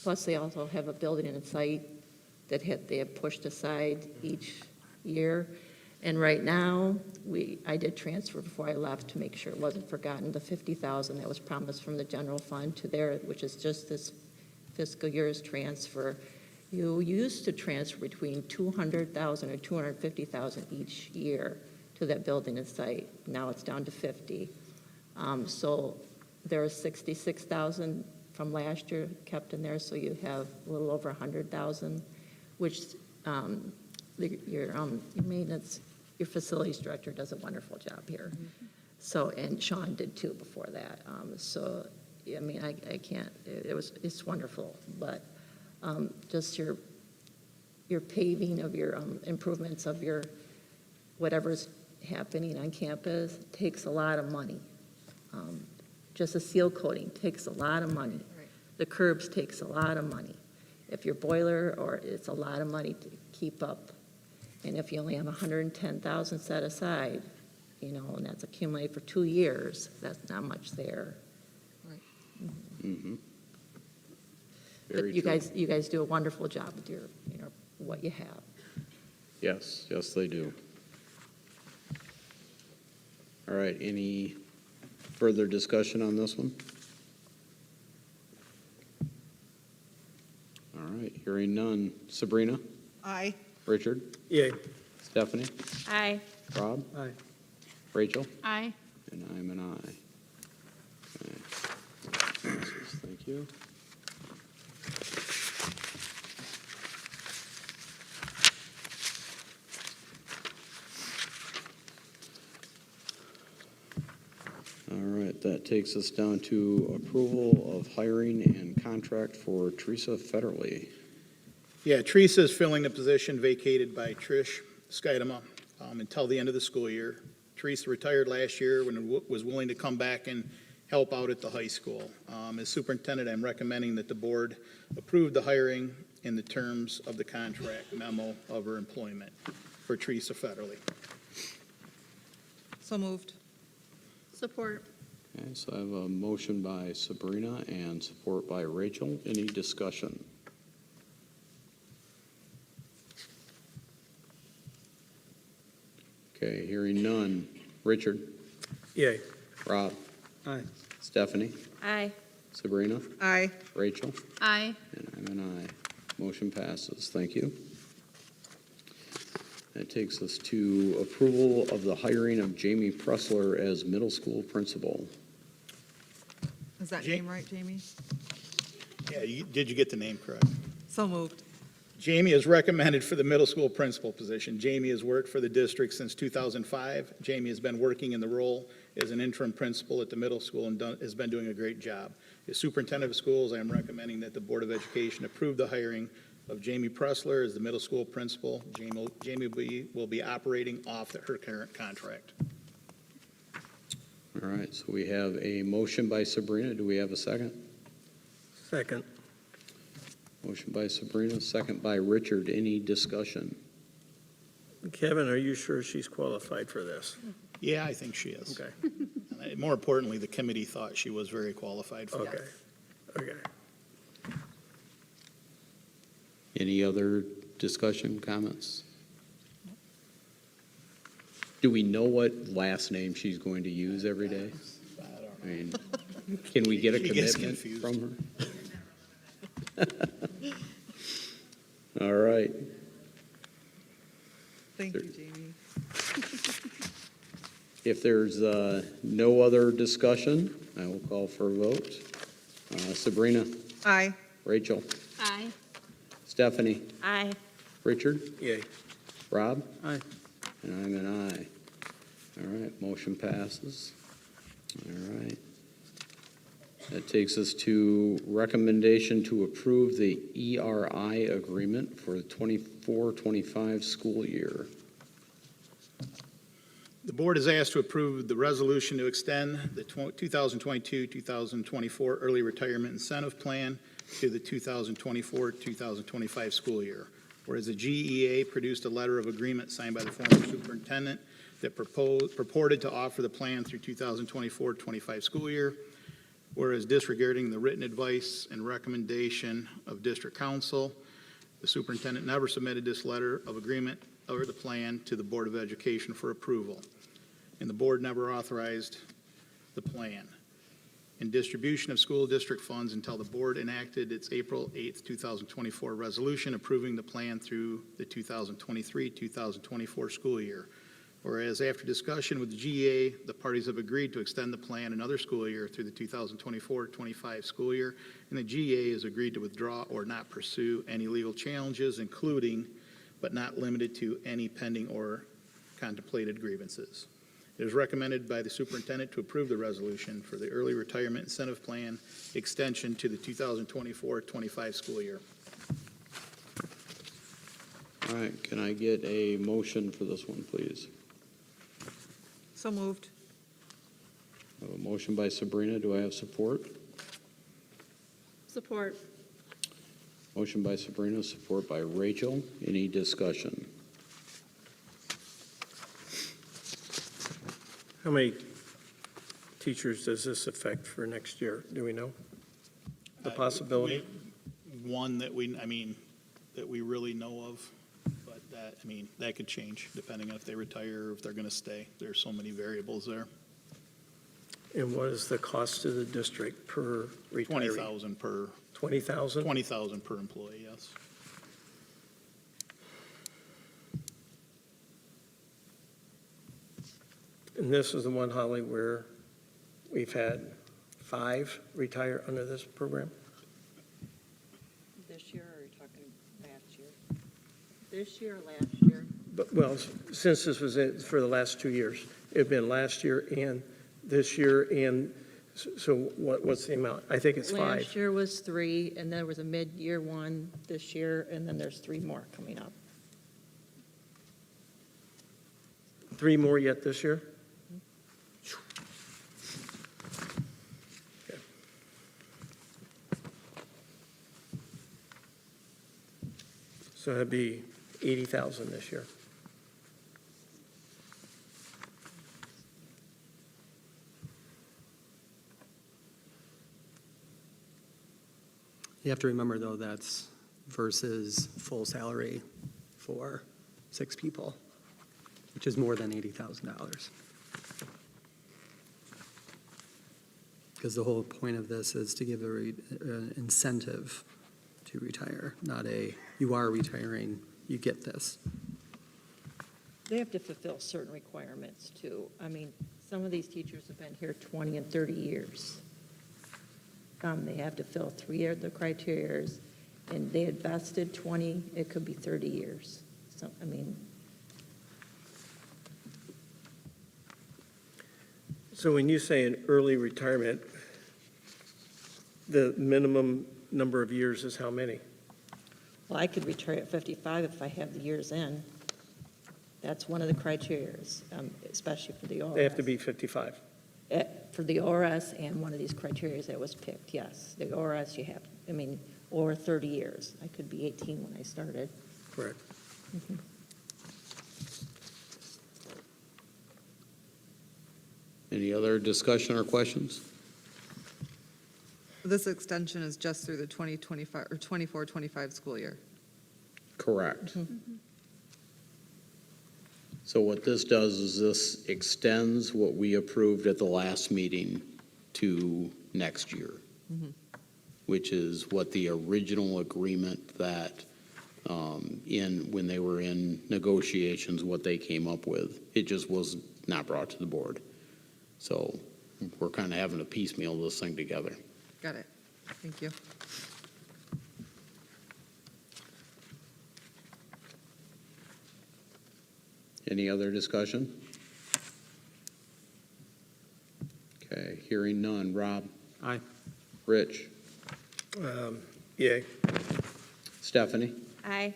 Plus, they also have a building and a site that they have pushed aside each year. And right now, I did transfer before I left to make sure it wasn't forgotten, the 50,000 that was promised from the general fund to there, which is just this fiscal year's transfer. You used to transfer between 200,000 and 250,000 each year to that building and site. Now it's down to 50. So there is 66,000 from last year kept in there, so you have a little over 100,000, which your maintenance, your facilities director does a wonderful job here. So, and Sean did too before that. So, I mean, I can't, it's wonderful, but just your paving of your improvements of your, whatever's happening on campus takes a lot of money. Just a seal coating takes a lot of money. The curbs takes a lot of money. If your boiler, or it's a lot of money to keep up. And if you only have 110,000 set aside, you know, and that's accumulated for 2 years, that's not much there. Mm-hmm. But you guys do a wonderful job with your, what you have. Yes, they do. All right, any further discussion on this one? All right, hearing none. Sabrina? Aye. Richard? Yay. Stephanie? Aye. Rob? Aye. Rachel? Aye. And I'm an aye. Okay. Thank you. All right, that takes us down to approval of hiring and contract for Teresa Federley. Yeah, Teresa is filling a position vacated by Trish Skidema until the end of the school year. Teresa retired last year when was willing to come back and help out at the high school. As superintendent, I'm recommending that the board approve the hiring in the terms of the contract memo of her employment for Teresa Federley. So moved. Support. Okay, so I have a motion by Sabrina and support by Rachel. Any discussion? Okay, hearing none. Richard? Yay. Rob? Aye. Stephanie? Aye. Sabrina? Aye. Rachel? Aye. And I'm an aye. Motion passes. Thank you. That takes us to approval of the hiring of Jamie Pressler as middle school principal. Is that name right, Jamie? Yeah, did you get the name correct? So moved. Jamie is recommended for the middle school principal position. Jamie has worked for the district since 2005. Jamie has been working in the role as an interim principal at the middle school and has been doing a great job. As superintendent of schools, I am recommending that the Board of Education approve the hiring of Jamie Pressler as the middle school principal. Jamie will be operating off her current contract. All right, so we have a motion by Sabrina. Do we have a second? Second. Motion by Sabrina, second by Richard. Any discussion? Kevin, are you sure she's qualified for this? Yeah, I think she is. Okay, And more importantly, the committee thought she was very qualified for it. okay. Any other discussion, comments? Do we know what last name she's going to use every day? I mean, can we get a She gets commitment confused. from her? All right. Thank you, Jamie. If there's no other discussion, I will call for a vote. Sabrina? Aye. Rachel? Aye. Stephanie? Aye. Richard? Yay. Rob? Aye. And I'm an aye. All right, motion passes. All right. That takes us to recommendation to approve the ERI agreement for the 24-25 school year. The board is asked to approve the resolution to extend the 2022-2024 early retirement incentive plan to the 2024-2025 school year. Whereas the GEA produced a letter of agreement signed by the former superintendent that purported to offer the plan through 2024-25 school year. Whereas disregarding the written advice and recommendation of district council, the superintendent never submitted this letter of agreement or the plan to the Board of Education for approval, and the board never authorized the plan and distribution of school district funds until the board enacted its April 8th, 2024 resolution approving the plan through the 2023-2024 school year. Whereas after discussion with the GEA, the parties have agreed to extend the plan another school year through the 2024-25 school year, and the GEA has agreed to withdraw or not pursue any legal challenges, including but not limited to any pending or contemplated grievances. It is recommended by the superintendent to approve the resolution for the early retirement incentive plan extension to the 2024-25 school year. All right, can I get a motion for this one, please? So moved. I have a motion by Sabrina. Do I have support? Support. Motion by Sabrina, support by Rachel. Any discussion? How many teachers does this affect for next year? Do we know? The possibility? One that we really know of, but that could change depending on if they retire or if they're going to stay. There's so many variables there. And what is the cost to the district per retiree? $20,000 per. 20,000? $20,000 per employee, yes. And this is the one, Holly, where we've had 5 retire under this program? This year, or are you talking last year? This year or last year? But, well, since this was it for the last 2 years, it'd been last year and this year, and so what's the amount? I think it's 5. Last year was 3, and there was a mid-year one this year, and then there's 3 more coming up. 3 more yet this year? Okay. So that'd be 80,000 this year. You have to remember, though, that's versus full salary for 6 people, which is more than $80,000. Because the whole point of this is to give an incentive to retire, not you are retiring, you get this. They have to fulfill certain requirements, too. I mean, some of these teachers have been here 20 and 30 years. They have to fill 3 of the criteria, and they invested 20, it could be 30 years. So, I mean. So when you say an early retirement, the minimum number of years is how many? Well, I could retire at 55 if I have the years in. That's one of the criteria, especially for the ORS. They have to be 55. For the ORS and one of these criteria that was picked, yes. The ORS you have, or 30 years. I could be 18 when I started. Correct. Mhm. Any other discussion or questions? This extension is just through the 2025 or 24-25 school year. Correct. So what this does is this extends what we approved at the last meeting to next year, which is what the original agreement that when they were in negotiations, what they came up with. It just was not brought to the board. So we're kind of having to piecemeal this thing together. Got it. Thank you. Any other discussion? Okay, hearing none. Rob? Aye. Rich? Yay. Stephanie? Aye.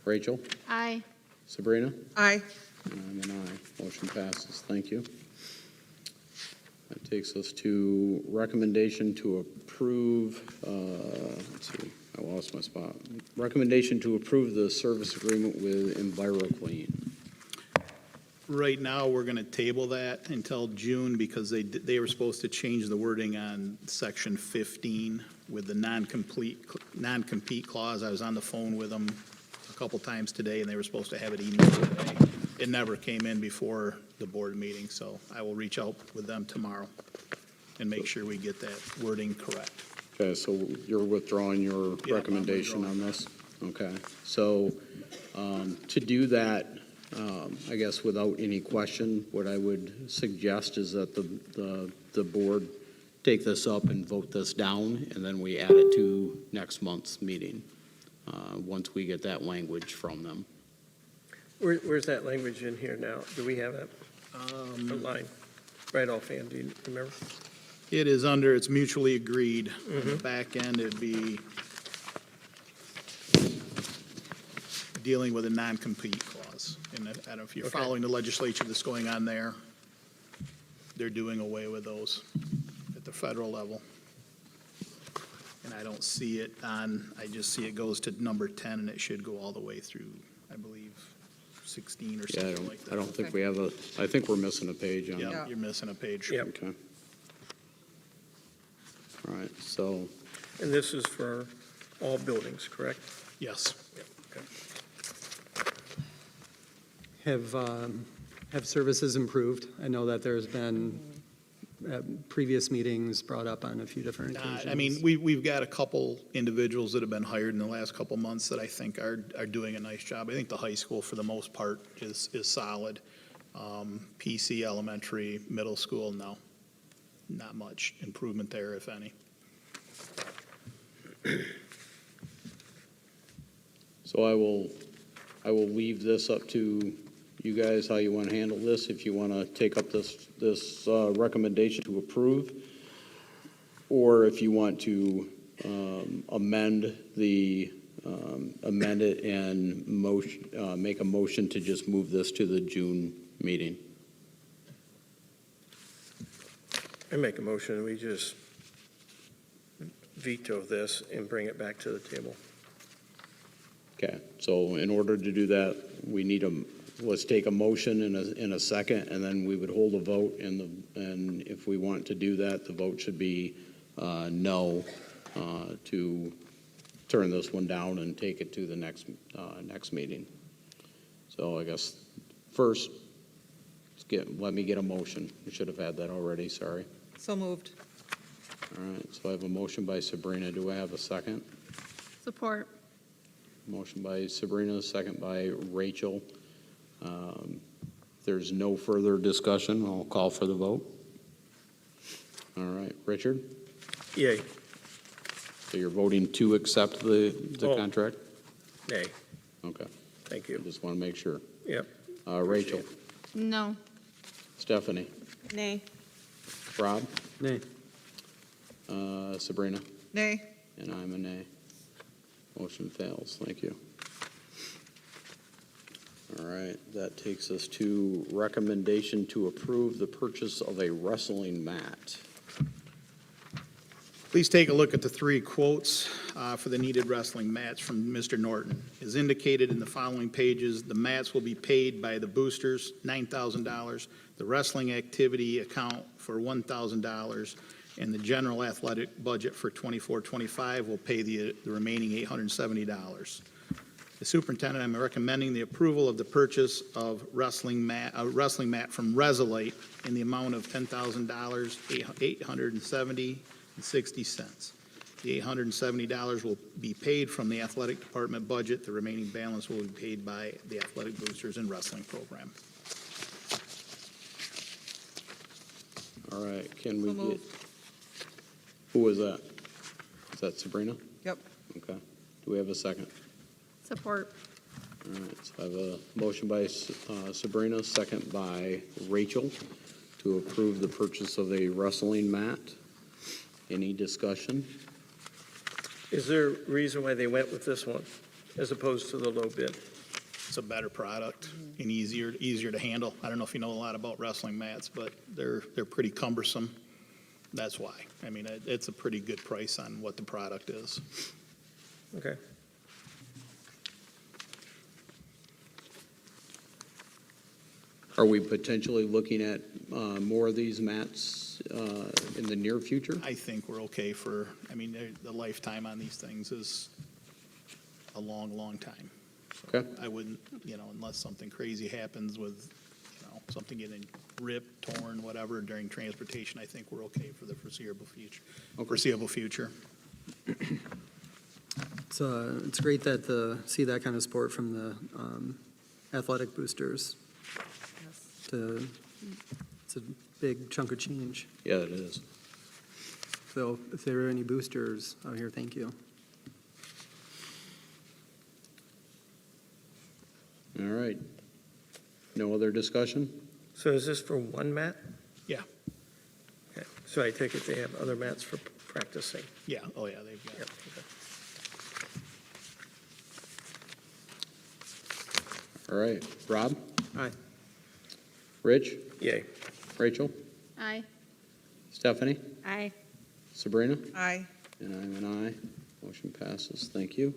Rachel? Aye. Sabrina? Aye. I'm an aye. Motion passes. Thank you. That takes us to recommendation to approve, let's see, I lost my spot. Recommendation to approve the service agreement with EnviroClean. Right now, we're going to table that until June because they were supposed to change the wording on section 15 with the non-compete clause. I was on the phone with them a couple times today, and they were supposed to have it emailed today. It never came in before the board meeting, so I will reach out with them tomorrow and make sure we get that wording correct. Okay, so you're withdrawing your Yeah, I'm recommendation on withdrawing this? Okay, so to do that, I guess without any question, what I would suggest is that the board take this up and vote this down, and then we add it to next month's meeting, once we get that language from them. Where's that language in here now? Do we have it online? Right offhand, do you remember? It is under, it's mutually agreed. On the back end, it'd be dealing with a non-compete clause. And I don't know if you're Okay. following the legislature that's going on there. They're doing away with those at the federal level. And I don't see it I just see it goes to number 10, and it should go all the way through, I believe, 16 or Yeah, something like that. I don't think we have I think we're missing a page on Yeah, that. you're missing a page. Yep. Okay. All right, so, And this is for all buildings, correct? Yes. Have services improved? I know that there's been previous meetings brought up on a few different occasions. I mean, we've got a couple individuals that have been hired in the last couple months that I think are doing a nice job. I think the high school, for the most part, is solid. PC, elementary, middle school, no. Not much improvement there, if any. so I will leave this up to you guys, how you want to handle this. If you want to take up this recommendation to approve, or if you want to amend it and make a motion to just move this to the June meeting. I make a motion, we just veto this and bring it back to the table. Okay, so in order to do that, we need let's take a motion in a second, and then we would hold a vote, and if we want to do that, the vote should be no to turn this one down and take it to the next meeting. So I guess first, let me get a motion. We should have had that already, sorry. So moved. All right, so I have a motion by Sabrina. Do I have a second? Support. Motion by Sabrina, second by Rachel. If there's no further discussion, I'll call for the vote. All right, Richard? Yay. So you're voting to accept the Oh. contract? Nay. Okay, Thank I you. just want to make sure. Yep. Rachel? No. Stephanie? Nay. Rob? Nay. Sabrina? Nay. And I'm a nay. Motion fails. Thank you. All right, that takes us to recommendation to approve the purchase of a wrestling mat. Please take a look at the three quotes for the needed wrestling mats from Mr. Norton. As indicated in the following pages, the mats will be paid by the boosters, $9,000, the wrestling activity account for $1,000, and the general athletic budget for 24-25 will pay the remaining $870. The superintendent, I'm recommending the approval of the purchase of a wrestling mat from Resolite in the amount of $10,000, $870.60. The $870 will be paid from the athletic department budget. The remaining balance will be paid by the athletic boosters and wrestling program. All right, can we So get, moved. who was that? Is that Sabrina? Yep. Okay. Do we have a second? Support. All right, so I have a motion by Sabrina, second by Rachel, to approve the purchase of a wrestling mat. Any discussion? Is there a reason why they went with this one as opposed to the low bid? It's a better product. and easier to handle. I don't know if you know a lot about wrestling mats, but they're pretty cumbersome. That's why. I mean, it's a pretty good price on what the product is. Okay. Are we potentially looking at more of these mats in the near future? I think we're okay for, I mean, the lifetime on these things is a long, long time. So Okay. I wouldn't, unless something crazy happens with, something getting ripped, torn, whatever during transportation, I think we're okay for the foreseeable future. It's great that see that kind of support from the athletic boosters. It's a big chunk of change. Yeah, it is. So if there are any boosters out here, thank you. All right. No other discussion? So is this for one mat? Yeah. Okay. So I take it they have other mats for practicing? Yeah, oh yeah, they've got Yep. All right. Rob? Aye. Rich? Yay. Rachel? Aye. Stephanie? Aye. Sabrina? Aye. And I'm an aye. Motion passes. Thank you.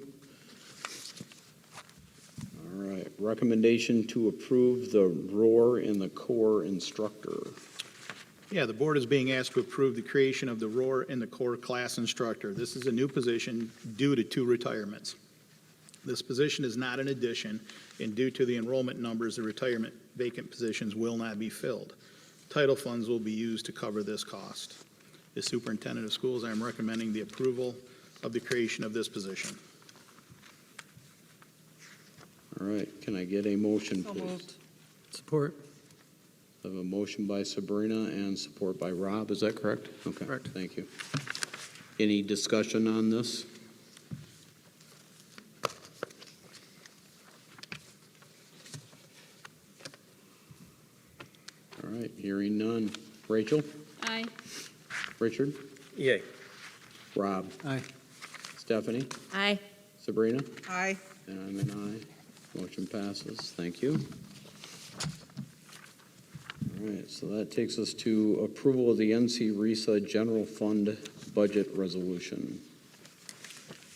All right. Recommendation to approve the ROAR in the core instructor. Yeah, the board is being asked to approve the creation of the ROAR in the core class instructor. This is a new position due to 2 retirements. This position is not an addition, and due to the enrollment numbers, the retirement vacant positions will not be filled. Title funds will be used to cover this cost. As superintendent of schools, I am recommending the approval of the creation of this position. All right. Can I get a motion, So please? moved. Support. I have a motion by Sabrina and support by Rob. Is that correct? Okay. Correct. Thank you. Any discussion on this? All right, hearing none. Rachel? Aye. Richard? Yay. Rob? Aye. Stephanie? Aye. Sabrina? Aye. And I'm an aye. Motion passes. Thank you. All right, so that takes us to approval of the NC RESA General Fund Budget Resolution.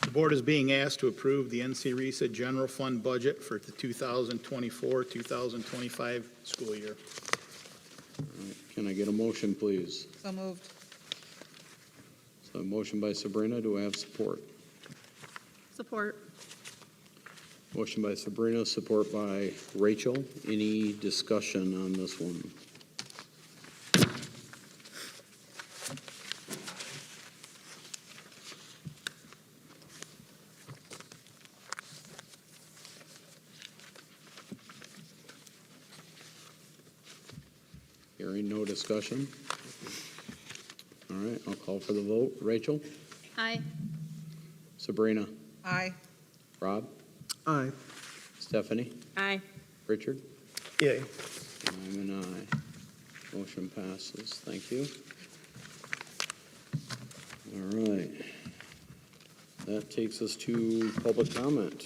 The board is being asked to approve the NC RESA general fund budget for the 2024-2025 school year. All right, can I get a motion, please? So moved. So a motion by Sabrina. Do I have support? Support. Motion by Sabrina, support by Rachel. Any discussion on this one? Hearing no discussion. All right, I'll call for the vote. Rachel? Aye. Sabrina? Aye. Rob? Aye. Stephanie? Aye. Richard? Yay. And I'm an aye. Motion passes. Thank you. All right. That takes us to public comment.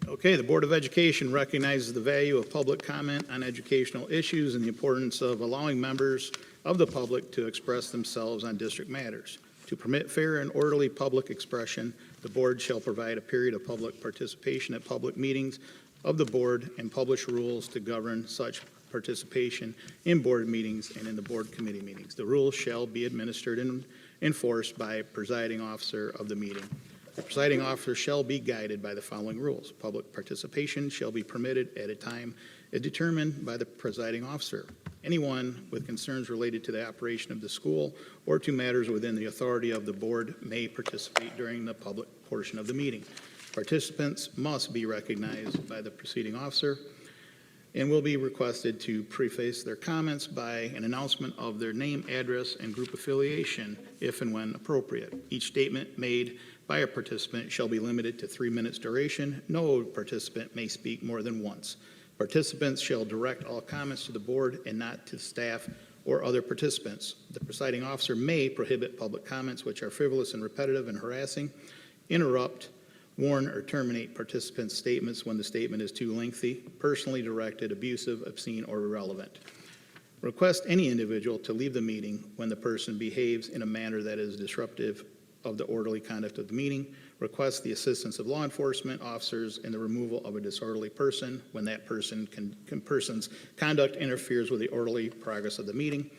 Okay, the Board of Education recognizes the value of public comment on educational issues and the importance of allowing members of the public to express themselves on district matters. To permit fair and orderly public expression, the board shall provide a period of public participation at public meetings of the board and publish rules to govern such participation in board meetings and in the board committee meetings. The rules shall be administered and enforced by a presiding officer of the meeting. The presiding officer shall be guided by the following rules. Public participation shall be permitted at a time determined by the presiding officer. Anyone with concerns related to the operation of the school or to matters within the authority of the board may participate during the public portion of the meeting. Participants must be recognized by the preceding officer and will be requested to preface their comments by an announcement of their name, address, and group affiliation if and when appropriate. Each statement made by a participant shall be limited to 3 minutes duration. No participant may speak more than once. Participants shall direct all comments to the board and not to staff or other participants. The presiding officer may prohibit public comments which are frivolous and repetitive and harassing, interrupt, warn or terminate participants' statements when the statement is too lengthy, personally directed, abusive, obscene, or irrelevant. Request any individual to leave the meeting when the person behaves in a manner that is disruptive of the orderly conduct of the meeting. Request the assistance of law enforcement officers in the removal of a disorderly person when that person's conduct interferes with the orderly progress of the meeting.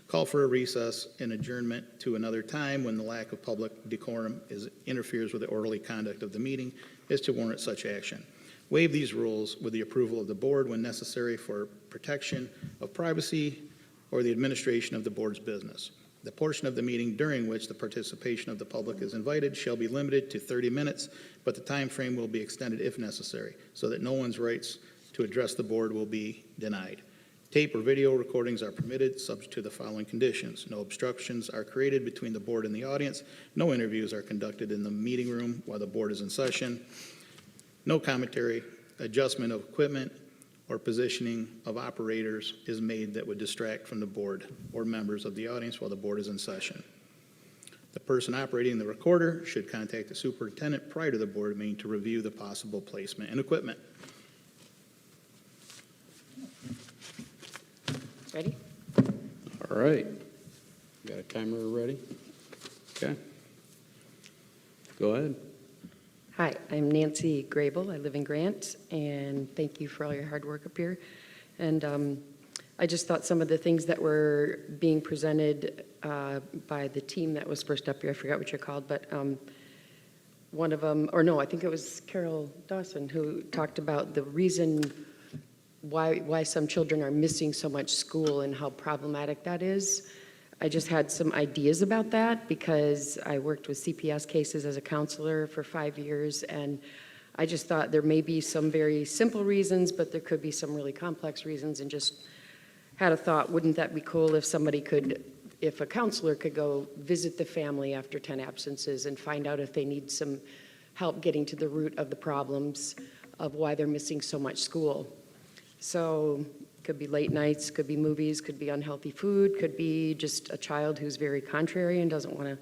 Call for a recess and adjournment to another time when the lack of public decorum interferes with the orderly conduct of the meeting is to warrant such action. Waive these rules with the approval of the board when necessary for protection of privacy or the administration of the board's business. The portion of the meeting during which the participation of the public is invited shall be limited to 30 minutes, but the time frame will be extended if necessary, so that no one's rights to address the board will be denied. Tape or video recordings are permitted, subject to the following conditions. No obstructions are created between the board and the audience. No interviews are conducted in the meeting room while the board is in session. No commentary, adjustment of equipment, or positioning of operators is made that would distract from the board or members of the audience while the board is in session. The person operating the recorder should contact the superintendent prior to the board meeting to review the possible placement and equipment. Ready? All right. Got a timer ready? Okay. Go ahead. Hi, I'm Nancy Grable. I live in Grant, and thank you for all your hard work up here. And I just thought some of the things that were being presented by the team that was first up here, I forgot what you're called, but one of them, or no, I think it was Carol Dawson, who talked about the reason why some children are missing so much school and how problematic that is. I just had some ideas about that because I worked with CPS cases as a counselor for 5 years, and I just thought there may be some very simple reasons, but there could be some really complex reasons, and just had a thought, wouldn't that be cool if somebody could, if a counselor could go visit the family after 10 absences and find out if they need some help getting to the root of the problems of why they're missing so much school. So could be late nights, could be movies, could be unhealthy food, could be just a child who's very contrary and doesn't want to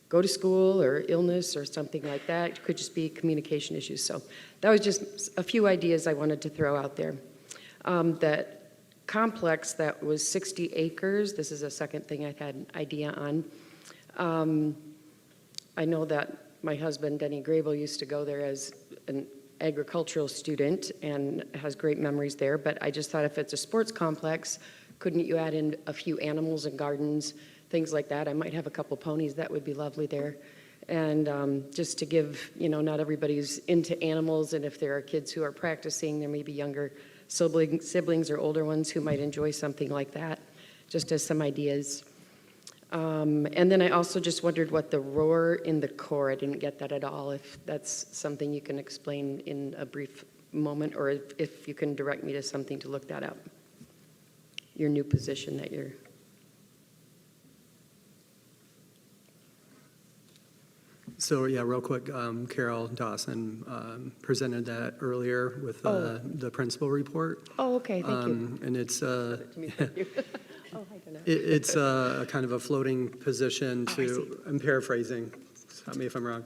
go to school, or illness or something like that. It could just be communication issues. So that was just a few ideas I wanted to throw out there. That complex that was 60 acres, this is a second thing I had an idea on. I know that my husband, Denny Grable, used to go there as an agricultural student and has great memories there, but I just thought if it's a sports complex, couldn't you add in a few animals and gardens, things like that? I might have a couple ponies, that would be lovely there. And just to give, not everybody's into animals, and if there are kids who are practicing, there may be younger siblings or older ones who might enjoy something like that, just as some ideas. And then I also just wondered what the roar in the core, I didn't get that at all, if that's something you can explain in a brief moment, or if you can direct me to something to look that up. Your new position that you're... So yeah, real quick, Carol Dawson presented that earlier with the principal report. Oh, okay, thank you. And it's I don't know. it's a kind of a floating position to, I'm paraphrasing, stop me if I'm wrong,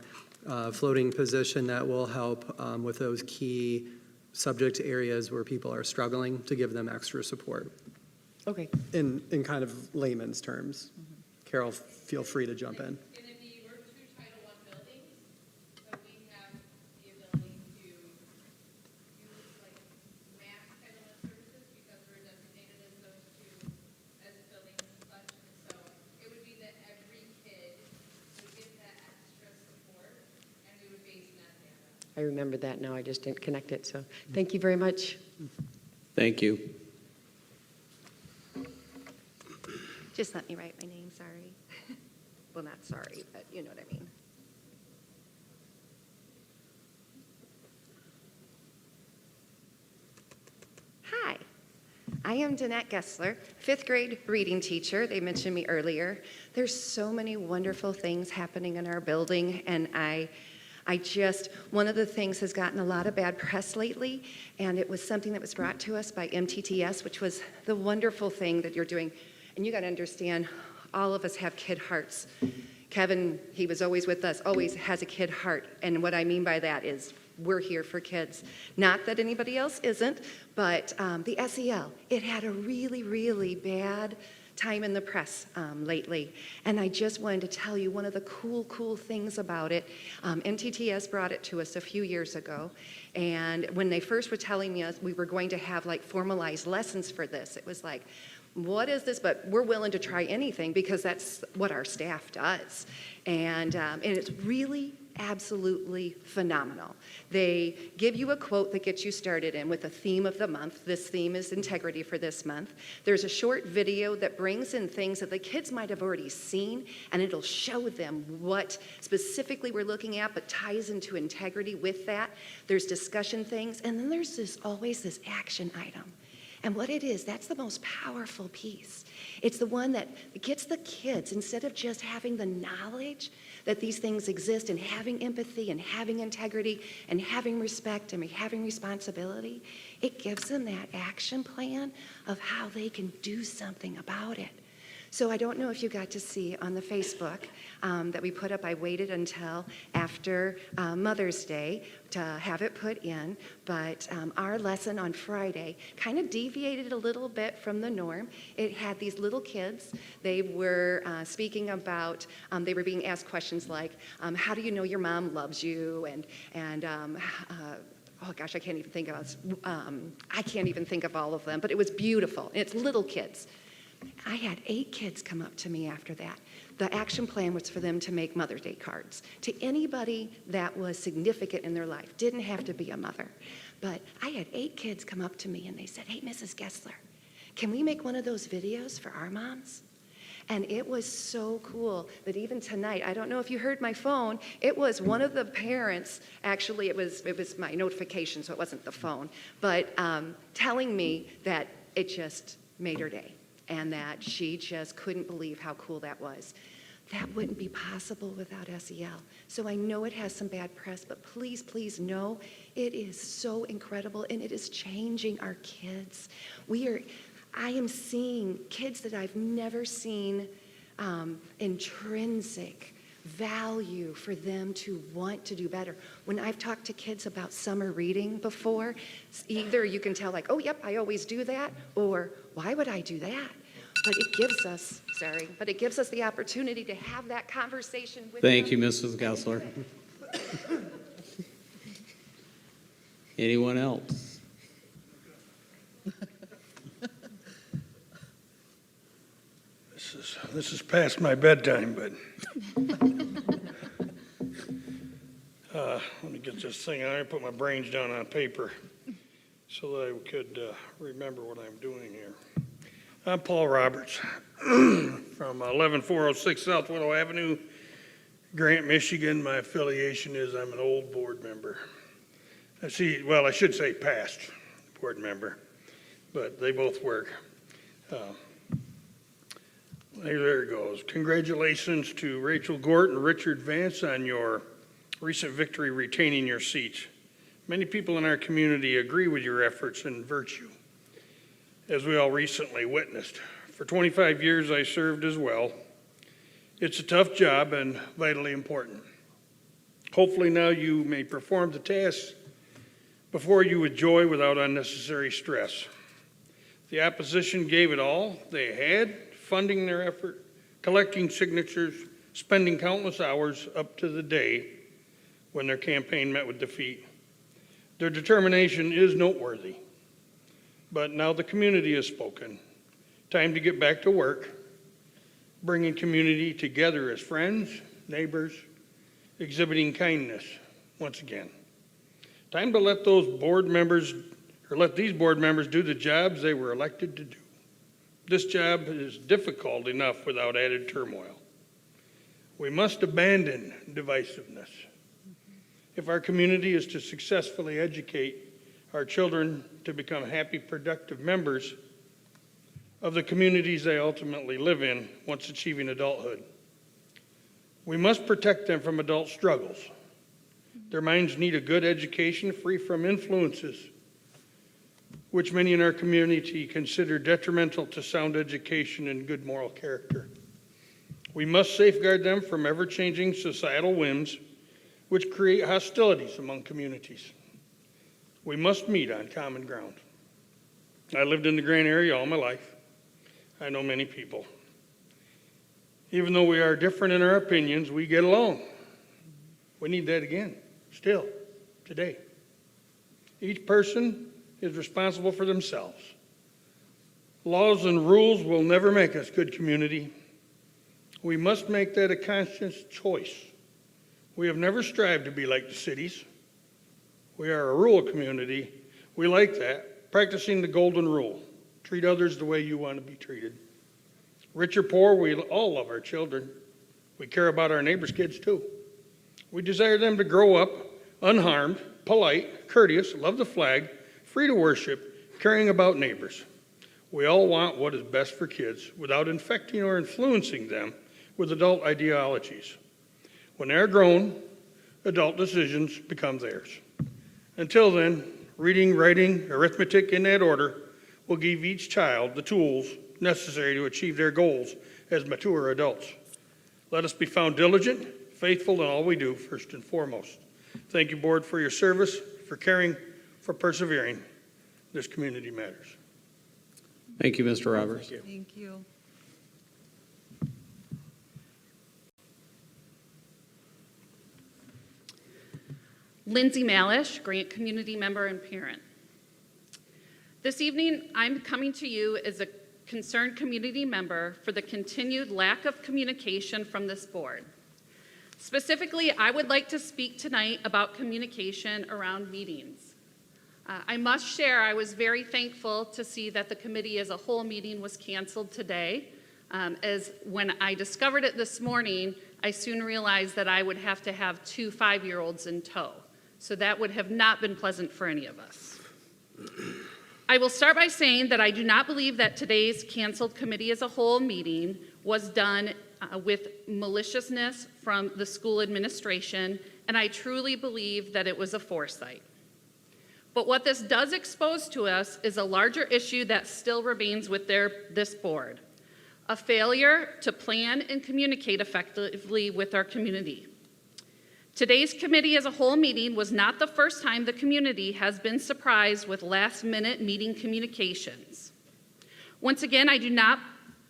floating position that will help with those key subject areas where people are struggling, to give them extra support. Okay. In kind of layman's terms. Carol, feel free to jump in. I remember that now, I just didn't connect it, so thank you very much. Thank you. Just let me write my name, sorry. Well, not sorry, but you know what I mean. Hi, I am Danette Gessler, fifth grade reading teacher. They mentioned me earlier. There's so many wonderful things happening in our building, and one of the things has gotten a lot of bad press lately, and it was something that was brought to us by MTTS, which was the wonderful thing that you're doing. And you got to understand, all of us have kid hearts. Kevin, he was always with us, always has a kid heart. And what I mean by that is we're here for kids. Not that anybody else isn't, but the SEL, it had a really, really bad time in the press lately. And I just wanted to tell you one of the cool things about it. NTTS brought it to us a few years ago. And when they first were telling me we were going to have like formalized lessons for this, it was like, what is this? But we're willing to try anything because that's what our staff does. And it's really absolutely phenomenal. They give you a quote that gets you started in with a theme of the month. This theme is integrity for this month. There's a short video that brings in things that the kids might have already seen, and it'll show them what specifically we're looking at, but ties into integrity with that. There's discussion things, and then there's always this action item. And what it is, that's the most powerful piece. It's the one that gets the kids, instead of just having the knowledge that these things exist and having empathy and having integrity and having respect and having responsibility, it gives them that action plan of how they can do something about it. So I don't know if you got to see on the Facebook that we put up. I waited until after Mother's Day to have it put in, but our lesson on Friday kind of deviated a little bit from the norm. It had these little kids. They were speaking about, they were being asked questions like, how do you know your mom loves you? And oh gosh, I can't even think of all of them, but it was beautiful. And it's little kids. I had 8 kids come up to me after that. The action plan was for them to make Mother's Day cards to anybody that was significant in their life. Didn't have to be a mother. But I had 8 kids come up to me and they said, hey, Mrs. Gessler, can we make one of those videos for our moms? And it was so cool that even tonight, I don't know if you heard my phone, it was one of the parents, actually it was my notification, so it wasn't the phone, but telling me that it just made her day. And that she just couldn't believe how cool that was. That wouldn't be possible without SEL. So I know it has some bad press, but please, please know it is so incredible and it is changing our kids. I am seeing kids that I've never seen intrinsic value for them to want to do better. When I've talked to kids about summer reading before, either you can tell like, oh, yep, I always do that, or why would I do that? But it gives us the opportunity to have that conversation with them. Thank you, Mrs. Gessler. Anyone else? This is past my bedtime, but let me get this thing out. I put my brains down on paper so that I could remember what I'm doing here. I'm Paul Roberts from 11406 South Willow Avenue, Grant, Michigan. My affiliation is I'm an old board member. I should say past board member, but they both work. There it goes. Congratulations to Rachel Gort and Richard Vance on your recent victory retaining your seats. Many people in our community agree with your efforts and virtue, as we all recently witnessed. For 25 years, I served as well. It's a tough job and vitally important. Hopefully now you may perform the tasks before you with joy without unnecessary stress. The opposition gave it all they had, funding their effort, collecting signatures, spending countless hours up to the day when their campaign met with defeat. Their determination is noteworthy. But now the community has spoken. Time to get back to work, bringing community together as friends, neighbors, exhibiting kindness once again. Time to let these board members do the jobs they were elected to do. This job is difficult enough without added turmoil. We must abandon divisiveness. If our community is to successfully educate our children to become happy, productive members of the communities they ultimately live in once achieving adulthood, we must protect them from adult struggles. Their minds need a good education free from influences which many in our community consider detrimental to sound education and good moral character. We must safeguard them from ever-changing societal whims which create hostilities among communities. We must meet on common ground. I lived in the Grant area all my life. I know many people. Even though we are different in our opinions, we get along. We need that again, still, today. Each person is responsible for themselves. Laws and rules will never make us good community. We must make that a conscious choice. We have never strived to be like the cities. We are a rural community. We like that, practicing the golden rule. Treat others the way you want to be treated. Rich or poor, we all love our children. We care about our neighbors' kids too. We desire them to grow up unharmed, polite, courteous, love the flag, free to worship, caring about neighbors. We all want what is best for kids without infecting or influencing them with adult ideologies. When they're grown, adult decisions become theirs. Until then, reading, writing, arithmetic in that order will give each child the tools necessary to achieve their goals as mature adults. Let us be found diligent, faithful in all we do, first and foremost. Thank you, Board, for your service, for caring, for persevering. This community matters. Thank you, Mr. Roberts. Thank you. Lindsay Malish, Grant Community Member and Parent. This evening, I'm coming to you as a concerned community member for the continued lack of communication from this board. Specifically, I would like to speak tonight about communication around meetings. I must share, I was very thankful to see that the committee as a whole meeting was canceled today, as when I discovered it this morning, I soon realized that I would have to have 2 5-year-olds in tow. So that would have not been pleasant for any of us. I will start by saying that I do not believe that today's canceled committee as a whole meeting was done with maliciousness from the school administration, and I truly believe that it was a foresight. But what this does expose to us is a larger issue that still remains with this board, a failure to plan and communicate effectively with our community. Today's committee as a whole meeting was not the first time the community has been surprised with last-minute meeting communications. Once again, I do not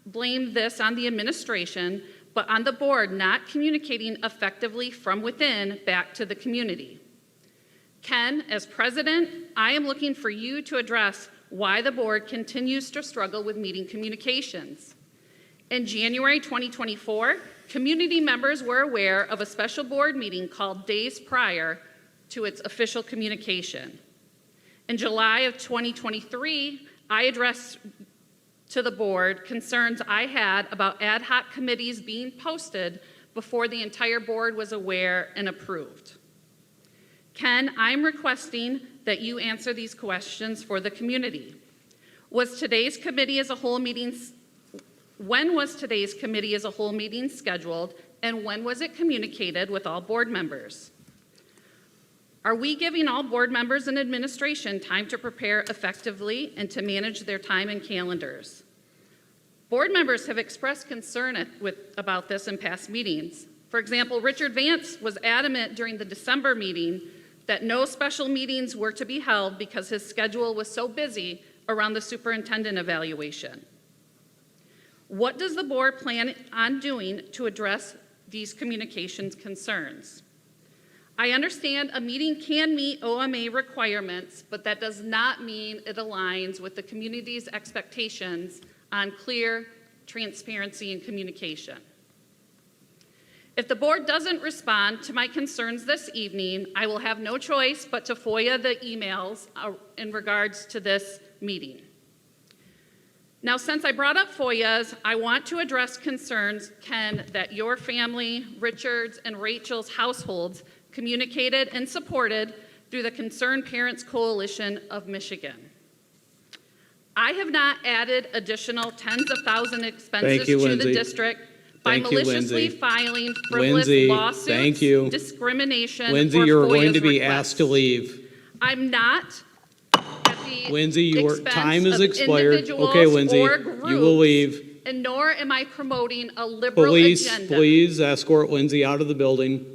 blame this on the administration, but on the board not communicating effectively from within back to the community. Ken, as president, I am looking for you to address why the board continues to struggle with meeting communications. In January 2024, community members were aware of a special board meeting called days prior to its official communication. In July of 2023, I addressed to the board concerns I had about ad hoc committees being posted before the entire board was aware and approved. Ken, I'm requesting that you answer these questions for the community. Was today's committee as a whole meeting When was today's committee as a whole meeting scheduled, and when was it communicated with all board members? Are we giving all board members and administration time to prepare effectively and to manage their time and calendars? Board members have expressed concern about this in past meetings. For example, Richard Vance was adamant during the December meeting that no special meetings were to be held because his schedule was so busy around the superintendent evaluation. What does the board plan on doing to address these communications concerns? I understand a meeting can meet OMA requirements, but that does not mean it aligns with the community's expectations on clear transparency and communication. If the board doesn't respond to my concerns this evening, I will have no choice but to FOIA the emails in regards to this meeting. Now, since I brought up FOIAs, I want to address concerns, Ken, that your family, Richard's, and Rachel's households communicated and supported through the Concerned Parents Coalition of Michigan. I have not added additional tens of thousands expenses to the district by maliciously filing frivolous lawsuits, discrimination, Lindsay, or you're FOIA's going to be requests. asked to leave. I'm not at the Lindsay, your expense time is of expired. individuals Okay, Lindsay, or you will leave. and nor am I promoting a liberal Police, agenda. please escort Lindsay out of the building.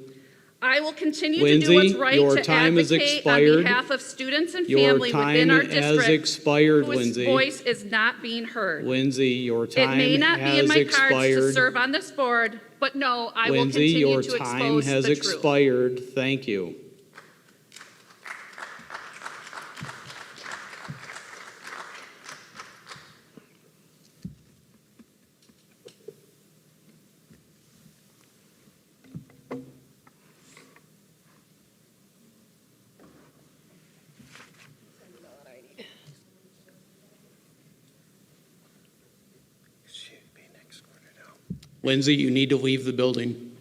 I will continue to do what's Lindsay, right your to time is advocate on expired. behalf of students and Your family within time our has district expired, whose Lindsay. voice is not being heard. Lindsay, your It time may not be in has my cards to expired. serve on this board, but no, I will Lindsay, continue your to time expose has the truth. expired. Thank you. Lindsay, you need to leave the building.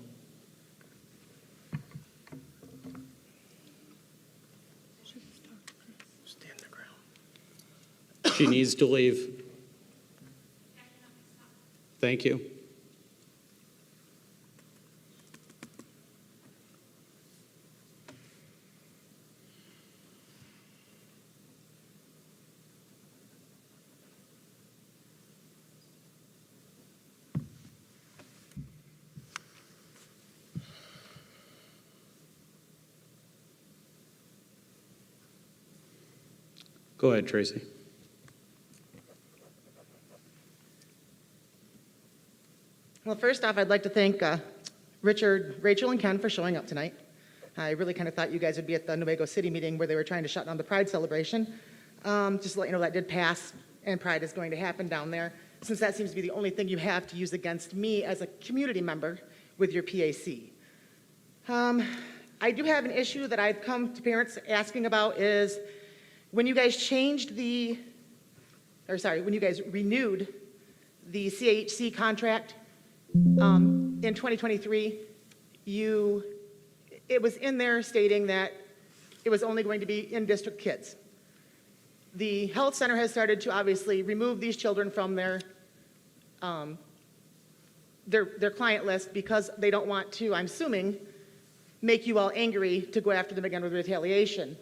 She needs to leave. Thank you. Go ahead, Tracy. Well, first off, I'd like to thank Richard, Rachel, and Ken for showing up tonight. I really kind of thought you guys would be at the Newaygo City meeting where they were trying to shut down the Pride celebration. Just to let you know, that did pass, and Pride is going to happen down there, since that seems to be the only thing you have to use against me as a community member with your PAC. I do have an issue that I've come to parents asking about is when you guys when you guys renewed the CAHC contract in 2023, it was in there stating that it was only going to be in-district kids. The health center has started to obviously remove these children from their client list because they don't want to, I'm assuming, make you all angry to go after them again with retaliation.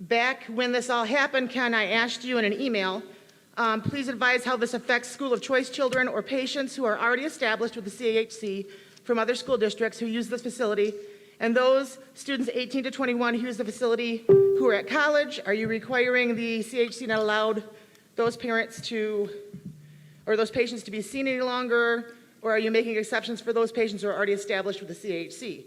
Back when this all happened, Ken, I asked you in an email, please advise how this affects school of choice children or patients who are already established with the CAHC from other school districts who use this facility, and those students 18 to 21 who use the facility who are at college. Are you requiring the CAHC not allowed those parents to, or those patients to be seen any longer, or are you making exceptions for those patients who are already established with the CAHC?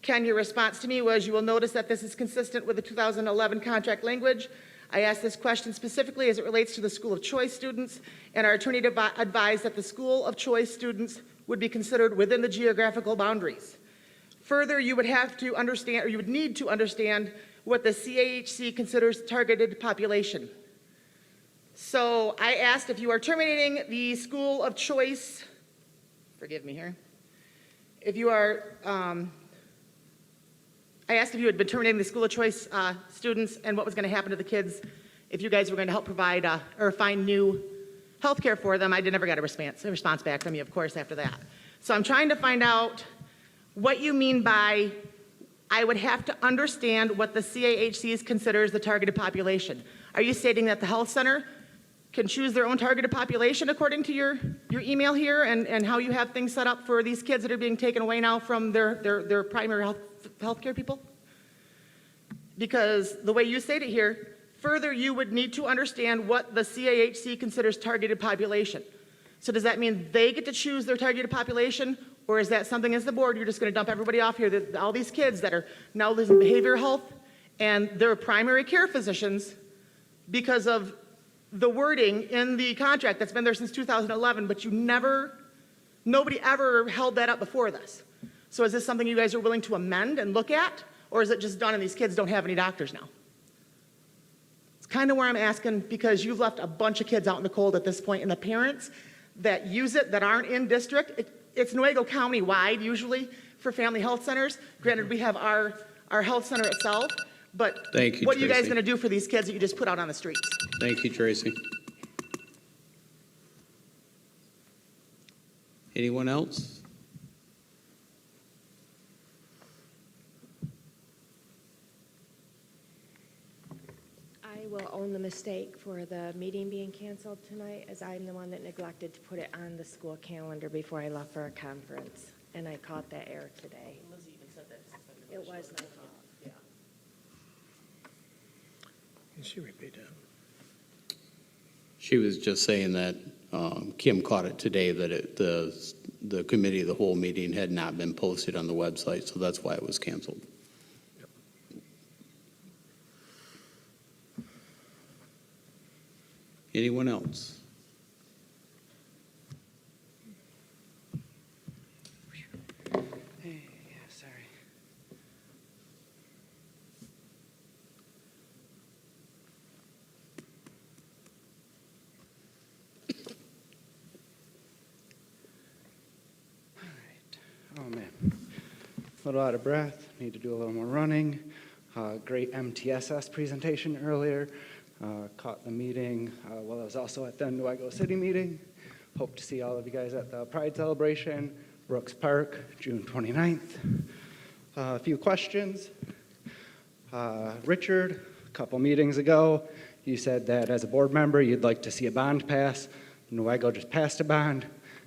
Ken, your response to me was, you will notice that this is consistent with the 2011 contract language. I asked this question specifically as it relates to the school of choice students, and our attorney advised that the school of choice students would be considered within the geographical boundaries. Further, you would have to understand, or you would need to understand what the CAHC considers targeted population. So I asked if you are terminating the school of choice, forgive me here, if you are, I asked if you had been terminating the school of choice students and what was going to happen to the kids if you guys were going to help provide or find new health care for them. I never got a response back from you, of course, after that. So I'm trying to find out what you mean by I would have to understand what the CAHC considers the targeted population. Are you stating that the health center can choose their own targeted population according to your email here and how you have things set up for these kids that are being taken away now from their primary health care people? Because the way you state it here, further you would need to understand what the CAHC considers targeted population. So does that mean they get to choose their targeted population, or is that something as the board you're just going to dump everybody off here, that all these kids that are now losing behavioral health and their primary care physicians because of the wording in the contract that's been there since 2011, but nobody ever held that up before this. So is this something you guys are willing to amend and look at, or is it just done and these kids don't have any doctors now? It's kind of where I'm asking, because you've left a bunch of kids out in the cold at this point, and the parents that use it that aren't in district, it's Newaygo County wide usually for family health centers. Granted, we have our health center itself, but Thank you, what are you guys Tracy. going to do for these kids that you just put out on the streets? Thank you, Tracy. Anyone else? I will own the mistake for the meeting being canceled tonight, as I'm the one that neglected to put it on the school calendar before I left for a conference, and I caught that error today. It was my fault. Can she repeat that? She was just saying that Kim caught it today, that the committee of the whole meeting had not been posted on the website, so that's why it was canceled. Anyone else? Hey, yeah, sorry. All right. Oh, man. A little out of breath. Need to do a little more running. Great MTSS presentation earlier. Caught the meeting while I was also at the Newaygo City meeting. Hope to see all of you guys at the Pride celebration, Brooks Park, June 29th. A few questions. Richard, a couple meetings ago, you said that as a board member, you'd like to see a bond pass. Newaygo just passed a bond.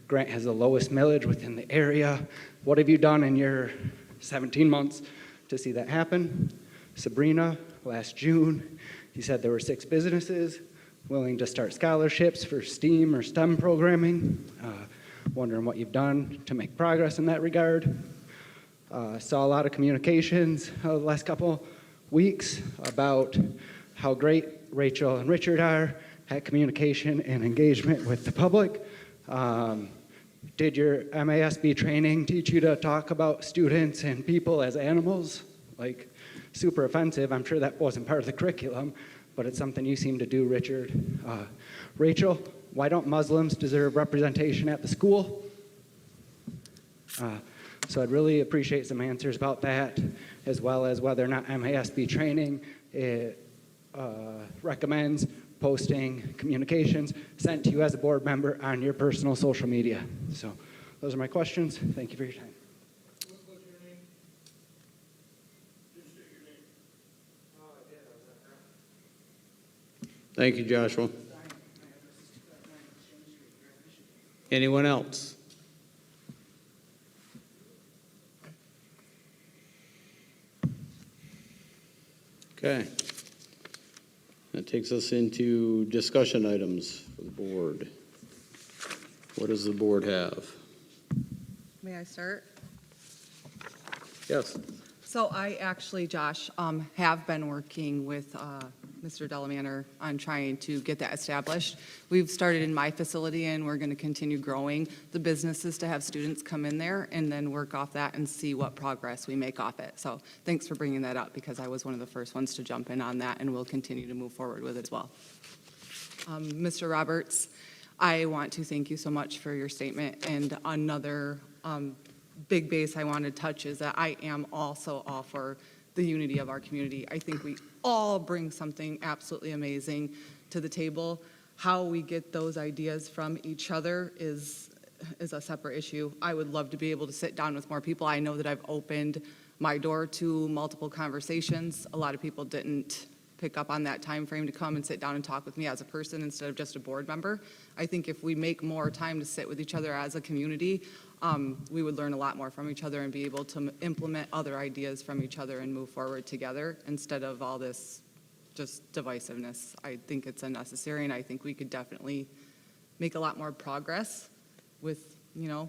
Grant has the lowest millage within the area. What have you done in your 17 months to see that happen? Sabrina, last June, you said there were 6 businesses willing to start scholarships for STEAM or STEM programming. Wondering what you've done to make progress in that regard. Saw a lot of communications the last couple weeks about how great Rachel and Richard are at communication and engagement with the public. Did your MASB training teach you to talk about students and people as animals? Like, super offensive. I'm sure that wasn't part of the curriculum, but it's something you seem to do, Richard. Rachel, why don't Muslims deserve representation at the school? So I'd really appreciate some answers about that, as well as whether or not MASB training recommends posting communications sent to you as a board member on your personal social media. So those are my questions. Thank you for your time. Thank you, Joshua. Anyone else? Okay. That takes us into discussion items for the board. What does the board have? May I start? Yes. So I actually, Josh, have been working with Mr. Delamander on trying to get that established. We've started in my facility, and we're going to continue growing the businesses to have students come in there and then work off that and see what progress we make off it. So thanks for bringing that up, because I was one of the first ones to jump in on that, and we'll continue to move forward with it as well. Mr. Roberts, I want to thank you so much for your statement. And another big base I want to touch is that I am also all for the unity of our community. I think we all bring something absolutely amazing to the table. How we get those ideas from each other is a separate issue. I would love to be able to sit down with more people. I know that I've opened my door to multiple conversations. A lot of people didn't pick up on that time frame to come and sit down and talk with me as a person instead of just a board member. I think if we make more time to sit with each other as a community, we would learn a lot more from each other and be able to implement other ideas from each other and move forward together instead of all this just divisiveness. I think it's unnecessary, and I think we could definitely make a lot more progress with, you know,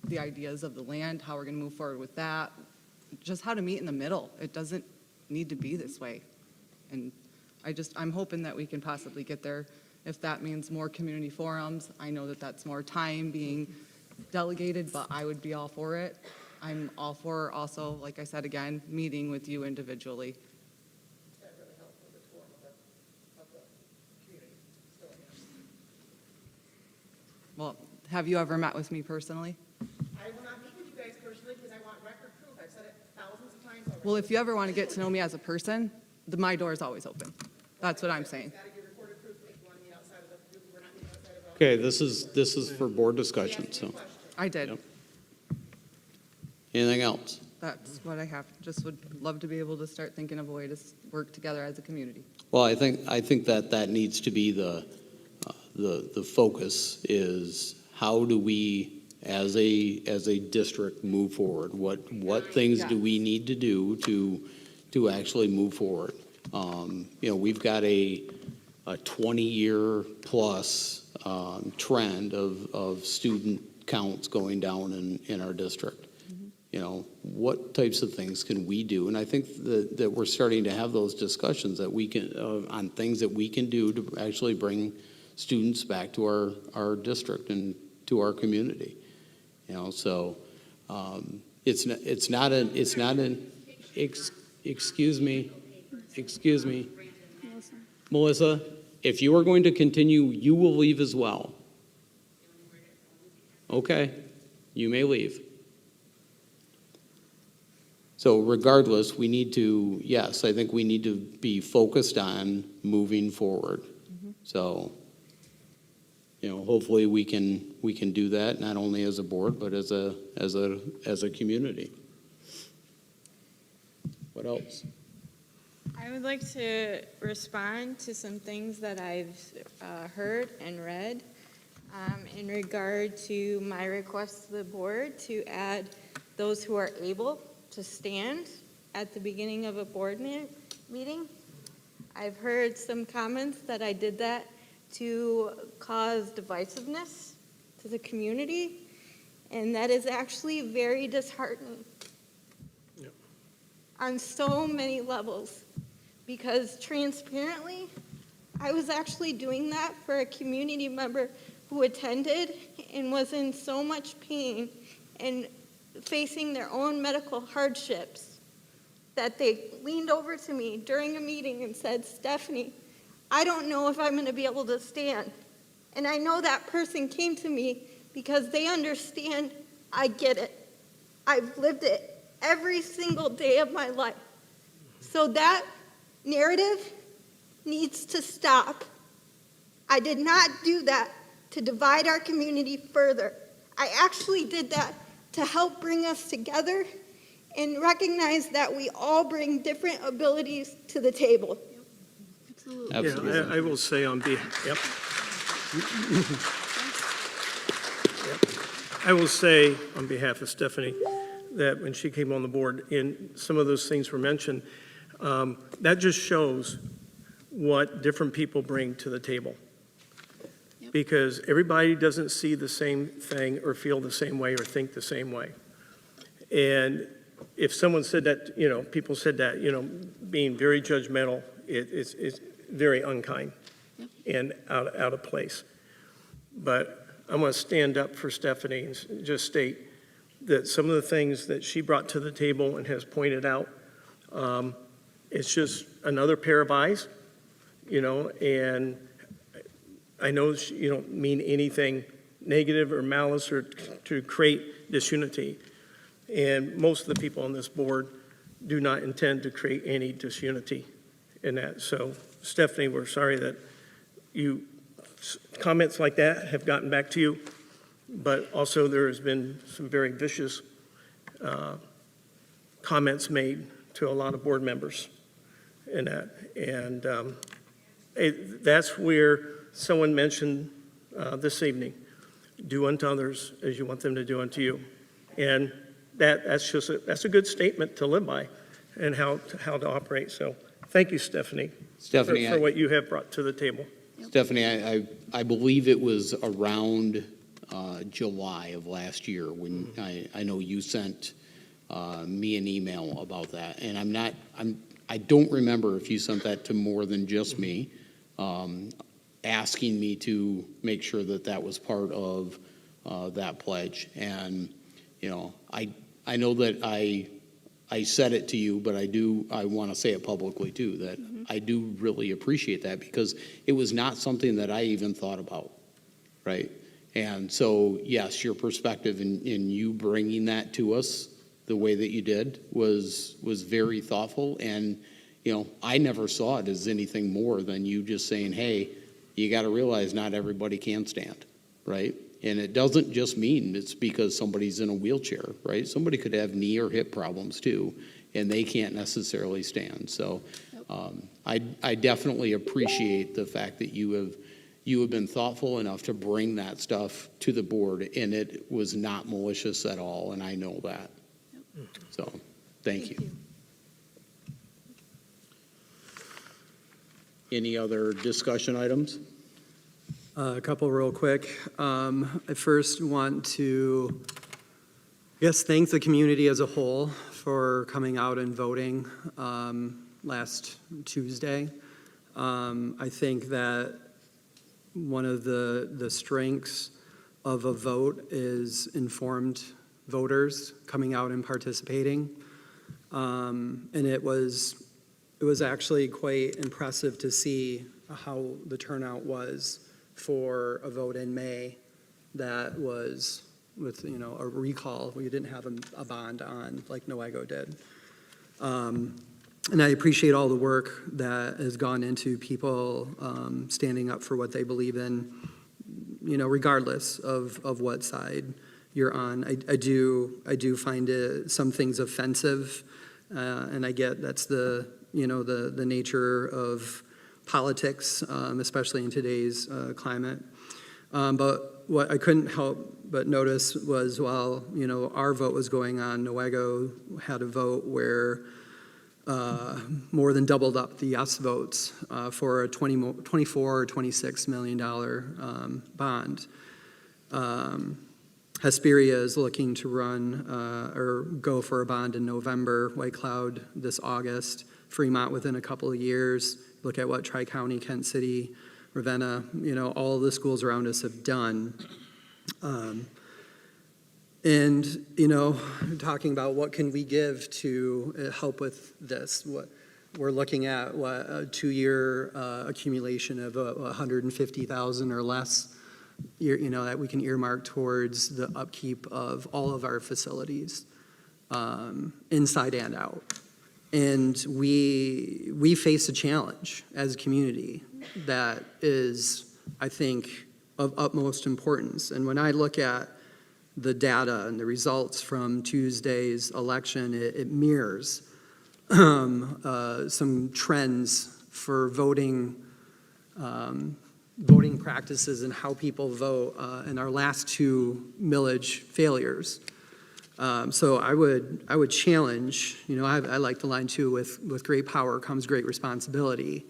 the ideas of the land, how we're going to move forward with that, just how to meet in the middle. It doesn't need to be this way. And I'm hoping that we can possibly get there. If that means more community forums, I know that that's more time being delegated, but I would be all for it. I'm all for also, like I said again, meeting with you individually. Well, have you ever met with me personally? I will not meet with you guys personally because I want record proof. I've said it thousands of times already. Well, if you ever want to get to know me as a person, my door is always open. That's what I'm saying. Okay, this is for board discussion, so. I did. Yep. Anything else? That's what I have. Just would love to be able to start thinking of a way to work together as a community. Well, I think that needs to be the focus is how do we, as a district, move forward? What things do we need to do to actually move forward? We've got a 20-year plus trend of student counts going down in our district. What types of things can we do? And I think that we're starting to have those discussions that we can, on things that we can do to actually bring students back to our district and to our community. So it's not an, excuse me, Melissa, if you are going to continue, you will leave as well. Okay, you may leave. So regardless, we need to, yes, I think we need to be focused on moving forward. So, hopefully we can do that not only as a board, but as a community. What else? I would like to respond to some things that I've heard and read in regard to my request to the board to add those who are able to stand at the beginning of a board meeting. I've heard some comments that I did that to cause divisiveness to the community, and that is actually very disheartening on so many levels, because transparently, I was actually doing that for a community member who attended and was in so much pain and facing their own medical hardships that they leaned over to me during a meeting and said, "Stephanie, I don't know if I'm going to be able to stand." And I know that person came to me because they understand I get it. I've lived it every single day of my life. So that narrative needs to stop. I did not do that to divide our community further. I actually did that to help bring us together and recognize that we all bring different abilities to the table. Absolutely. Yeah, I will say on behalf, I will say on behalf of Stephanie that when she came on the board and some of those things were mentioned, that just shows what different people bring to the table. Because everybody doesn't see the same thing or feel the same way or think the same way. And if someone said that, people said that, being very judgmental, it's very unkind and out of place. But I'm going to stand up for Stephanie and just state that some of the things that she brought to the table and has pointed out, it's just another pair of eyes, and I know you don't mean anything negative or malice or to create disunity. And most of the people on this board do not intend to create any disunity in that. So, Stephanie, we're sorry that comments like that have gotten back to you, but also there has been some very vicious comments made to a lot of board members in that. And that's where someone mentioned this evening, do unto others as you want them to do unto you. And that's a good statement to live by and how to operate. So thank you, Stephanie, for what you have brought to the table. Stephanie, I believe it was around July of last year when I know you sent me an email about that. And I don't remember if you sent that to more than just me, asking me to make sure that was part of that pledge. And, I know that I said it to you, but I want to say it publicly too, that I do really appreciate that because it was not something that I even thought about, right? And so, yes, your perspective in you bringing that to us the way that you did was very thoughtful. And, I never saw it as anything more than you just saying, hey, you got to realize not everybody can stand, right? And it doesn't just mean it's because somebody's in a wheelchair, right? Somebody could have knee or hip problems too, and they can't necessarily stand. So I definitely appreciate the fact that you have been thoughtful enough to bring that stuff to the board, and it was not malicious at all, and I know that. So, thank you. Any other discussion items? A couple real quick. I first want to, thank the community as a whole for coming out and voting last Tuesday. I think that one of the strengths of a vote is informed voters coming out and participating. And it was actually quite impressive to see how the turnout was for a vote in May that was with, a recall. We didn't have a bond on like Nowego did. And I appreciate all the work that has gone into people standing up for what they believe in, regardless of what side you're on. I do find some things offensive, and I get that's the nature of politics, especially in today's climate. But what I couldn't help but notice was while, our vote was going on, Nowego had a vote where more than doubled up the yes votes for a $24 or $26 million bond. Hesperia is looking to run or go for a bond in November, White Cloud this August, Fremont within a couple of years. Look at what Tri-County, Kent City, Ravenna, all of the schools around us have done. And, talking about what can we give to help with this. We're looking at a 2-year accumulation of 150,000 or less, that we can earmark towards the upkeep of all of our facilities, inside and out. And we face a challenge as a community that is, I think, of utmost importance. And when I look at the data and the results from Tuesday's election, it mirrors some trends for voting practices and how people vote in our last 2 millage failures. So I would challenge, I like the line too, with great power comes great responsibility.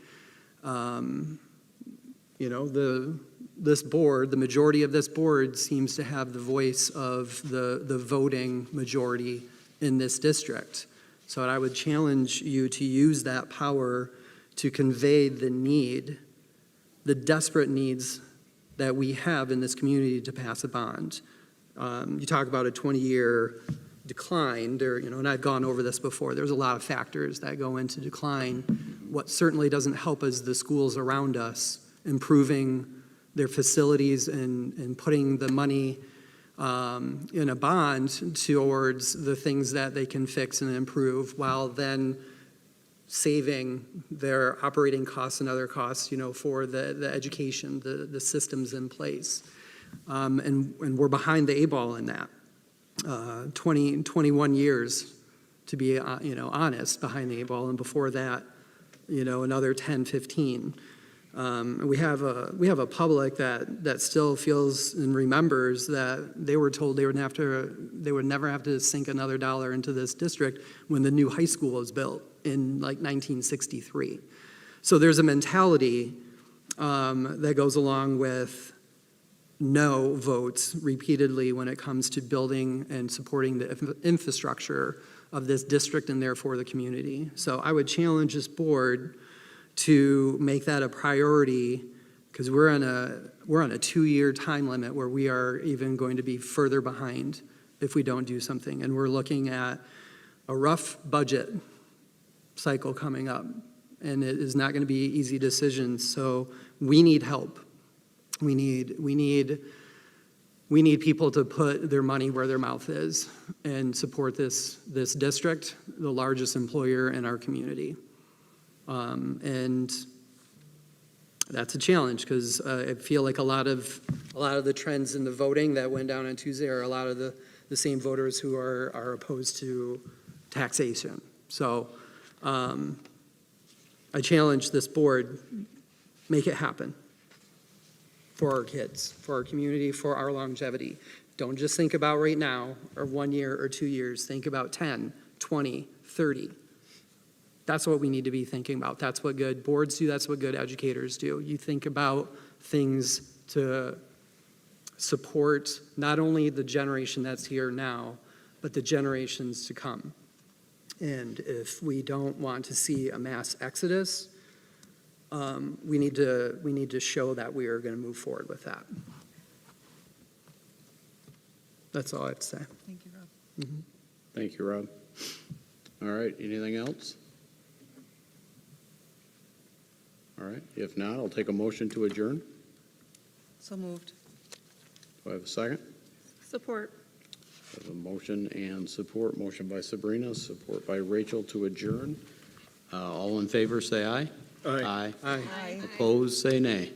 This board, the majority of this board seems to have the voice of the voting majority in this district. So I would challenge you to use that power to convey the desperate needs that we have in this community to pass a bond. You talk about a 20-year decline there, and I've gone over this before. There's a lot of factors that go into decline. What certainly doesn't help is the schools around us improving their facilities and putting the money in a bond towards the things that they can fix and improve, while then saving their operating costs and other costs, for the education, the systems in place. And we're behind the 8 ball in that. 21 years, to be honest, behind the 8 ball, and before that, another 10, 15. We have a public that still feels and remembers that they were told they would never have to sink another dollar into this district when the new high school was built in like 1963. So there's a mentality that goes along with no votes repeatedly when it comes to building and supporting the infrastructure of this district and therefore the community. So I would challenge this board to make that a priority, because we're on a 2-year time limit where we are even going to be further behind if we don't do something. And we're looking at a rough budget cycle coming up, and it is not going to be easy decisions. So we need help. We need people to put their money where their mouth is and support this district, the largest employer in our community. And That's a challenge, because I feel like a lot of the trends in the voting that went down on Tuesday are a lot of the same voters who are opposed to taxation. So I challenge this board, make it happen for our kids, for our community, for our longevity. Don't just think about right now, or 1 year or 2 years. Think about 10, 20, 30. That's what we need to be thinking about. That's what good boards do. That's what good educators do. You think about things to support not only the generation that's here now, but the generations to come. And if we don't want to see a mass exodus, we need to show that we are going to move forward with that. That's all I have to say. Thank you, Rob. Thank you, Rob. All right, anything else? All right, if not, I'll take a motion to adjourn. So moved. Do I have a second? Support. I have a motion and support. Motion by Sabrina, support by Rachel to adjourn. All in favor, say aye. Aye. Aye. Opposed, say nay.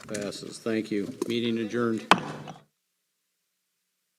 Passes. Thank you. Meeting adjourned.